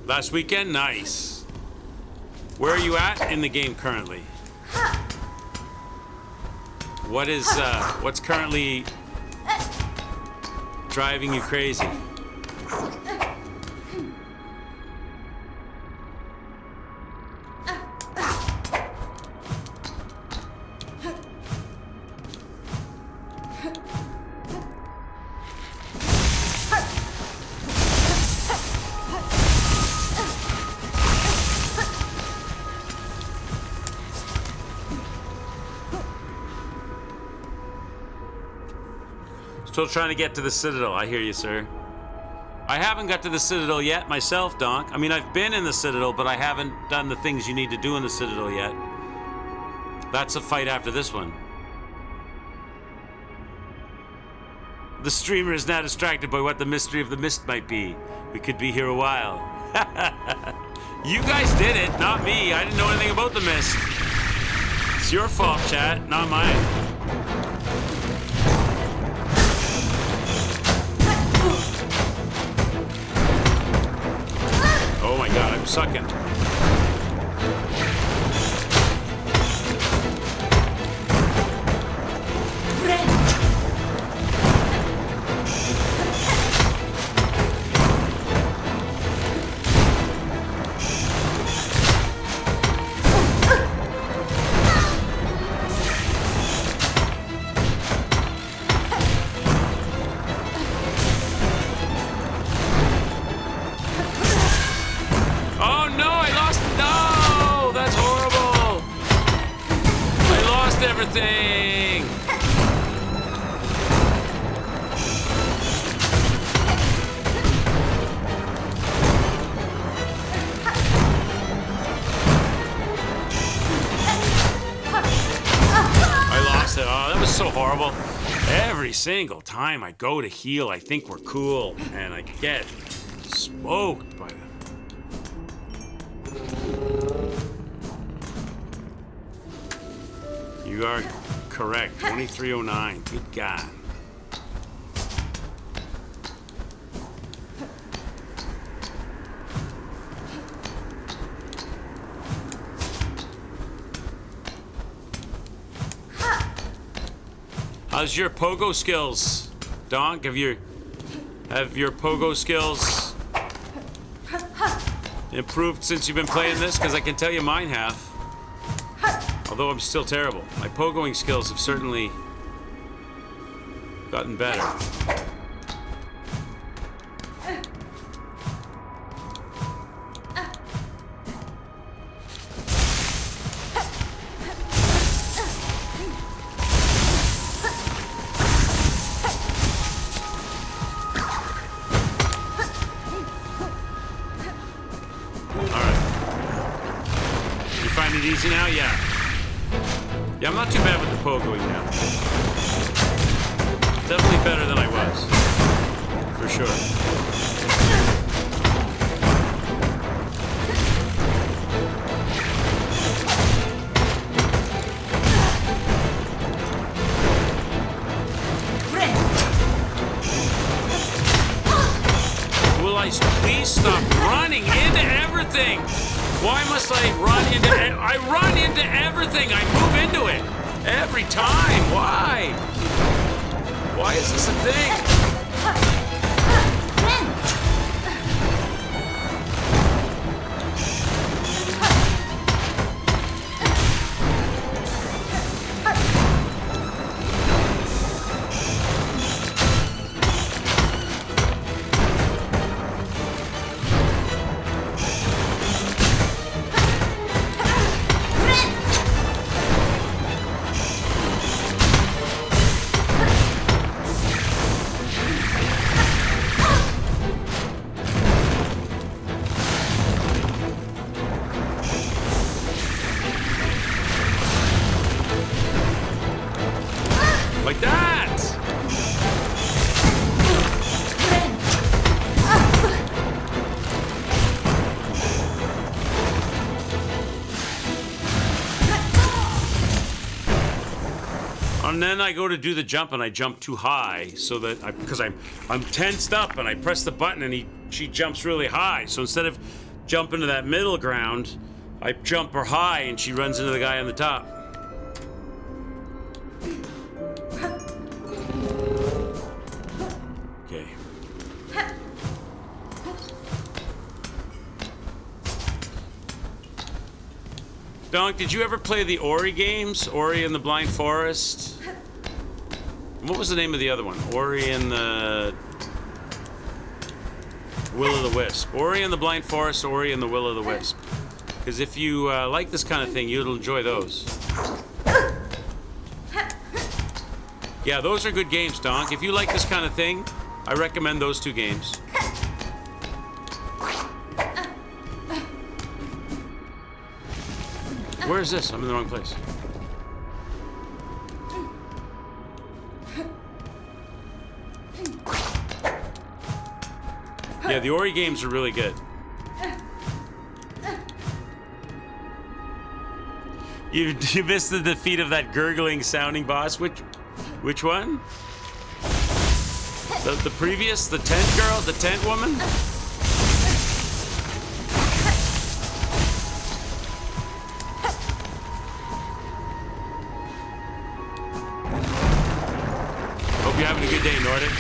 Last weekend? Nice. Where are you at in the game currently? What's currently driving you crazy? Still trying to get to the Citadel. I hear you, sir. I haven't got to the Citadel yet myself, Donk. I mean, I've been in the Citadel, but I haven't done the things you need to do in the Citadel yet. That's a fight after this one. The streamer is now distracted by what the mystery of the mist might be. We could be here a while. You guys did it, not me. I didn't know anything about the mist. It's your fault, chat, not mine. Oh my god, I'm sucking. Everything! I lost it. Oh, that was so horrible. Every single time I go to heal, I think we're cool, and I get smoked by them. You are correct. 2309. Good God. How's your pogo skills, Donk? Have your pogo skills improved since you've been playing this? Because I can tell you mine have. Although I'm still terrible. My pogoing skills have certainly gotten better. Alright. You find it easy now? Yeah. Yeah, I'm not too bad with the pogoing now. Definitely better than I was. For sure. Will I please stop running into everything? Why must I run into I run into everything. I move into it every time. Why? Why is this a thing? Like that! And then I go to do the jump and I jump too high so that because I'm tensed up and I press the button and she jumps really high. So instead of jumping to that middle ground, I jump her high and she runs into the guy on the top. Okay. Donk, did you ever play the Ori games? Ori and the Blind Forest? What was the name of the other one? Ori and the Will-o'-the-Wisp. Ori and the Blind Forest, Ori and the Will-o'-the-Wisp. Because if you like this kind of thing, you'll enjoy those. Yeah, those are good games, Donk. If you like this kind of thing, I recommend those two games. Where is this? I'm in the wrong place. Yeah, the Ori games are really good. You missed the defeat of that gurgling sounding boss. Which one? The previous, the tent girl, the tent woman? Hope you're having a good day, Nordic.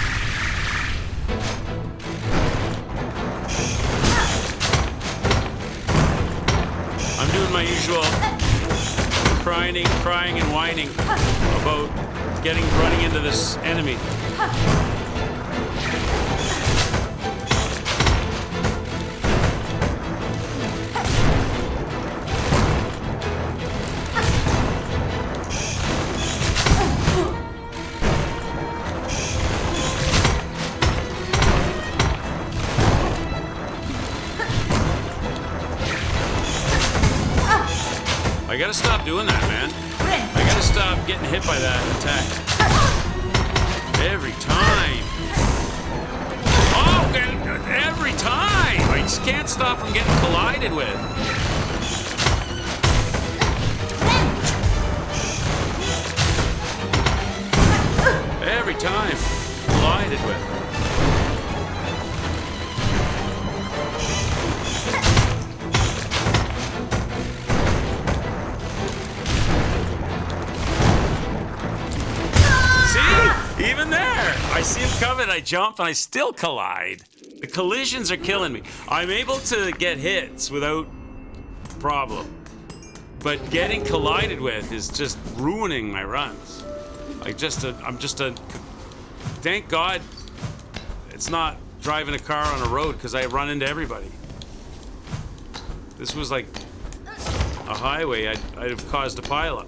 I'm doing my usual crying and whining about running into this enemy. I gotta stop doing that, man. I gotta stop getting hit by that attack. Every time. Oh, every time! I just can't stop from getting collided with. Every time. Collided with. Even there, I see him coming, I jump, and I still collide. The collisions are killing me. I'm able to get hits without problem, but getting collided with is just ruining my runs. I'm just a. Thank God, it's not driving a car on a road because I run into everybody. This was like a highway. I'd have caused a pileup.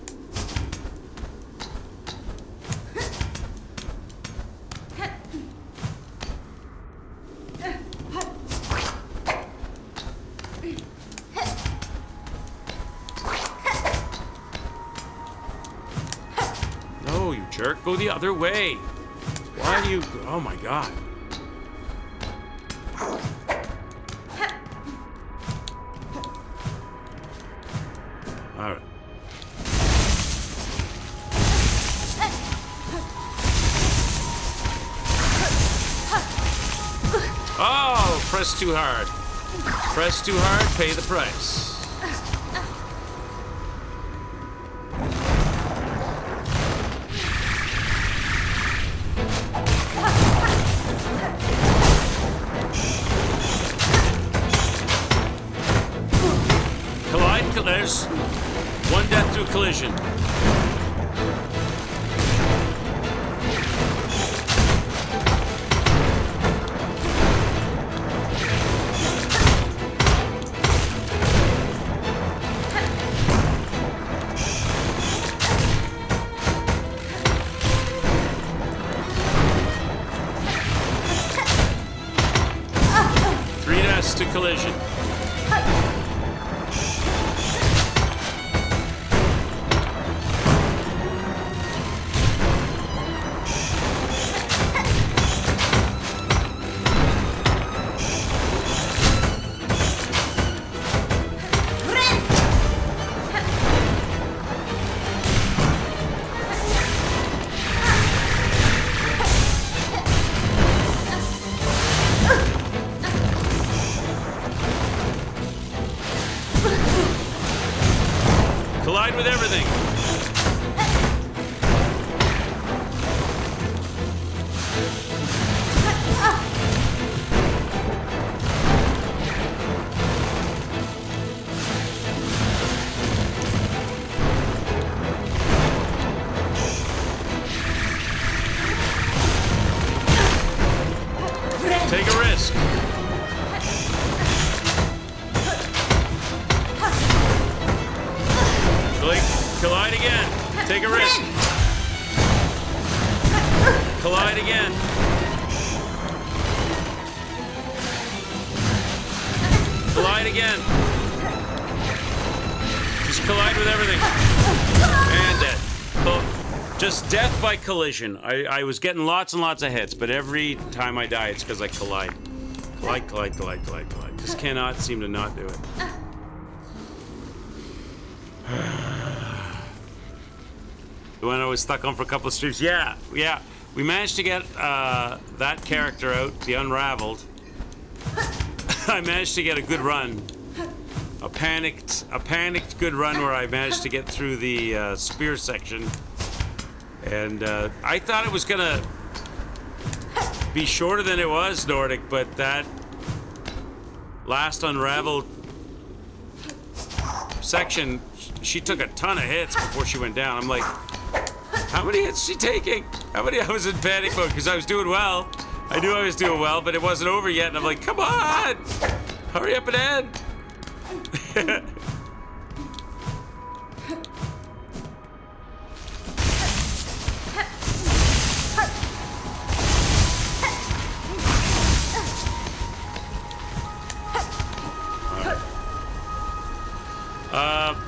Jerk, go the other way. Why do you... Oh my God. All right. Oh, press too hard. Press too hard, pay the price. There's one death through collision. Three deaths to collision. Collide with everything. Take a risk. Collide again. Take a risk. Collide again. Collide again. Just collide with everything. And death. Well, just death by collision. I was getting lots and lots of hits, but every time I die, it's because I collide. Collide. Just cannot seem to not do it. The one I was stuck on for a couple of streams. Yeah. We managed to get that character out, the Unraveled. I managed to get a good run. A panicked good run where I managed to get through the spear section. And I thought it was gonna be shorter than it was, Nordic, but that last Unraveled section, she took a ton of hits before she went down. I'm like, how many hits is she taking? How many? I was in panic mode because I was doing well. I knew I was doing well, but it wasn't over yet. And I'm like, come on, hurry up and end.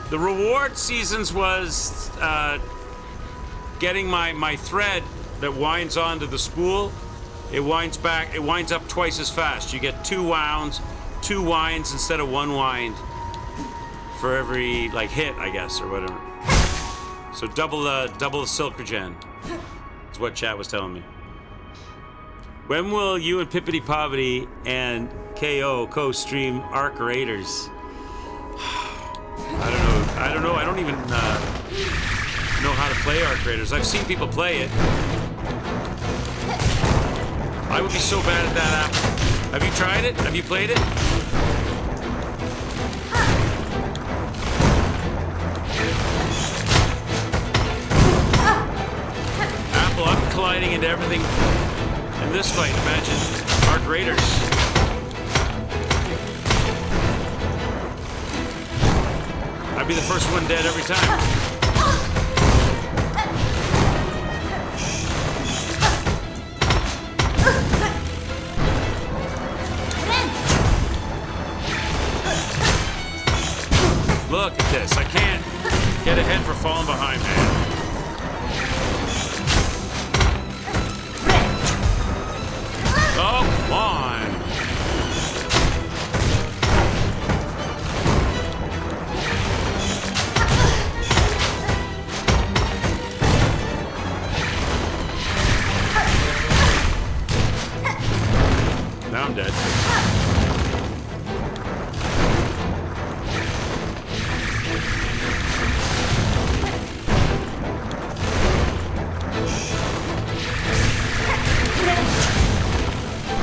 The reward seasons was getting my thread that winds onto the spool. It winds up twice as fast. You get two winds instead of one wind for every hit, I guess, or whatever. So double the silk regen. That's what chat was telling me. When will you and Pippity Poverty and KO co-stream Arc Raiders? I don't know. I don't even know how to play Arc Raiders. I've seen people play it. I would be so bad at that app. Have you tried it? Have you played it? Apple, I'm colliding into everything in this fight. Imagine Arc Raiders. I'd be the first one dead every time. Look at this. I can't get ahead for falling behind, man. Oh, come on. Now I'm dead.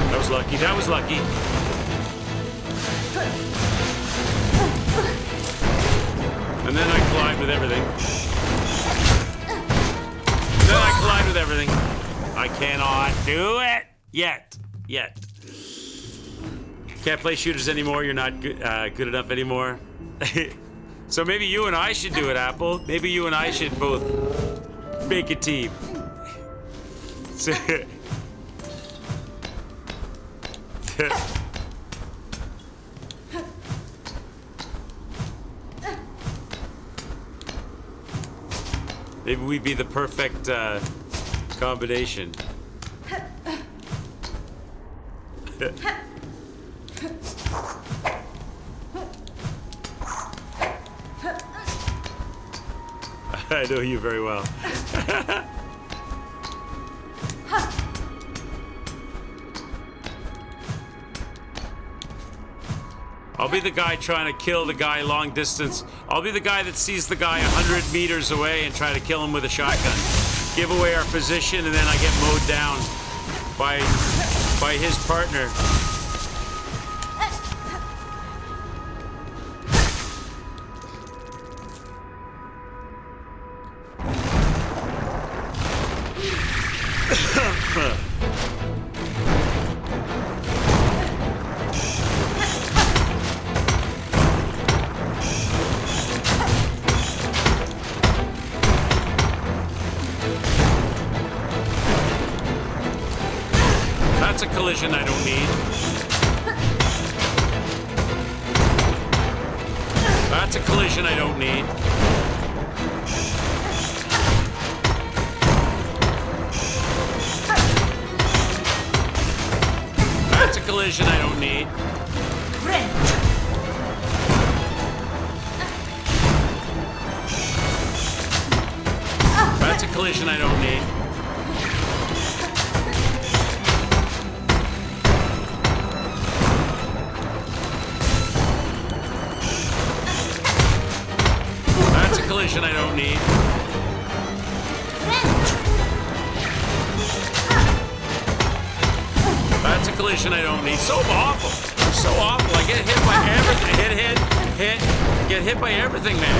That was lucky. That was lucky. And then I collide with everything. Then I collide with everything. I cannot do it yet. Can't play shooters anymore. You're not good enough anymore. So maybe you and I should do it, Apple. Maybe you and I should both make a team. Maybe we'd be the perfect combination. I know you very well. I'll be the guy trying to kill the guy long distance. I'll be the guy that sees the guy 100 meters away and try to kill him with a shotgun. Give away our position, and then I get mowed down by his partner. That's a collision I don't need. That's a collision I don't need. That's a collision I don't need. That's That's a collision I don't need. That's a collision I don't need. That's a collision I don't need. So awful. I'm so awful. I get hit by everything. Hit. Get hit by everything, man.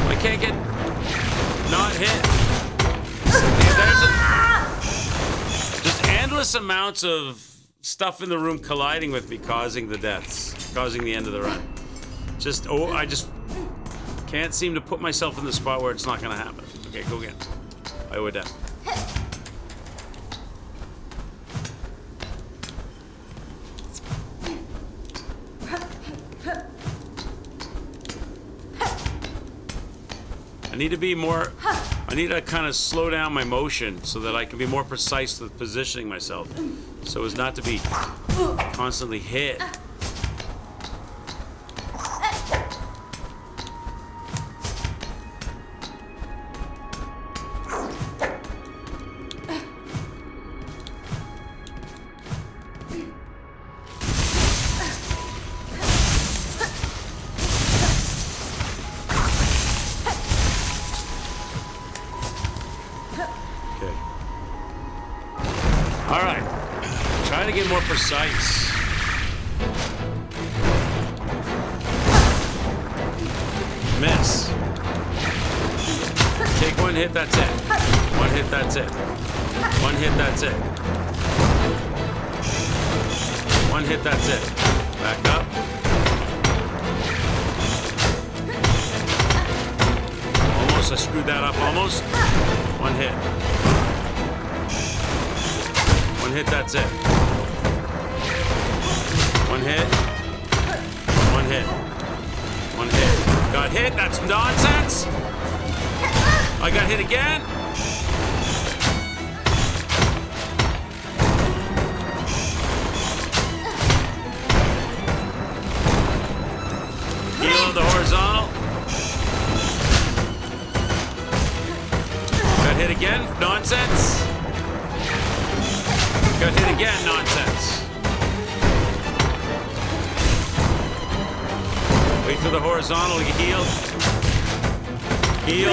I can't get not hit. There's just endless amounts of stuff in the room colliding with me, causing the deaths, causing the end of the run. I just can't seem to put myself in the spot where it's not going to happen. Okay, go again. I would down. I need to be more, I need to kind of slow down my motion so that I can be more precise with positioning myself so as not to be constantly hit. All right, trying to get more precise. Miss. Take one hit, that's it. One hit, that's it. One hit, that's it. One hit, that's it. Back up. Almost, I screwed that up, almost. One hit. One hit, that's it. One hit. One hit. One hit. Got hit, that's nonsense. I got hit again. Heel of the horizontal. Got hit again, nonsense. Got hit again, nonsense. Wait for the horizontal to get healed. Heal.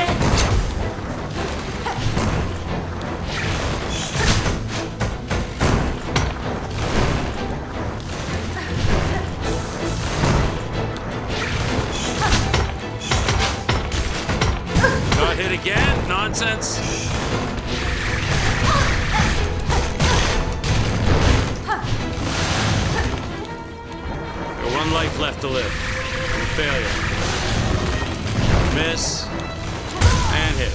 Got hit again, nonsense. One life left to live. Failure. Miss. And hit.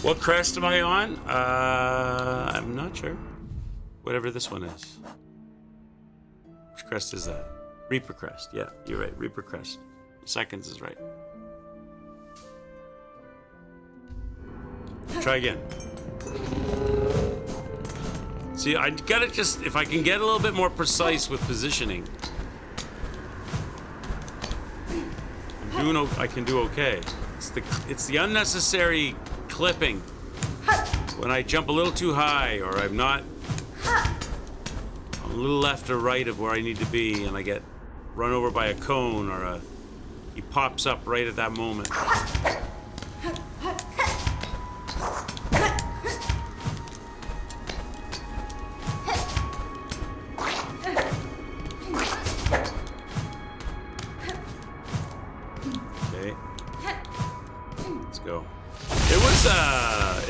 What crest am I on? I'm not sure. Whatever this one is. Which crest is that? Reaper crest. Yeah, you're right. Reaper crest. Seconds is right. Try again. See, I gotta just, if I can get a little bit more precise with positioning, I can do okay. It's the unnecessary clipping when I jump a little too high, or I'm not a little left or right of where I need to be, and I get run over by a cone, or he pops up right at that moment.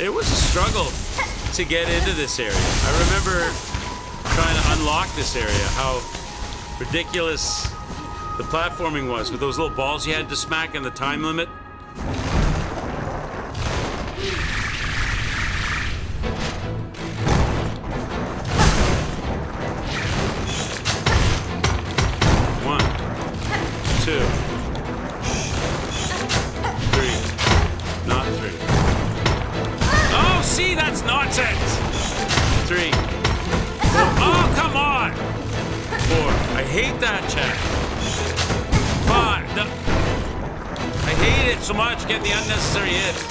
It was a struggle to get into this area. I remember trying to unlock this area, how ridiculous the platforming was with those little balls you had to smack and the time limit. One, two, three, not three. Oh, see, that's nonsense. 3, 4. Oh, come on. 4. I hate that, chat. no. I hate it so much, getting the unnecessary hits.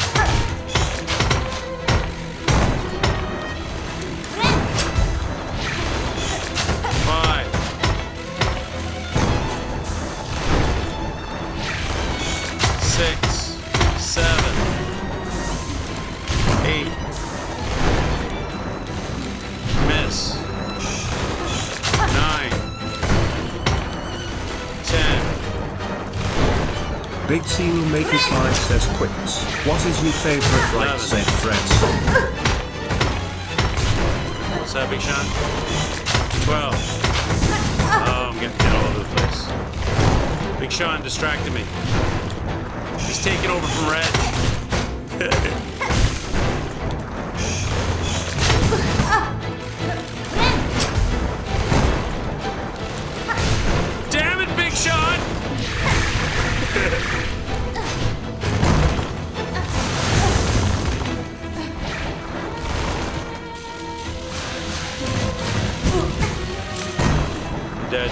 Five. 6, 7, 8. Miss. 9, 10. Big Seal Make His Life says quips. What is your favorite right said Fred song? What's that, Big Sean? 12. Oh, I'm getting all over the place. Big Sean distracted me. He's taking over from Reg. Damn it, Big Sean! I'm dead.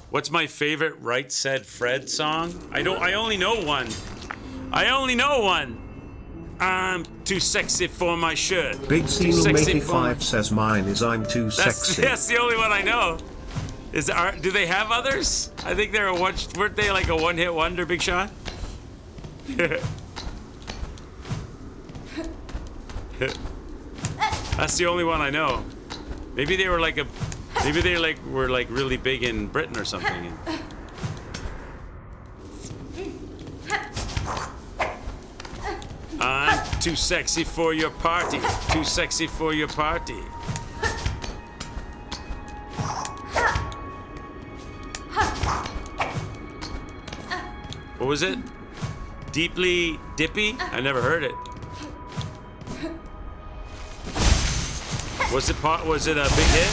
What's my favorite Right Said Fred song? I only know one. I'm too sexy for my shirt. Big Seal Make 5 says mine is I'm too sexy. That's the only one I know. Do they have others? I think weren't they like a one-hit wonder, Big Sean? That's the only one I know. Maybe they were were really big in Britain or something. I'm too sexy for your party. Too sexy for your party. What was it? Deeply Dippy? I never heard it. Was it a big hit?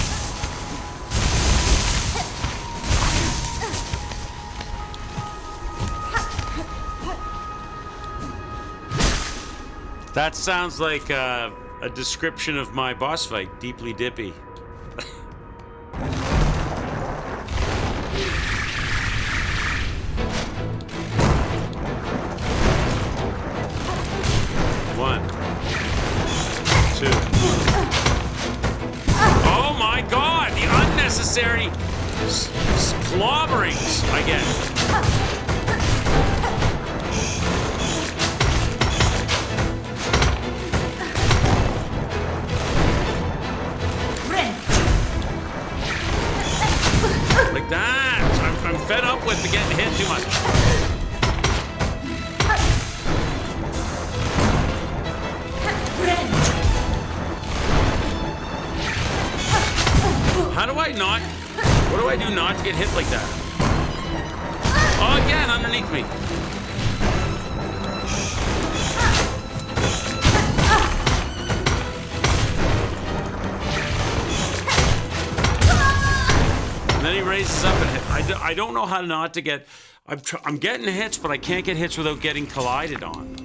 That sounds like a description of my boss fight, Deeply Dippy. One, two. Oh my God! The unnecessary clobberings I get. Like that. I'm fed up with getting hit too much. How do I not? What do I do not to get hit like that? Oh, again, underneath me. And then he raises up and hit. I don't know how not to get. I'm getting hits, but I can't get hits without getting collided on.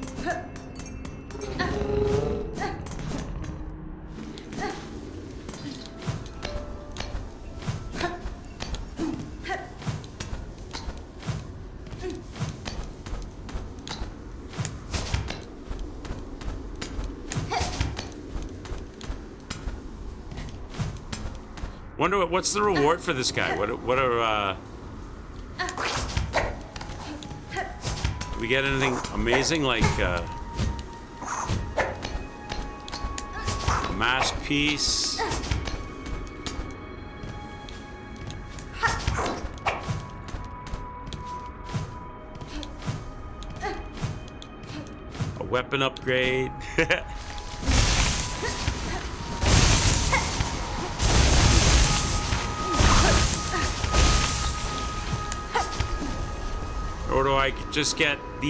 Wonder what's the reward for this guy? What are do we get anything amazing like a mask piece? A weapon upgrade? Or do I just get the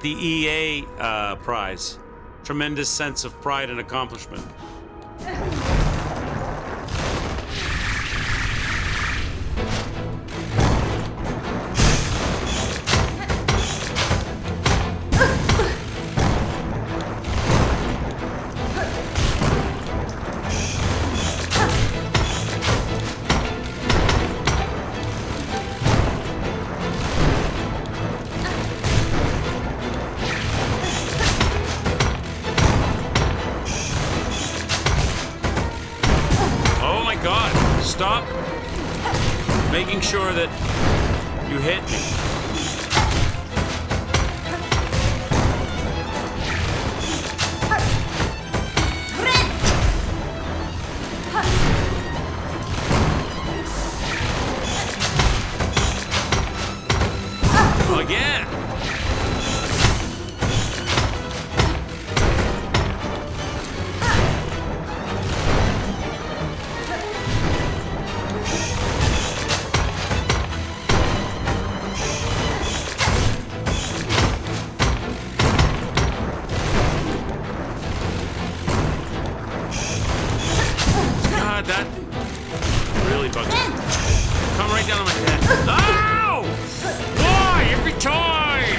EA prize? Tremendous sense of pride and accomplishment. God. Stop making sure that you hit me. Again. God, that really bugs me. Come right down on my head. Ow! Why? Every time!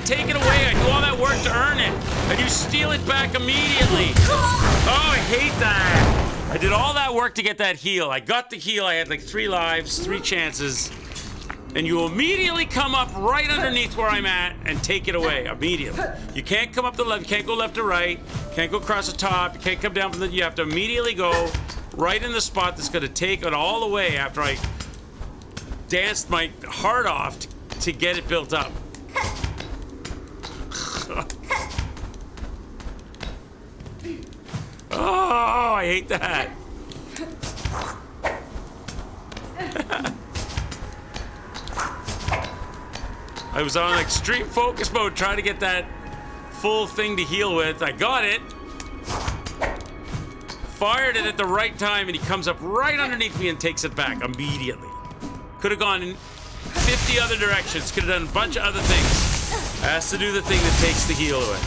Take it away. I do all that work to earn it. And you steal it back immediately. Oh, I hate that. I did all that work to get that heal. I got the heal. I had like 3 lives, 3 chances. And you immediately come up right underneath where I'm at and take it away immediately. You can't come up the left. You can't go left or right. Can't go across the top. You can't come down from the... You have to immediately go right in the spot that's going to take it all away after I danced my heart off to get it built up. Oh, I hate that. I was on extreme focus mode trying to get that full thing to heal with. I got it. Fired it at the right time and he comes up right underneath me and takes it back immediately. Could have gone in 50 other directions. Could have done a bunch of other things. Has to do the thing that takes the heal away.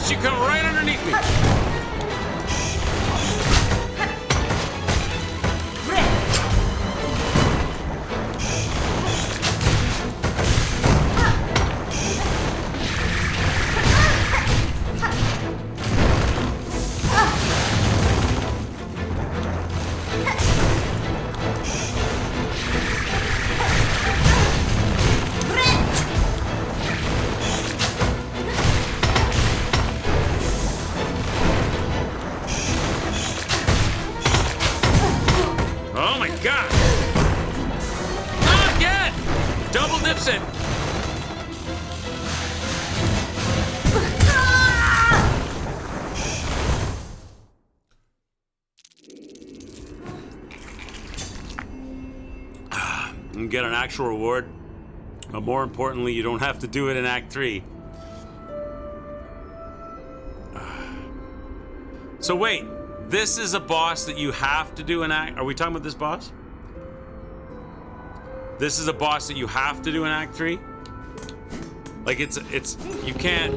You come right underneath me. It. You get an actual reward, but more importantly, you don't have to do it in Act 3. So wait, this is a boss that you have to do in Act... Are we talking about this boss? This is a boss that you have to do in Act 3? Like it's you can't,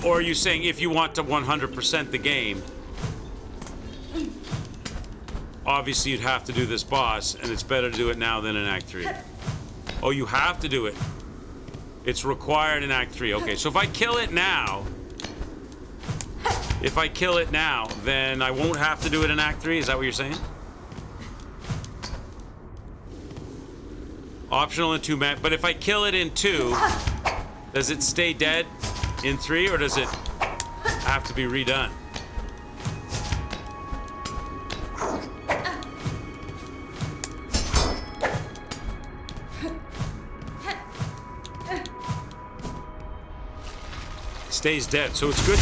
or are you saying if you want to 100% the game, obviously you'd have to do this boss, and it's better to do it now than in Act 3? Oh, you have to do it. It's required in Act 3. Okay, so if I kill it now, then I won't have to do it in Act 3? Is that what you're saying? Optional in 2, but if I kill it in 2, does it stay dead in 3, or does it have to be redone? Stays dead, so it's good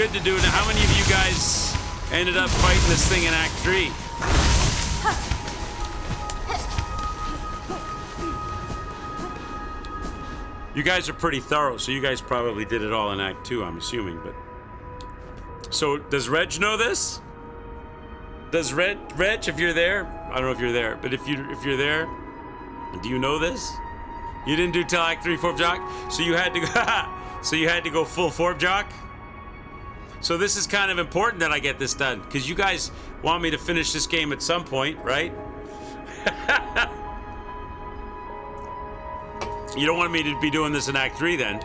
to do it. How many of you guys ended up fighting this thing in Act 3? You guys are pretty thorough, so you guys probably did it all in Act 2, I'm assuming. But so does Reg know this? Does Reg, if you're there, I don't know if you're there, but if you're there, do you know this? You didn't do till Act 3, Forb Jock, so you had to go. So you had to go full Forb Jock. So this is kind of important that I get this done, because you guys want me to finish this game at some point, right? You don't want me to be doing this in Act 3 then.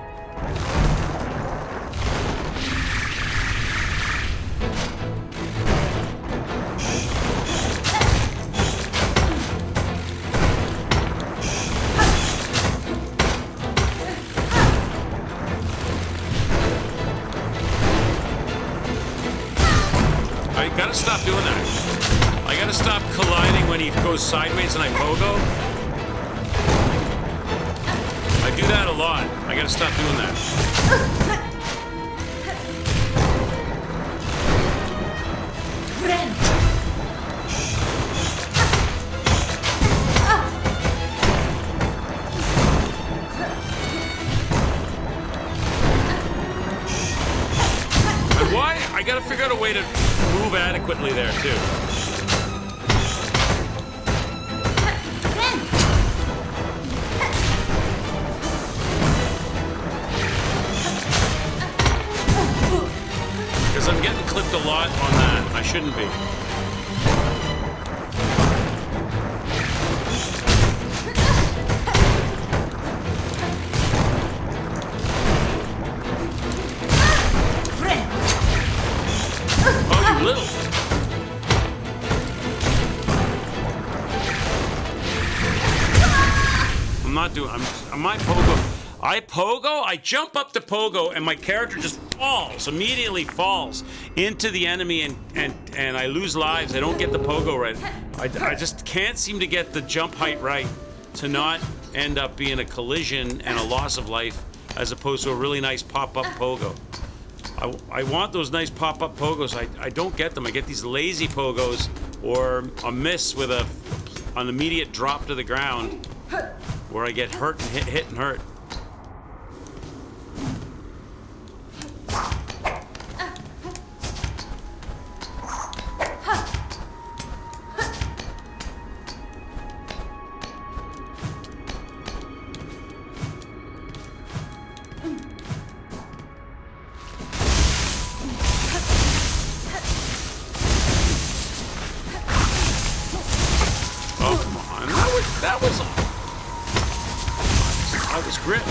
I gotta stop doing that. I gotta stop colliding when he goes sideways and I pogo. I do that a lot. I gotta stop doing that. And why? I gotta figure out a way to move adequately there too. Because I'm getting clipped a lot on that. I shouldn't be. Oh, you little. I'm not doing. I'm my pogo. I jump up to pogo, and my character just immediately falls into the enemy, and I lose lives. I don't get the pogo right. I just can't seem to get the jump height right to not end up being a collision and a loss of life, as opposed to a really nice pop-up pogo. I want those nice pop-up pogos. I don't get them. I get these lazy pogos, or a miss with an immediate drop to the ground, where I get hurt and hit and hurt. I was gripped.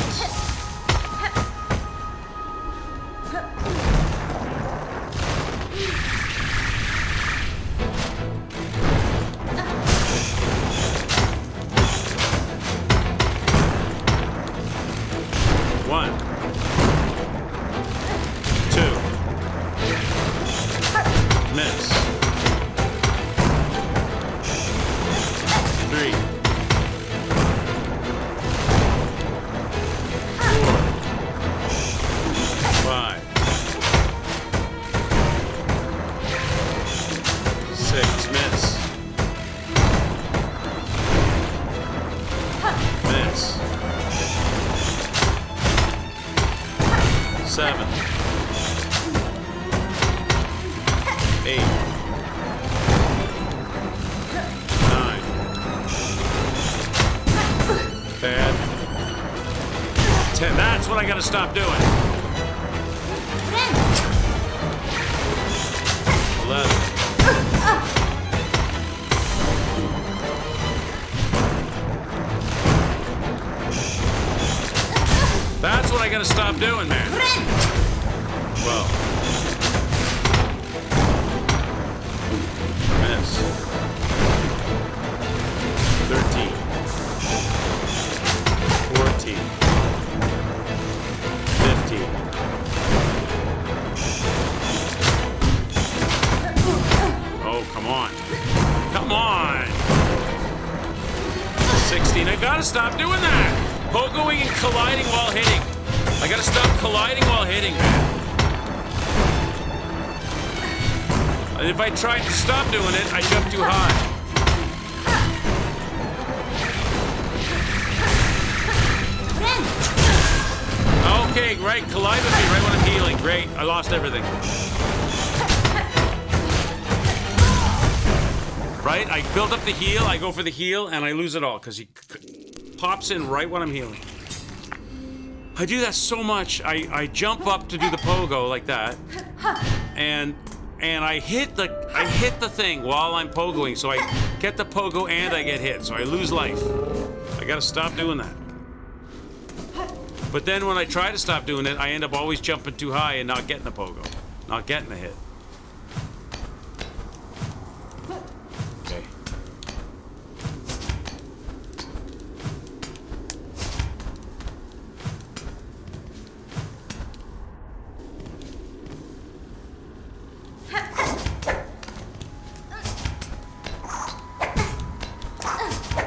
One, two, miss. 3, 5, 6, miss. Miss. 7, 8, 9, 10. That's what I gotta stop doing. 11. That's what I gotta stop doing, man. 12. Miss. 13. 14. 15. Oh, come on. Come on. 16. I gotta stop doing that. Pogoing and colliding while hitting. I gotta stop colliding while hitting, man. And if I try to stop doing it, I jump too high. Okay, right. Collide with me right when I'm healing. Great. I lost everything. Right? I build up the heal, I go for the heal, and I lose it all because he pops in right when I'm healing. I do that so much. I jump up to do the pogo like that, and I hit the thing while I'm pogoing, so I get the pogo and I get hit, so I lose life. I gotta stop doing that. But then when I try to stop doing it, I end up always jumping too high and not getting the pogo, not getting the hit. Okay.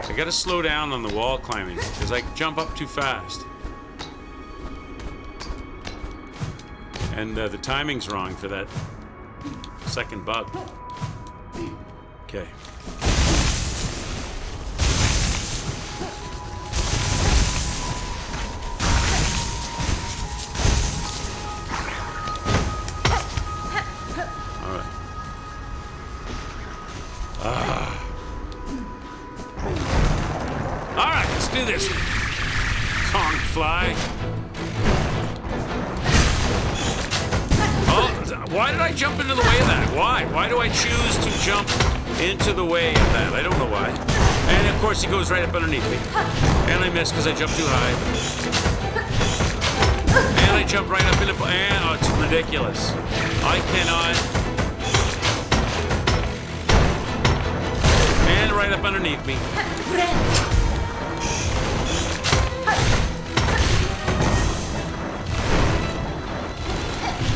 I gotta slow down on the wall climbing because I jump up too fast. And the timing's wrong for that second bug. Okay. All right. All right, let's do this. Conch fly. Oh, why did I jump into the way of that? Why? Why do I choose to jump into the way of that? I don't know why. And of course he goes right up underneath me. And I miss because I jumped too high. And I jump right up into... And, oh, it's ridiculous. I cannot... And right up underneath me.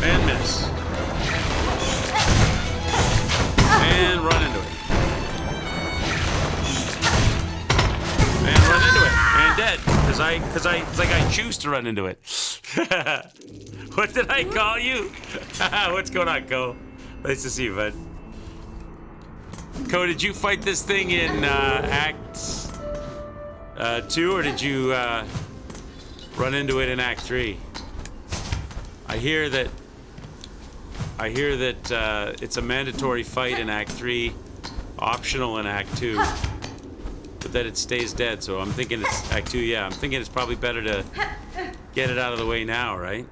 And miss. And run into it. And run into it. And dead. Because it's like I choose to run into it. What did I call you? What's going on, Ko? Nice to see you, bud. Ko, did you fight this thing in Act 2, or did you run into it in Act 3? I hear that it's a mandatory fight in Act 3, optional in Act 2, but that it stays dead, so I'm thinking it's Act 2, yeah. I'm thinking it's probably better to get it out of the way now, right?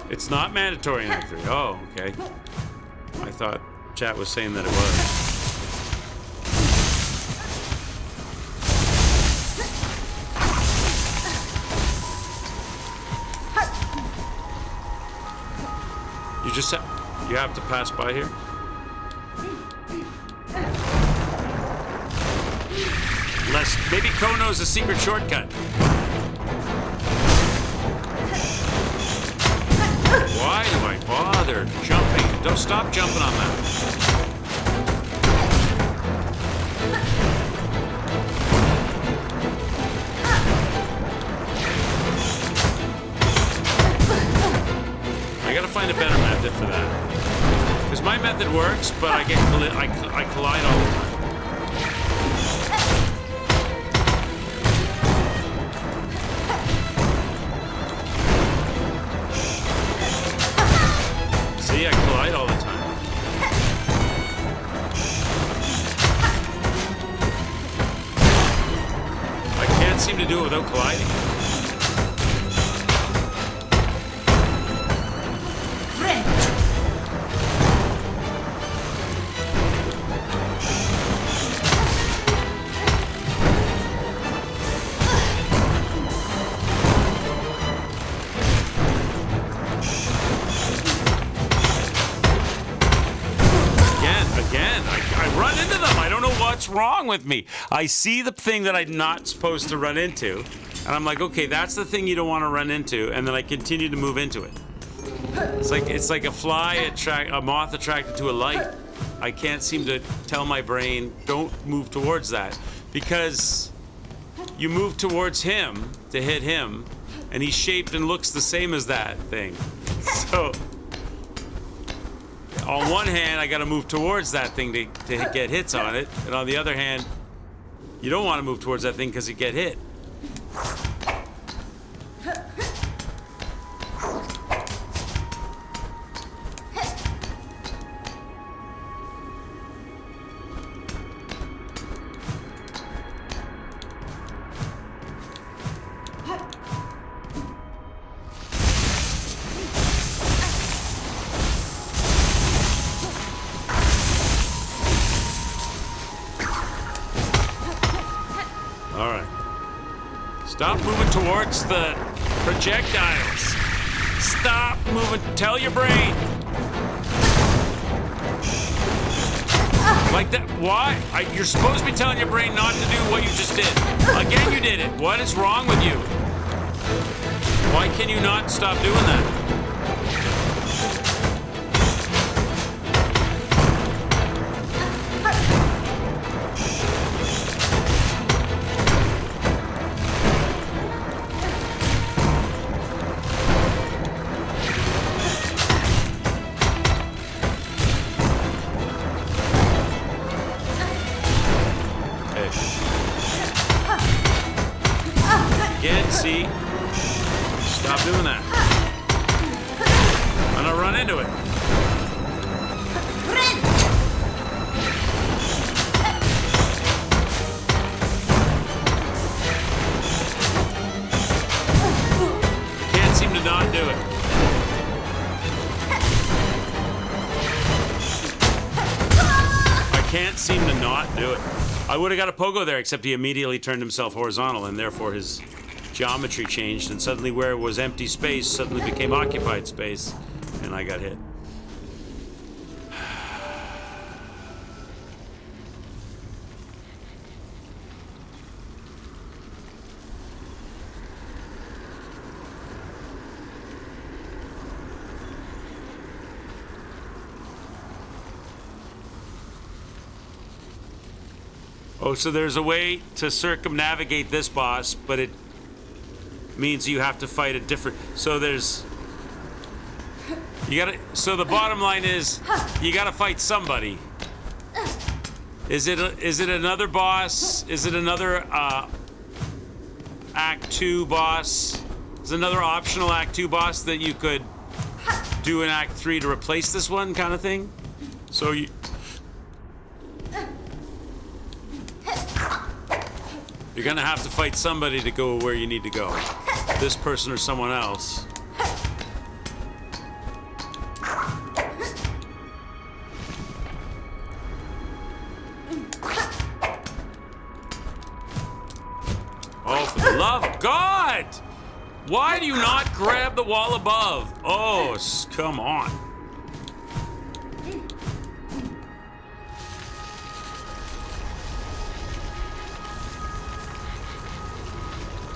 It's not mandatory in Act 3. Oh, okay. I thought chat was saying that it was. You have to pass by here? Maybe Ko knows a secret shortcut. Why do I bother jumping? Don't stop jumping on that. I gotta find a better method for that. Because my method works, but I collide all the time. seem to do it without colliding. Friend. I run into them. I don't know what's wrong with me. I see the thing that I'm not supposed to run into, and I'm like, okay, that's the thing you don't want to run into, and then I continue to move into it. It's like a moth attracted to a light. I can't seem to tell my brain, don't move towards that, because you move towards him to hit him, and he's shaped and looks the same as that thing. So on one hand, I got to move towards that thing to get hits on it, and on the other hand, you don't want to move towards that thing because you get hit. All right. Stop moving towards the projectiles. Stop moving. Tell your brain. Like that. Why? You're supposed to be telling your brain not to do what you just did. Again, you did it. What is wrong with you? Why can you not stop doing that? Again, see? Stop doing that. I'm gonna run into it. Can't seem to not do it. I can't seem to not do it. I would have got a pogo there, except he immediately turned himself horizontal, and therefore his geometry changed, and suddenly where it was empty space suddenly became occupied space, and I got hit. Oh, so there's a way to circumnavigate this boss, but it means you have to fight a different. So there's. So the bottom line is, you gotta fight somebody. Is it another boss? Is it another Act 2 boss? Is it another optional Act 2 boss that you could do in Act 3 to replace this one, kind of thing? So you. You're gonna have to fight somebody to go where you need to go. This person or someone else. Oh, for the love of God! Why do you not grab the wall above? Oh, come on.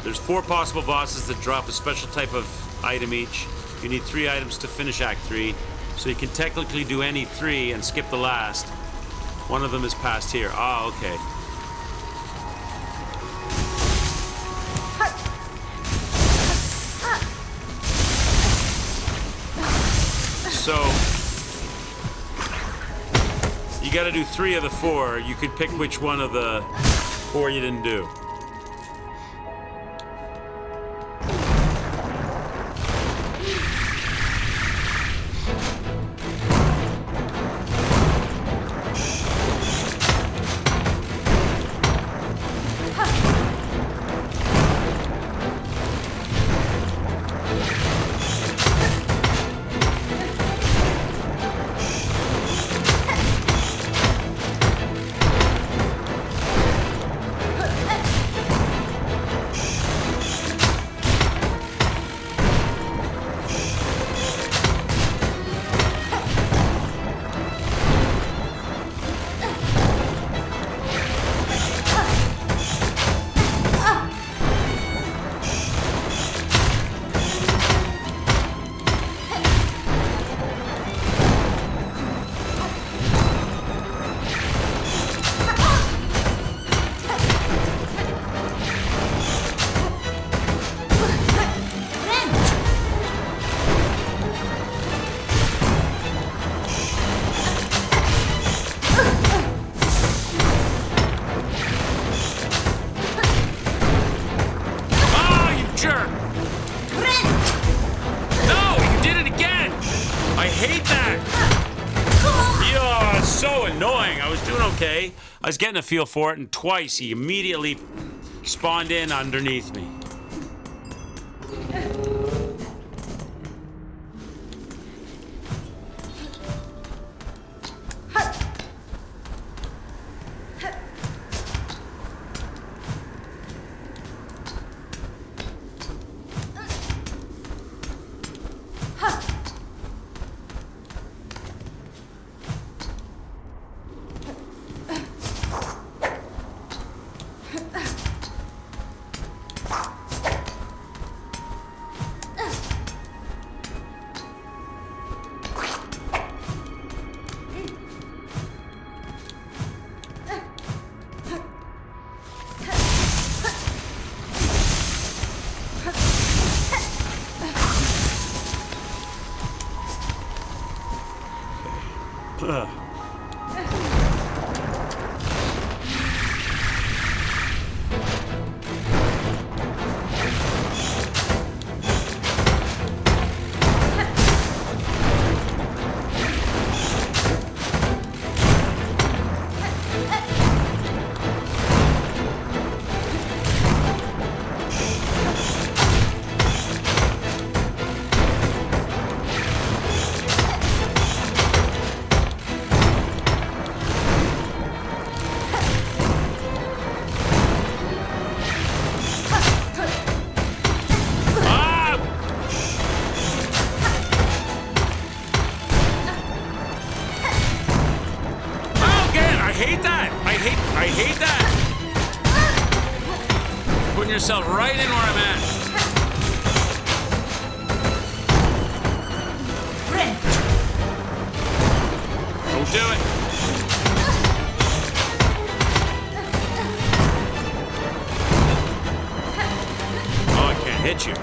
There's 4 possible bosses that drop a special type of item each. You need 3 items to finish Act 3, so you can technically do any 3 and skip the last. One of them is past here. Ah, okay. So, you gotta do 3 of the 4. You could pick which one of the 4 you didn't do. okay? I was getting a feel for it, and twice he immediately spawned in underneath me. I hate that. Putting yourself right in where I'm at. Don't do it. Oh, I can't hit you.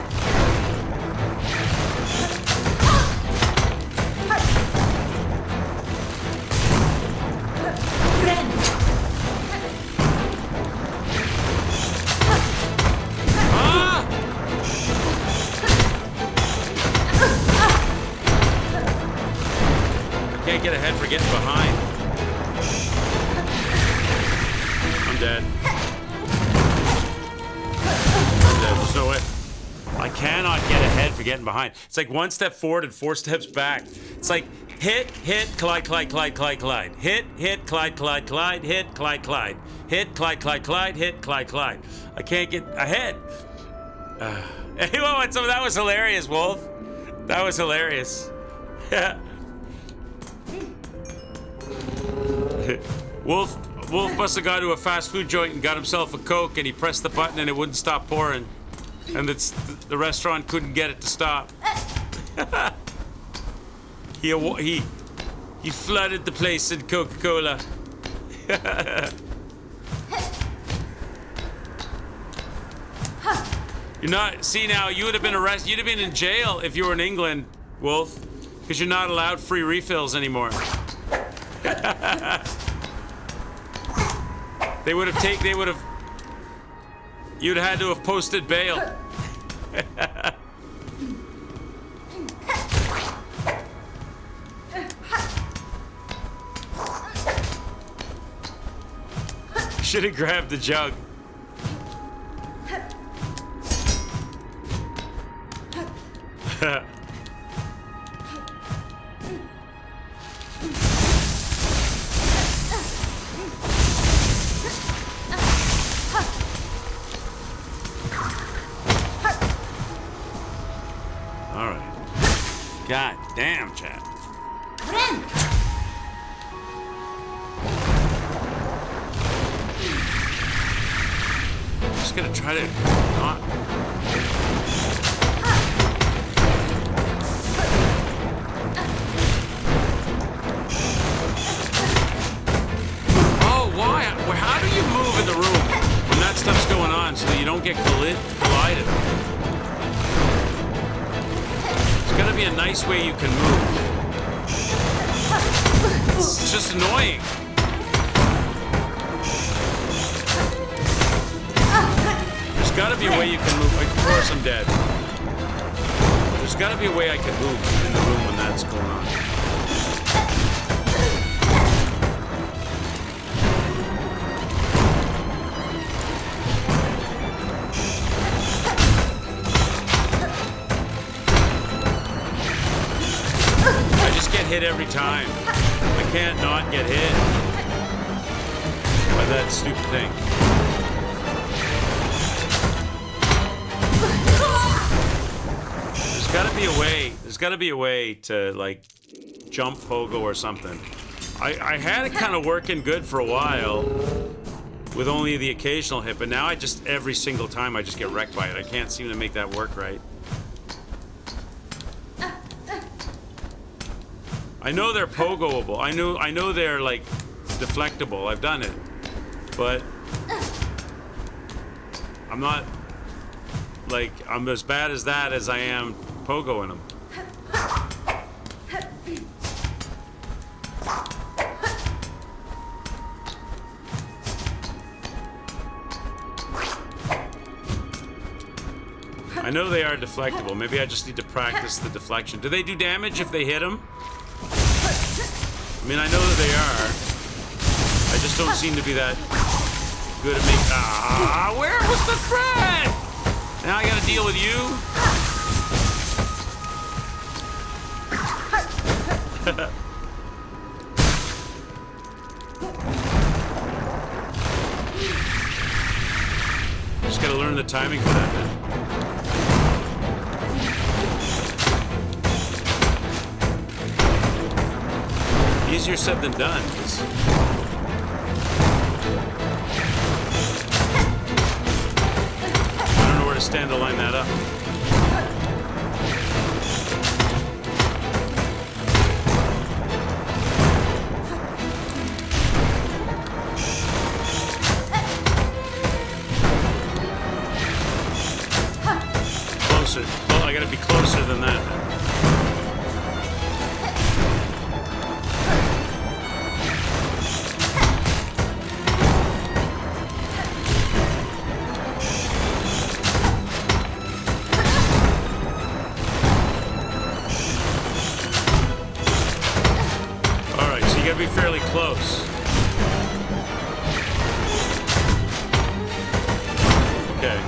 Can't get ahead for getting behind. I'm dead. I'm dead. There's no way. I cannot get ahead for getting behind. It's like 1 step forward and 4 steps back. It's like hit, collide, collide, collide, collide, collide. Hit, collide, collide, collide, hit, collide, collide. Hit, collide, collide, collide, hit, collide, collide. I can't get ahead. Hey, well, so that was hilarious, Wolf. That was hilarious. Wolf must have gone to a fast food joint and got himself a Coke, and he pressed the button and it wouldn't stop pouring, and the restaurant couldn't get it to stop. He flooded the place in Coca-Cola. You're not. See, now you would have been arrested. You'd have been in jail if you were in England, Wolf, because you're not allowed free refills anymore. You'd have had to have posted bail. Should have grabbed the jug. All right. God damn, Chad. Just gonna try to not. Oh, why? How do you move in the room when that stuff's going on so that you don't get collided? There's gotta be a nice way you can move. It's just annoying. There's gotta be a way you can move. Of course I'm dead. There's gotta be a way I can move in the room when that's going on. hit every time. I can't not get hit by that stupid thing. There's gotta be a way. There's gotta be a way to, like, jump pogo or something. I had it kind of working good for a while with only the occasional hit, but now I just, every single time I just get wrecked by it. I can't seem to make that work right. I know they're pogoable. I know they're, like, deflectable. I've done it. But I'm not, like, I'm as bad as that as I am pogoing them. I know they are deflectable. Maybe I just need to practice the deflection. Do they do damage if they hit them? I mean, I know that they are. I just don't seem to be that good at making... Ah, where was the thread? Now I gotta deal with you? Just gotta learn the timing for that, man. Easier said than done. I don't know where to stand to line that up. Closer. Well, I gotta be closer than that. Be fairly close. Okay.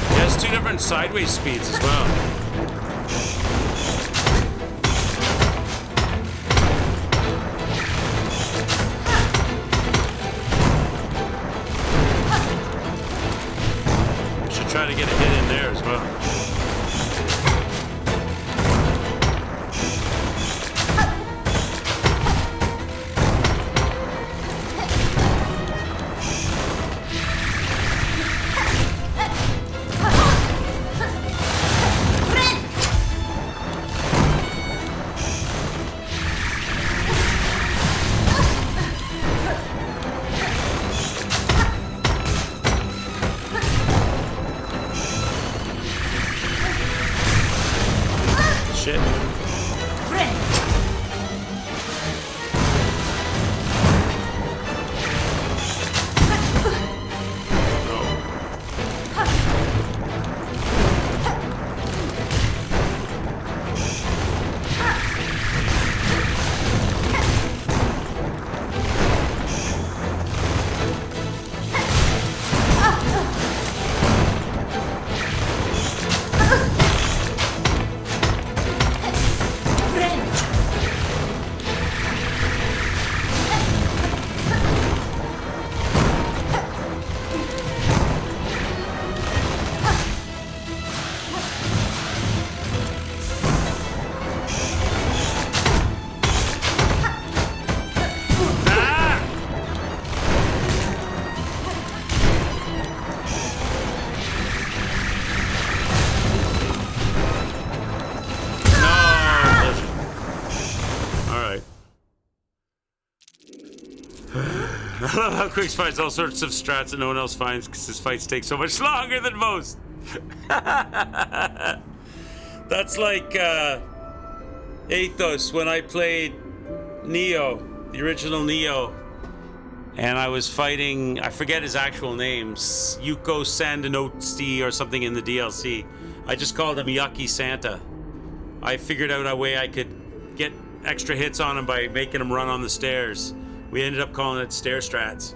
It has two different sideways speeds as well. Try to get a hit in there as well. How Quicks finds all sorts of strats that no one else finds because his fights take so much longer than most. That's like Athos when I played Neo, the original Neo, and I was fighting, I forget his actual name, Yuko Sandinotsi or something in the DLC. I just called him Yucky Santa. I figured out a way I could get extra hits on him by making him run on the stairs. We ended up calling it stair strats.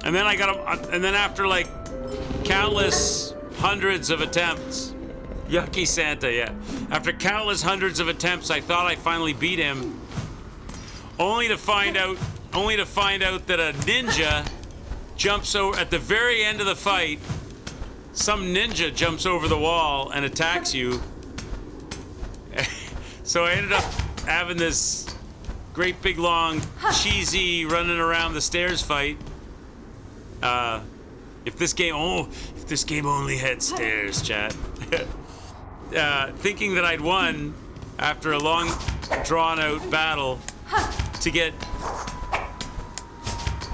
And then I got him, and then after like countless hundreds of attempts, Yucky Santa, yeah. After countless hundreds of attempts, I thought I finally beat him, only to find out that a ninja jumps over at the very end of the fight. Some ninja jumps over the wall and attacks you. So I ended up having this great big long cheesy running around the stairs fight. If this game only had stairs, chat. Thinking that I'd won after a long drawn out battle to get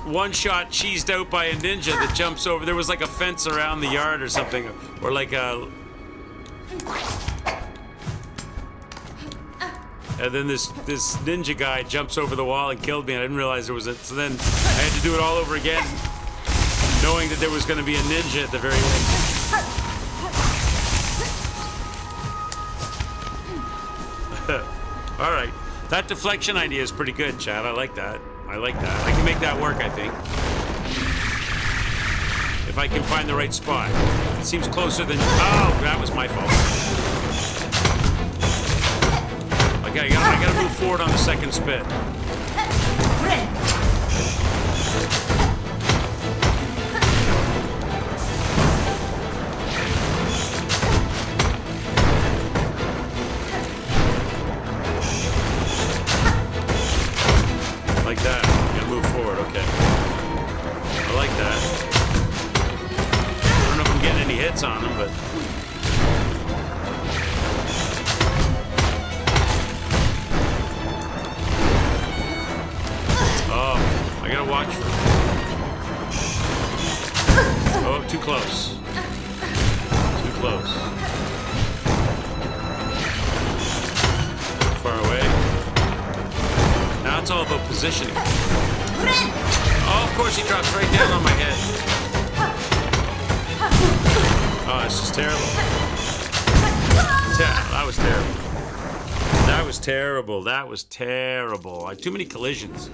one shot cheesed out by a ninja that jumps over. There was like a fence around the yard or something, or like a. And then this ninja guy jumps over the wall and killed me. I didn't realize there was a. So then I had to do it all over again, knowing that there was going to be a ninja at the very end. All right, that deflection idea is pretty good, Chad. I like that. I can make that work, I think. If I can find the right spot. It seems closer than... Oh, that was my fault. Okay, I gotta move forward on the second spit. Like that. You gotta move forward, okay. I like that. I don't know if I'm getting any hits on them, but... Oh, I gotta watch for... Oh, too close. Too close. Far away. Now it's all about positioning. Oh, of course he drops right down on my head. Oh, this is terrible. That was terrible. That was terrible. That was terrible. I had too many collisions.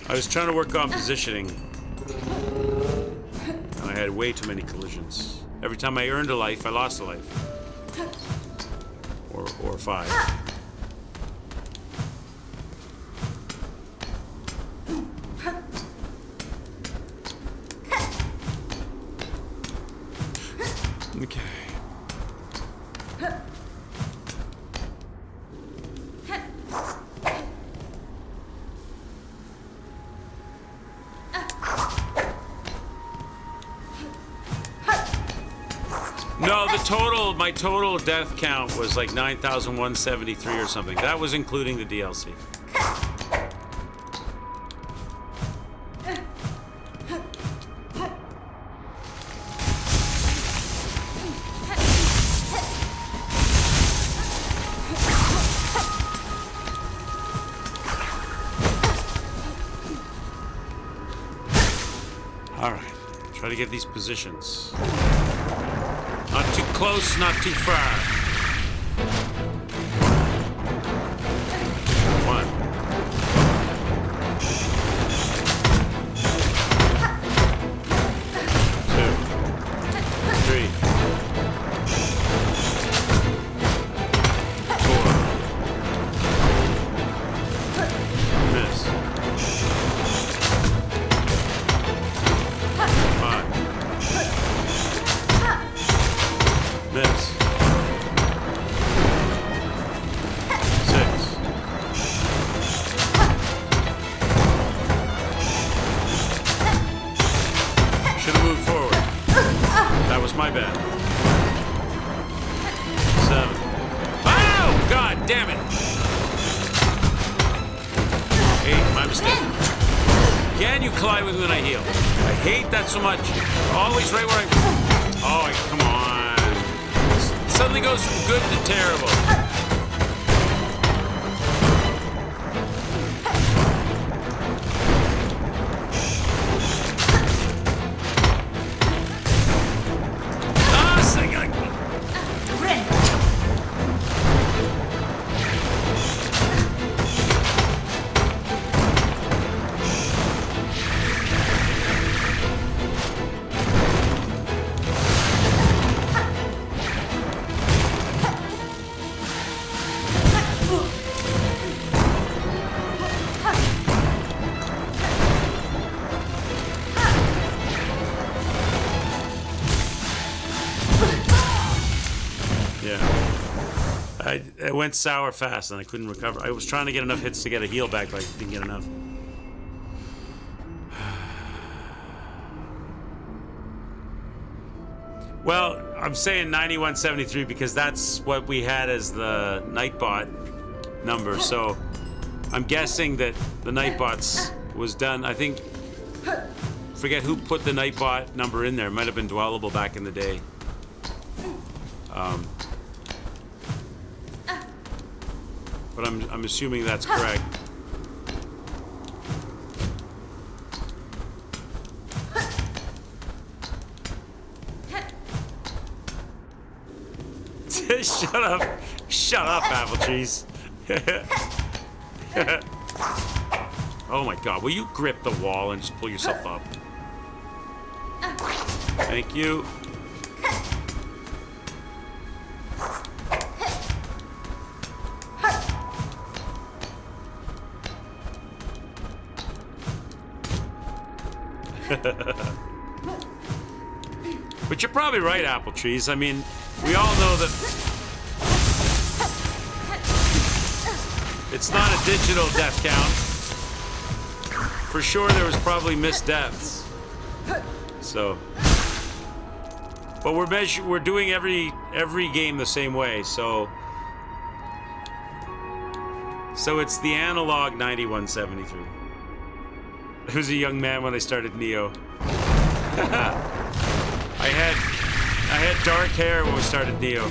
I was trying to work on positioning. And I had way too many collisions. Every time I earned a life, I lost a life. Or 5. Okay. No, my total death count was like 9,173 or something. That was including the DLC. All right, try to get these positions. Not too close, not too far. 1. 2. 3. 4. Miss. 5. Miss. 6. Should have moved forward. That was my bad. 7. Oh, God damn it. 8, my mistake. Again, you collide with me when I heal. I hate that so much. Always right where I... Oh, come on. It suddenly goes from good to terrible. Yeah. I went sour fast and I couldn't recover. I was trying to get enough hits to get a heal back, but I didn't get enough. Well, I'm saying 9173 because that's what we had as the Nightbot number. So I'm guessing that the Nightbots was done. I think, forget who put the Nightbot number in there. It might have been Dwellable back in the day. But I'm assuming that's correct. Shut up, apple trees. Oh my God, will you grip the wall and just pull yourself up? Thank you. But you're probably right, apple trees. I mean, we all know that it's not a digital death count. For sure, there was probably missed deaths. So, but we're doing every game the same way. So it's the analog 9173. I was a young man when I started Neo. I had dark hair when we started Neo.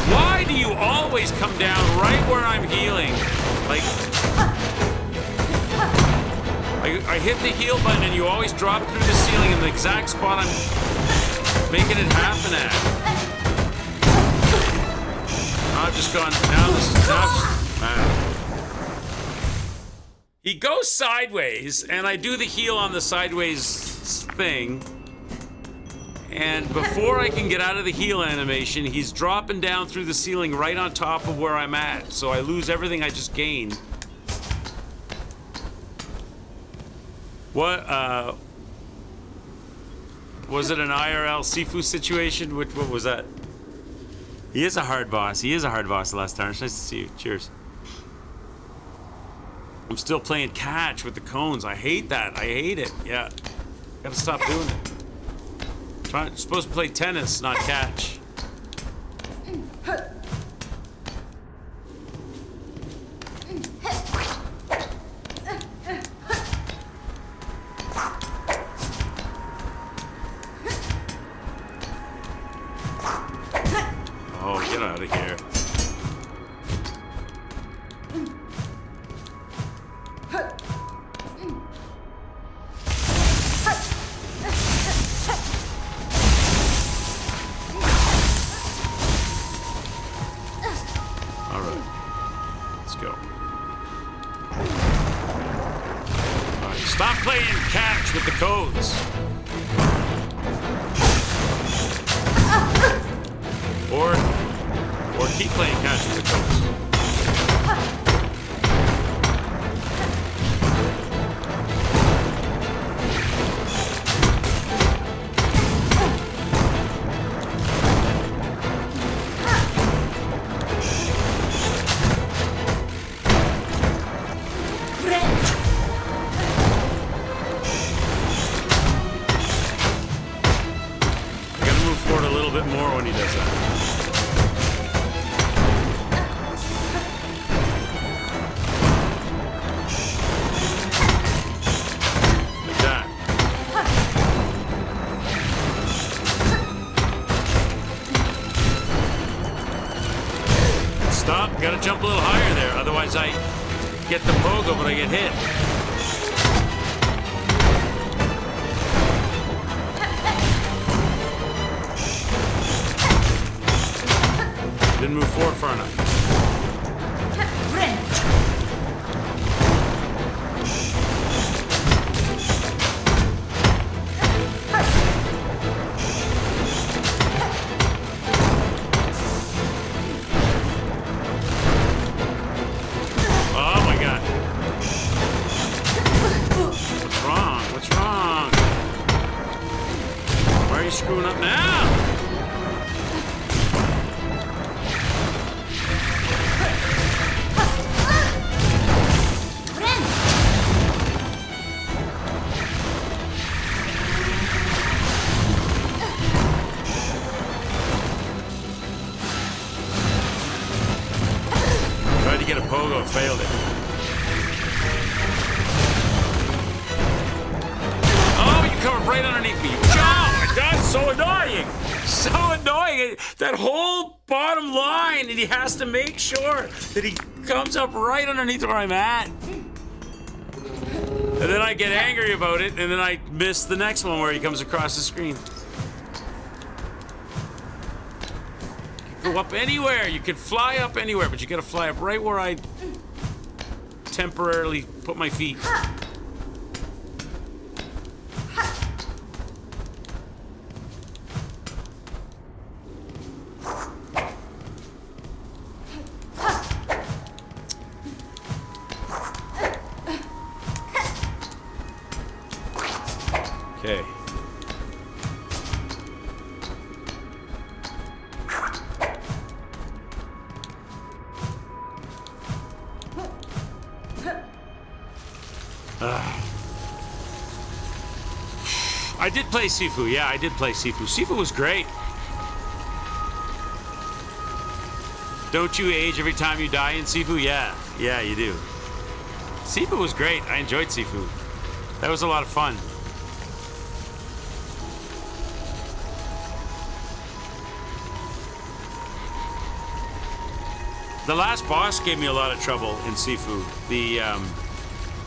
Why do you always come down right where I'm healing? Like, I hit the heal button and you always drop through the ceiling in the exact spot I'm making it happen at. I've just gone down He goes sideways and I do the heal on the sideways thing. And before I can get out of the heal animation, he's dropping down through the ceiling right on top of where I'm at. So I lose everything I just gained. What, was it an IRL Sifu situation? What was that? He is a hard boss. He is a hard boss, Last Tarnish. Nice to see you. Cheers. I'm still playing catch with the cones. I hate that. I hate it. Yeah. Gotta stop doing it. Supposed to play tennis, not catch. Oh, get out of here. Stop playing catch with the codes. Or keep playing catch with the codes. More when he does that. Like that. Stop. Gotta jump a little higher there. Otherwise I get the pogo, but I get hit. Didn't move forward far enough. Pogo failed it. Oh, you covered right underneath me. Oh, that's so annoying. So annoying. That whole bottom line, and he has to make sure that he comes up right underneath where I'm at. And then I get angry about it, and then I miss the next one where he comes across the screen. You can go up anywhere. You can fly up anywhere, but you gotta fly up right where I temporarily put my feet. Okay. I did play Sifu. Yeah, I did play Sifu. Sifu was great. Don't you age every time you die in Sifu? Yeah. Yeah, you do. Sifu was great. I enjoyed Sifu. That was a lot of fun. The last boss gave me a lot of trouble in Sifu. The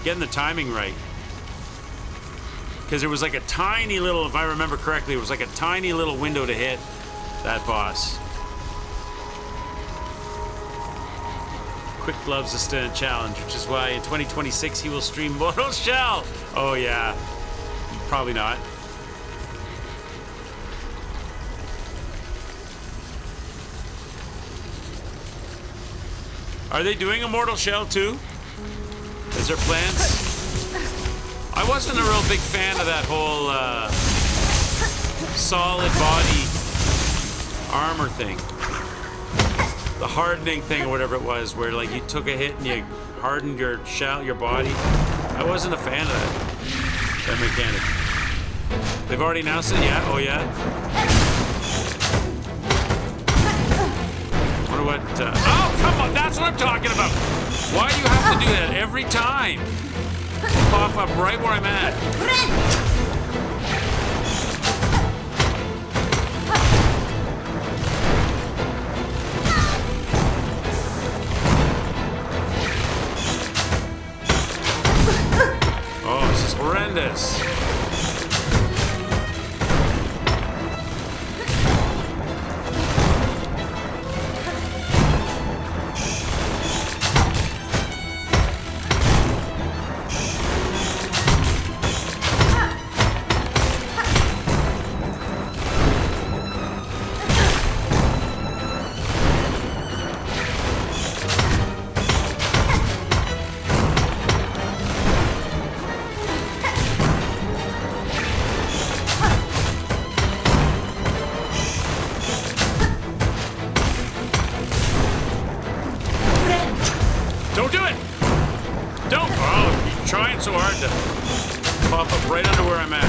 getting the timing right. Because there was like a tiny little, if I remember correctly, it was like a tiny little window to hit that boss. Quick Gloves is still a challenge, which is why in 2026 he will stream Mortal Shell. Oh yeah, probably not. Are they doing a Mortal Shell too? Is there plans? I wasn't a real big fan of that whole solid body armor thing. The hardening thing or whatever it was, where like you took a hit and you hardened your shell, your body. I wasn't a fan of that mechanic. They've already announced it? Yeah? Oh yeah? Wonder what, oh, come on, that's what I'm talking about! Why do you have to do that every time? Pop up right where I'm at. Oh, this is horrendous. Don't do it! Don't! Oh, you're trying so hard to pop up right under where I'm at.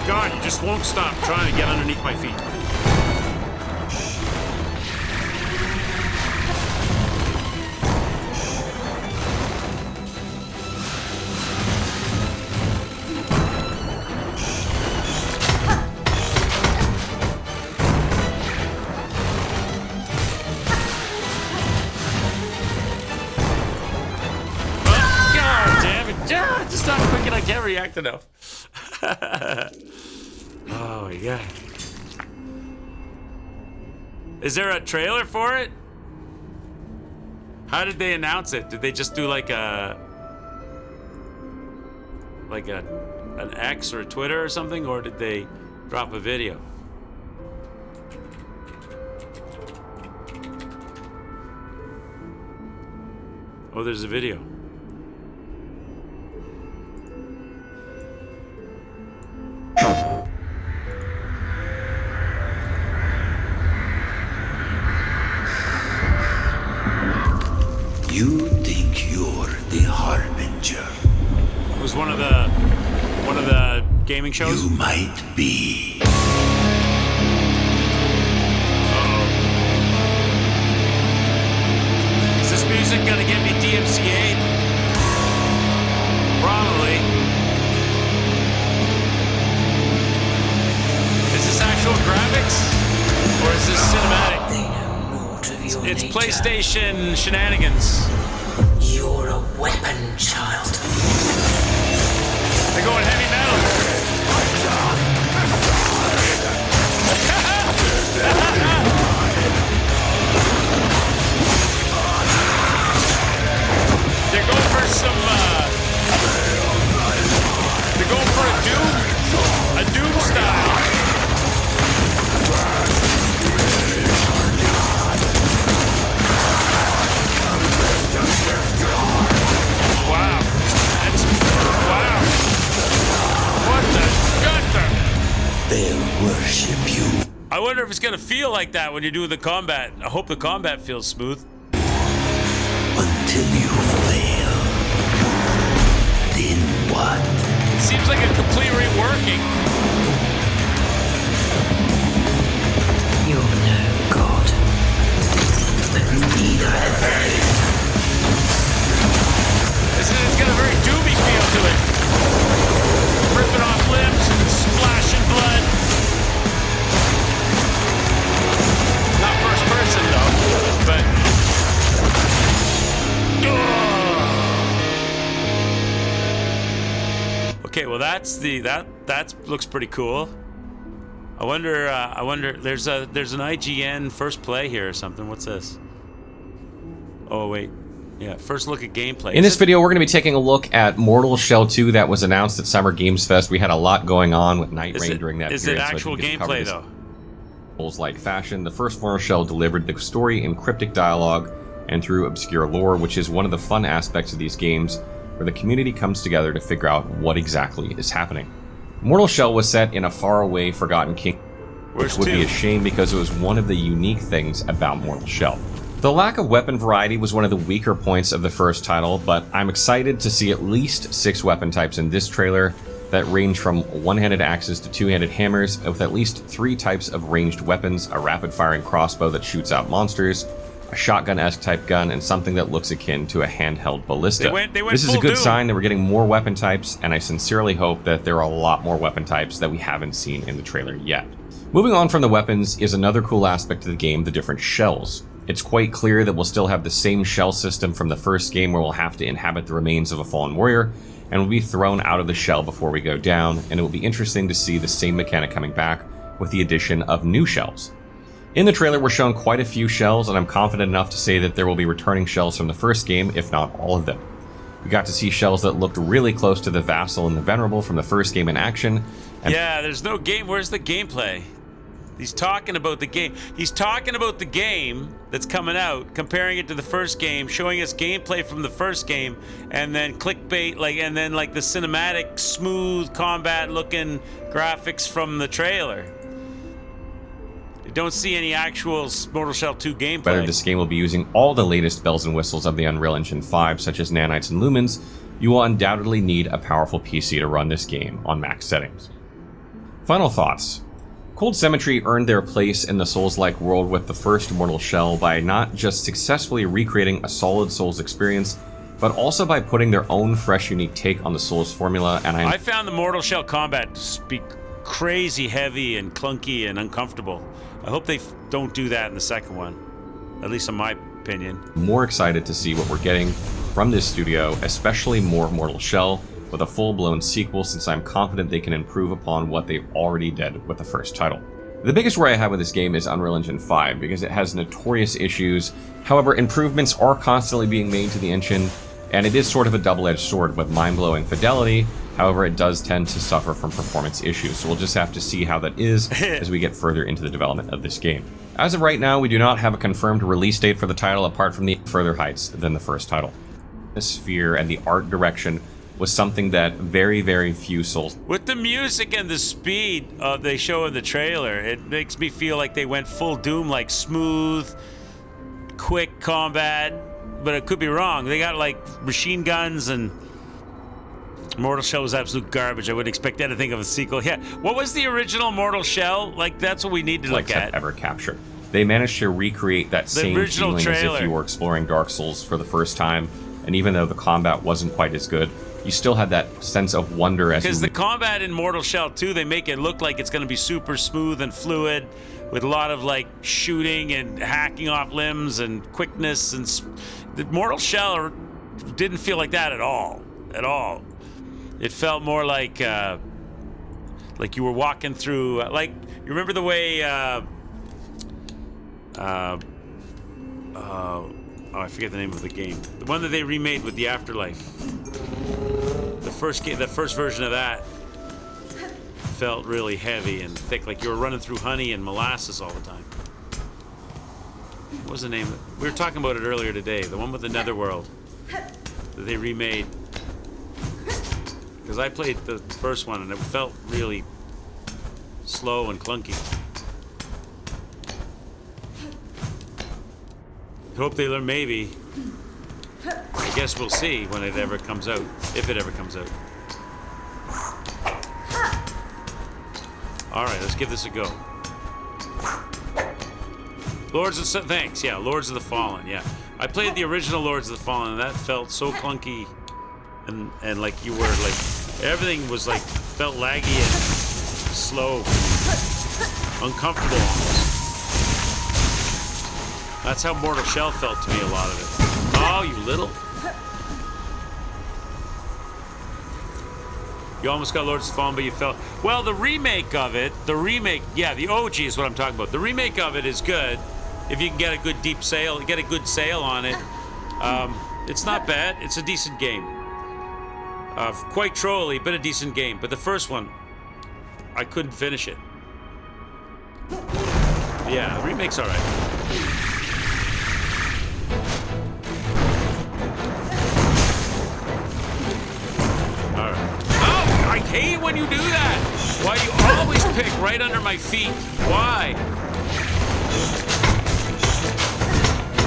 God, you just won't stop trying to get underneath my feet. Oh, God damn it. Just not quick and I can't react enough. Oh, yeah. Is there a trailer for it? How did they announce it? Did they just do like an X or a Twitter or something, or did they drop a video? Oh, there's a video. was one of the gaming shows. You might be. Is this music gonna get me DMCA'd? Probably. Is this actual graphics? Or is this cinematic? They know naught of your It's nature. PlayStation shenanigans. You're a weapon, child. They're going heavy metal. They're going for some, they're going for a Doom style. Wow. Wow. What the gunther? They'll worship you. I wonder if it's gonna feel like that when you're doing the combat. I hope the combat feels smooth. Until you fail. Then what? It seems like a complete reworking. You're no god. But neither have they. It's got a very doomy feel to it. Ripping off limbs and splashing blood. Not first person though, but. Okay, well that looks pretty cool. I wonder. There's an IGN first play here or something. What's this? Oh wait. Yeah, first look at gameplay. In this video, we're going to be taking a look at Mortal Shell 2 that was announced at Summer Games Fest. We had a lot going on with Night Rain during that period. Is it actual gameplay, though? Like fashion, the first Mortal Shell delivered the story in cryptic dialogue and through obscure lore, which is one of the fun aspects of these games, where the community comes together to figure out what exactly is happening. Mortal Shell was set in a faraway, forgotten kingdom, which would be a shame because it was one of the unique things about Mortal Shell. The lack of weapon variety was one of the weaker points of the first title, but I'm excited to see at least 6 weapon types in this trailer that range from one-handed axes to two-handed hammers, with at least 3 types of ranged weapons, a rapid-firing crossbow that shoots out monsters, a shotgun-esque type gun, and something that looks akin to a handheld ballista. This is a good sign that we're getting more weapon types, and I sincerely hope that there are a lot more weapon types that we haven't seen in the trailer yet. Moving on from the weapons is another cool aspect of the game, the different shells. It's quite clear that we'll still have the same shell system from the first game, where we'll have to inhabit the remains of a fallen warrior, and we'll be thrown out of the shell before we go down, and it will be interesting to see the same mechanic coming back with the addition of new shells. In the trailer, we're shown quite a few shells, and I'm confident enough to say that there will be returning shells from the first game, if not all of them. We got to see shells that looked really close to the Vassal and the Venerable from the first game in action. Yeah, there's no game. Where's the gameplay? He's talking about the game. He's talking about the game that's coming out, comparing it to the first game, showing us gameplay from the first game, and then clickbait, and then the cinematic, smooth combat-looking graphics from the trailer. You don't see any actual Mortal Shell 2 gameplay. Whether this game will be using all the latest bells and whistles of the Unreal Engine 5, such as nanites and lumens, you will undoubtedly need a powerful PC to run this game on max settings. Final thoughts. Cold Cemetery earned their place in the Souls-like world with the first Mortal Shell by not just successfully recreating a solid Souls experience, but also by putting their own fresh, unique take on the Souls formula. And I found the Mortal Shell combat to be crazy heavy and clunky and uncomfortable. I hope they don't do that in the second one, at least in my opinion. More excited to see what we're getting from this studio, especially more Mortal Shell, with a full-blown sequel, since I'm confident they can improve upon what they've already did with the first title. The biggest worry I have with this game is Unreal Engine 5, because it has notorious issues. However, improvements are constantly being made to the engine, and it is sort of a double-edged sword with mind-blowing fidelity. However, it does tend to suffer from performance issues, so we'll just have to see how that is as we get further into the development of this game. As of right now, we do not have a confirmed release date for the title, apart from the further heights than the first title. The sphere and the art direction was something that very, very few Souls. With the music and the speed they show in the trailer, it makes me feel like they went full Doom, like smooth, quick combat, but it could be wrong. They got machine guns and Mortal Shell was absolute garbage. I wouldn't expect anything of a sequel. Yeah. What was the original Mortal Shell? Like, that's what we need to look at. Ever captured. They managed to recreate that same original feeling trailer. as if you were exploring Dark Souls for the first time. And even though the combat wasn't quite as good, you still had that sense of wonder as you... Because the combat in Mortal Shell 2, they make it look like it's going to be super smooth and fluid, with a lot of, like, shooting and hacking off limbs and quickness. And the Mortal Shell didn't feel like that at all. At all. It felt more like you were walking through... like, you remember the way... I forget the name of the game. The one that they remade with the Afterlife. The first version of that felt really heavy and thick, like you were running through honey and molasses all the time. What was the name? We were talking about it earlier today. The one with the Netherworld that they remade. Because I played the first one and it felt really slow and clunky. Hope they learn. Maybe. I guess we'll see when it ever comes out, if it ever comes out. All right, let's give this a go. Lords of the Fallen. Yeah, I played the original Lords of the Fallen, and that felt so clunky, and like you were like everything was like felt laggy and slow, uncomfortable almost. That's how Mortal Shell felt to me, a lot of it. Oh, you little. You almost got Lords of the Fallen, but you felt... Well, the remake of it, yeah, the OG is what I'm talking about. The remake of it is good. If you can get a good get a good sale on it. It's not bad. It's a decent game. Quite trolly, but a decent game. But the first one, I couldn't finish it. Yeah, the remake's all right. I hate when you do that. Why do you always pick right under my feet? Why?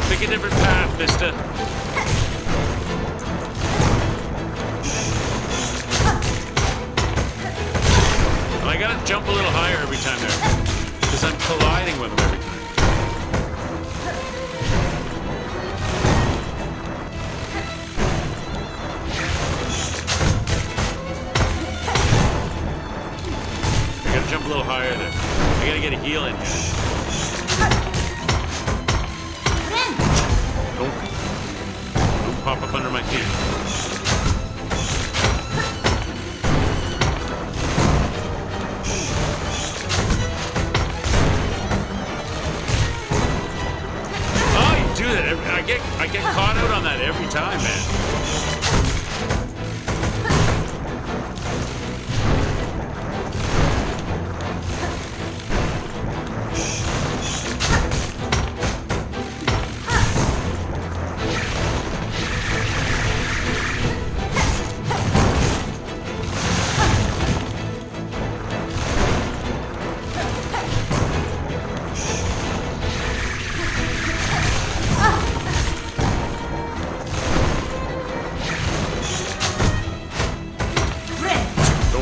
Pick a different path, mister. And I gotta jump a little higher every time there, because I'm colliding with them every time. Jump a little higher there. I gotta get a heal in here. Don't pop up under my feet. Oh, you do that. I get caught out on that every time, man.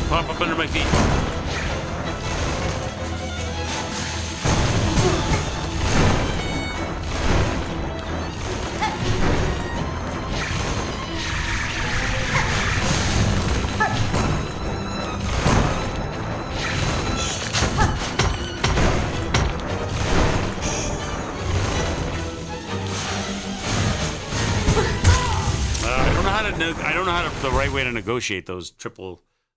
Pop up under my feet. I don't know how to the right way to negotiate those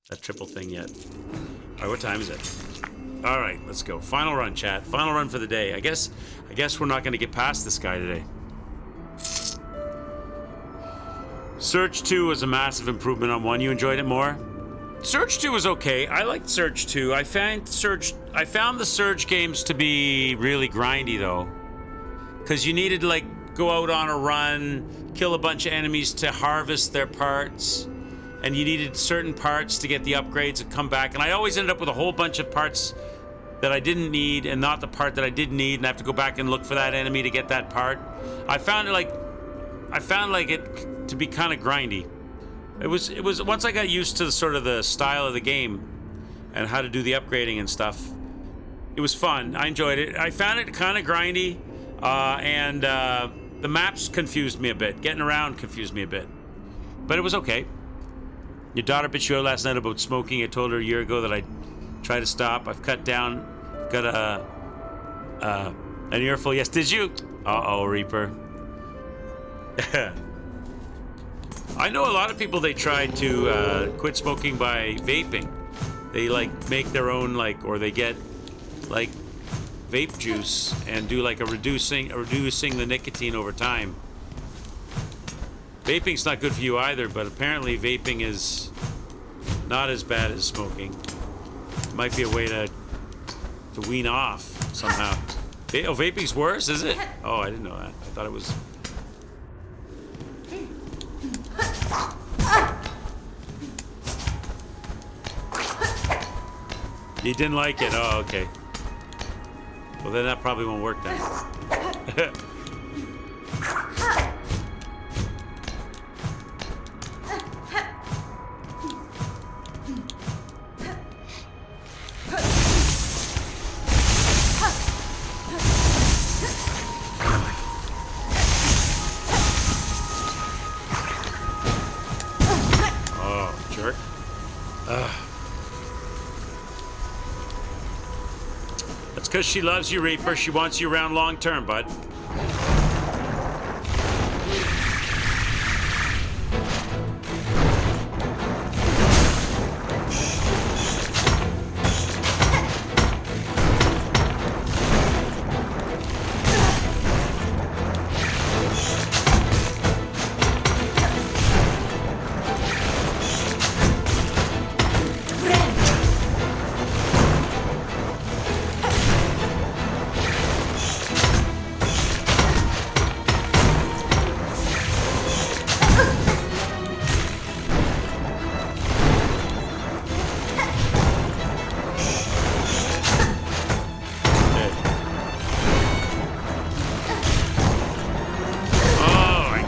that triple thing yet. All right, what time is it? All right, let's go. Final run, chat. Final run for the day. I guess we're not going to get past this guy today. Surge 2 was a massive improvement on 1. You enjoyed it more? Surge 2 was okay. I liked Surge 2. I found the Surge games to be really grindy though, because you needed to like go out on a run, kill a bunch of enemies to harvest their parts. And you needed certain parts to get the upgrades and come back. And I always ended up with a whole bunch of parts that I didn't need and not the part that I did need, and I have to go back and look for that enemy to get that part. I found it to be kind of grindy. It was once I got used to sort of the style of the game and how to do the upgrading and stuff. It was fun. I enjoyed it. I found it kind of grindy, and the maps confused me a bit. Getting around confused me a bit, but it was okay. Your daughter bitched you out last night about smoking. I told her a year ago that I'd try to stop. I've cut down. Got an earful. Yes, did you? Uh-oh, Reaper. I know a lot of people, they try to quit smoking by vaping. They like make their own, like, or they get like vape juice and do like a reducing the nicotine over time. Vaping's not good for you either, but apparently vaping is not as bad as smoking. Might be a way to wean off somehow. Oh, vaping's worse, is it? Oh, I didn't know that. I thought it was. You didn't like it? Oh, okay. Well, then that probably won't work then. Oh, jerk. That's because she loves you, Reaper. She wants you around long term, bud.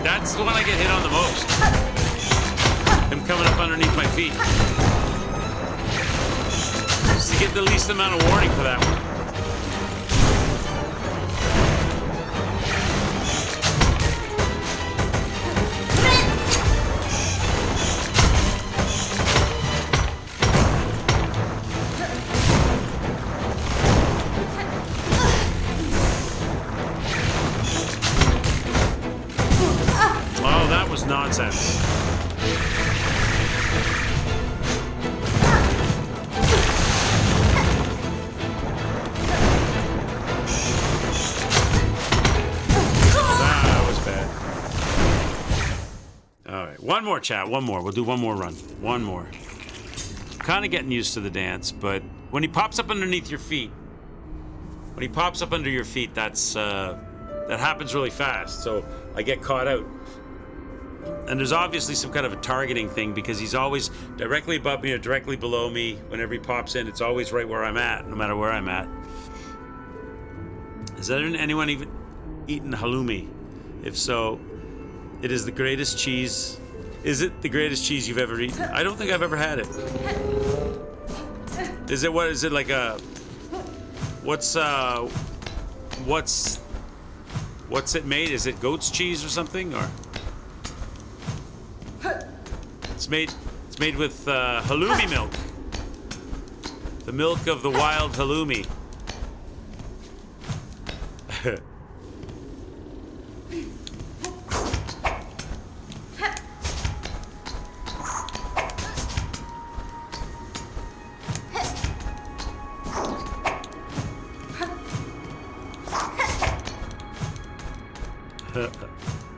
That's the one I get hit on the most. Him coming up underneath my feet. Just to get the least amount of warning for that one. Nonsense. That was bad. All right, one more, chat. One more. We'll do one more run. One more. Kind of getting used to the dance, but when he pops up underneath your feet, that's that happens really fast. So I get caught out. And there's obviously some kind of a targeting thing because he's always directly above me or directly below me. Whenever he pops in, it's always right where I'm at, no matter where I'm at. Has anyone even eaten halloumi? If so, it is the greatest cheese. Is it the greatest cheese you've ever eaten? I don't think I've ever had it. Is it what? Is it like a? What's it made? Is it goat's cheese or something or? It's made with halloumi milk. The milk of the wild halloumi.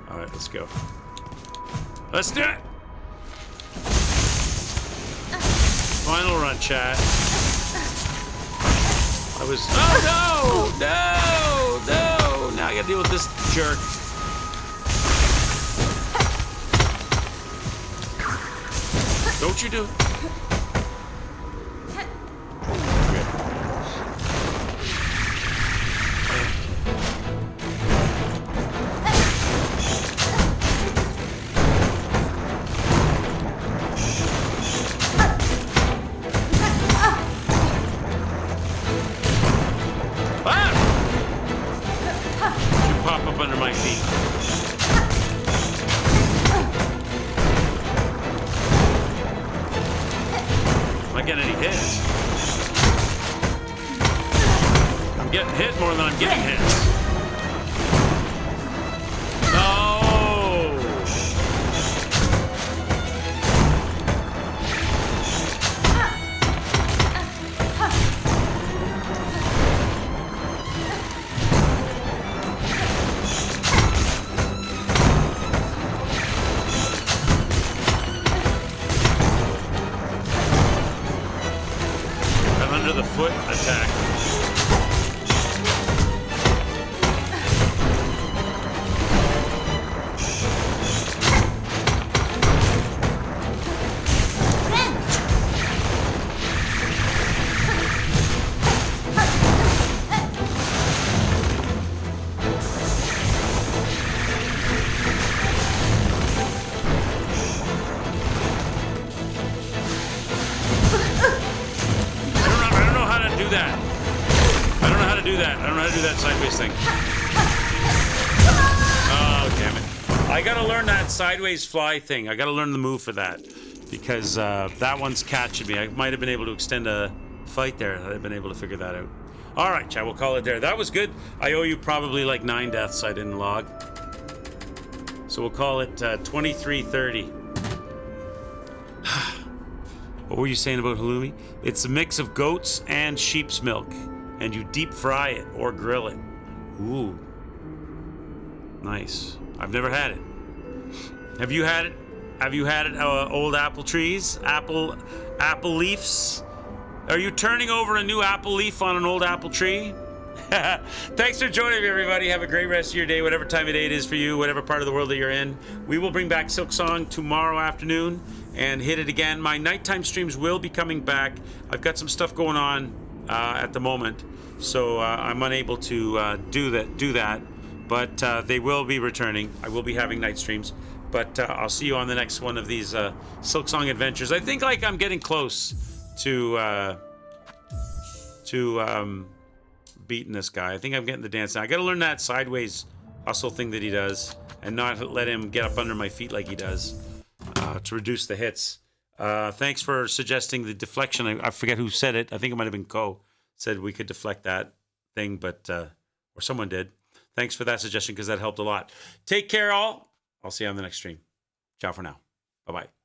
All right, let's go. Let's do it. Final run, chat. I was. Oh no! Now I gotta deal with this jerk. Don't you do it? hit. I'm getting hit more than I'm getting hit. No! Under the foot attack. Sideways thing. Oh, damn it. I gotta learn that sideways fly thing. I gotta learn the move for that. Because that one's catching me. I might have been able to extend a fight there. I'd have been able to figure that out. Alright, chat, we'll call it there. That was good. I owe you probably like 9 deaths I didn't log. So we'll call it 2330. What were you saying about halloumi? It's a mix of goat's and sheep's milk. And you deep fry it or grill it. Ooh. Nice. I've never had it. Have you had it? Have you had it? Old apple trees? Apple leaves? Are you turning over a new apple leaf on an old apple tree? Thanks for joining me, everybody. Have a great rest of your day, whatever time of day it is for you, whatever part of the world that you're in. We will bring back Silksong tomorrow afternoon and hit it again. My nighttime streams will be coming back. I've got some stuff going on at the moment, so I'm unable to do that. But they will be returning. I will be having night streams. But I'll see you on the next one of these Silksong adventures. I think like I'm getting close to beating this guy. I think I'm getting the dance now. I got to learn that sideways hustle thing that he does, and not let him get up under my feet like he does to reduce the hits. Thanks for suggesting the deflection. I forget who said it. I think it might have been Ko. Said we could deflect that thing, but or someone did. Thanks for that suggestion because that helped a lot. Take care, all. I'll see you on the next stream. Ciao for now. Bye-bye.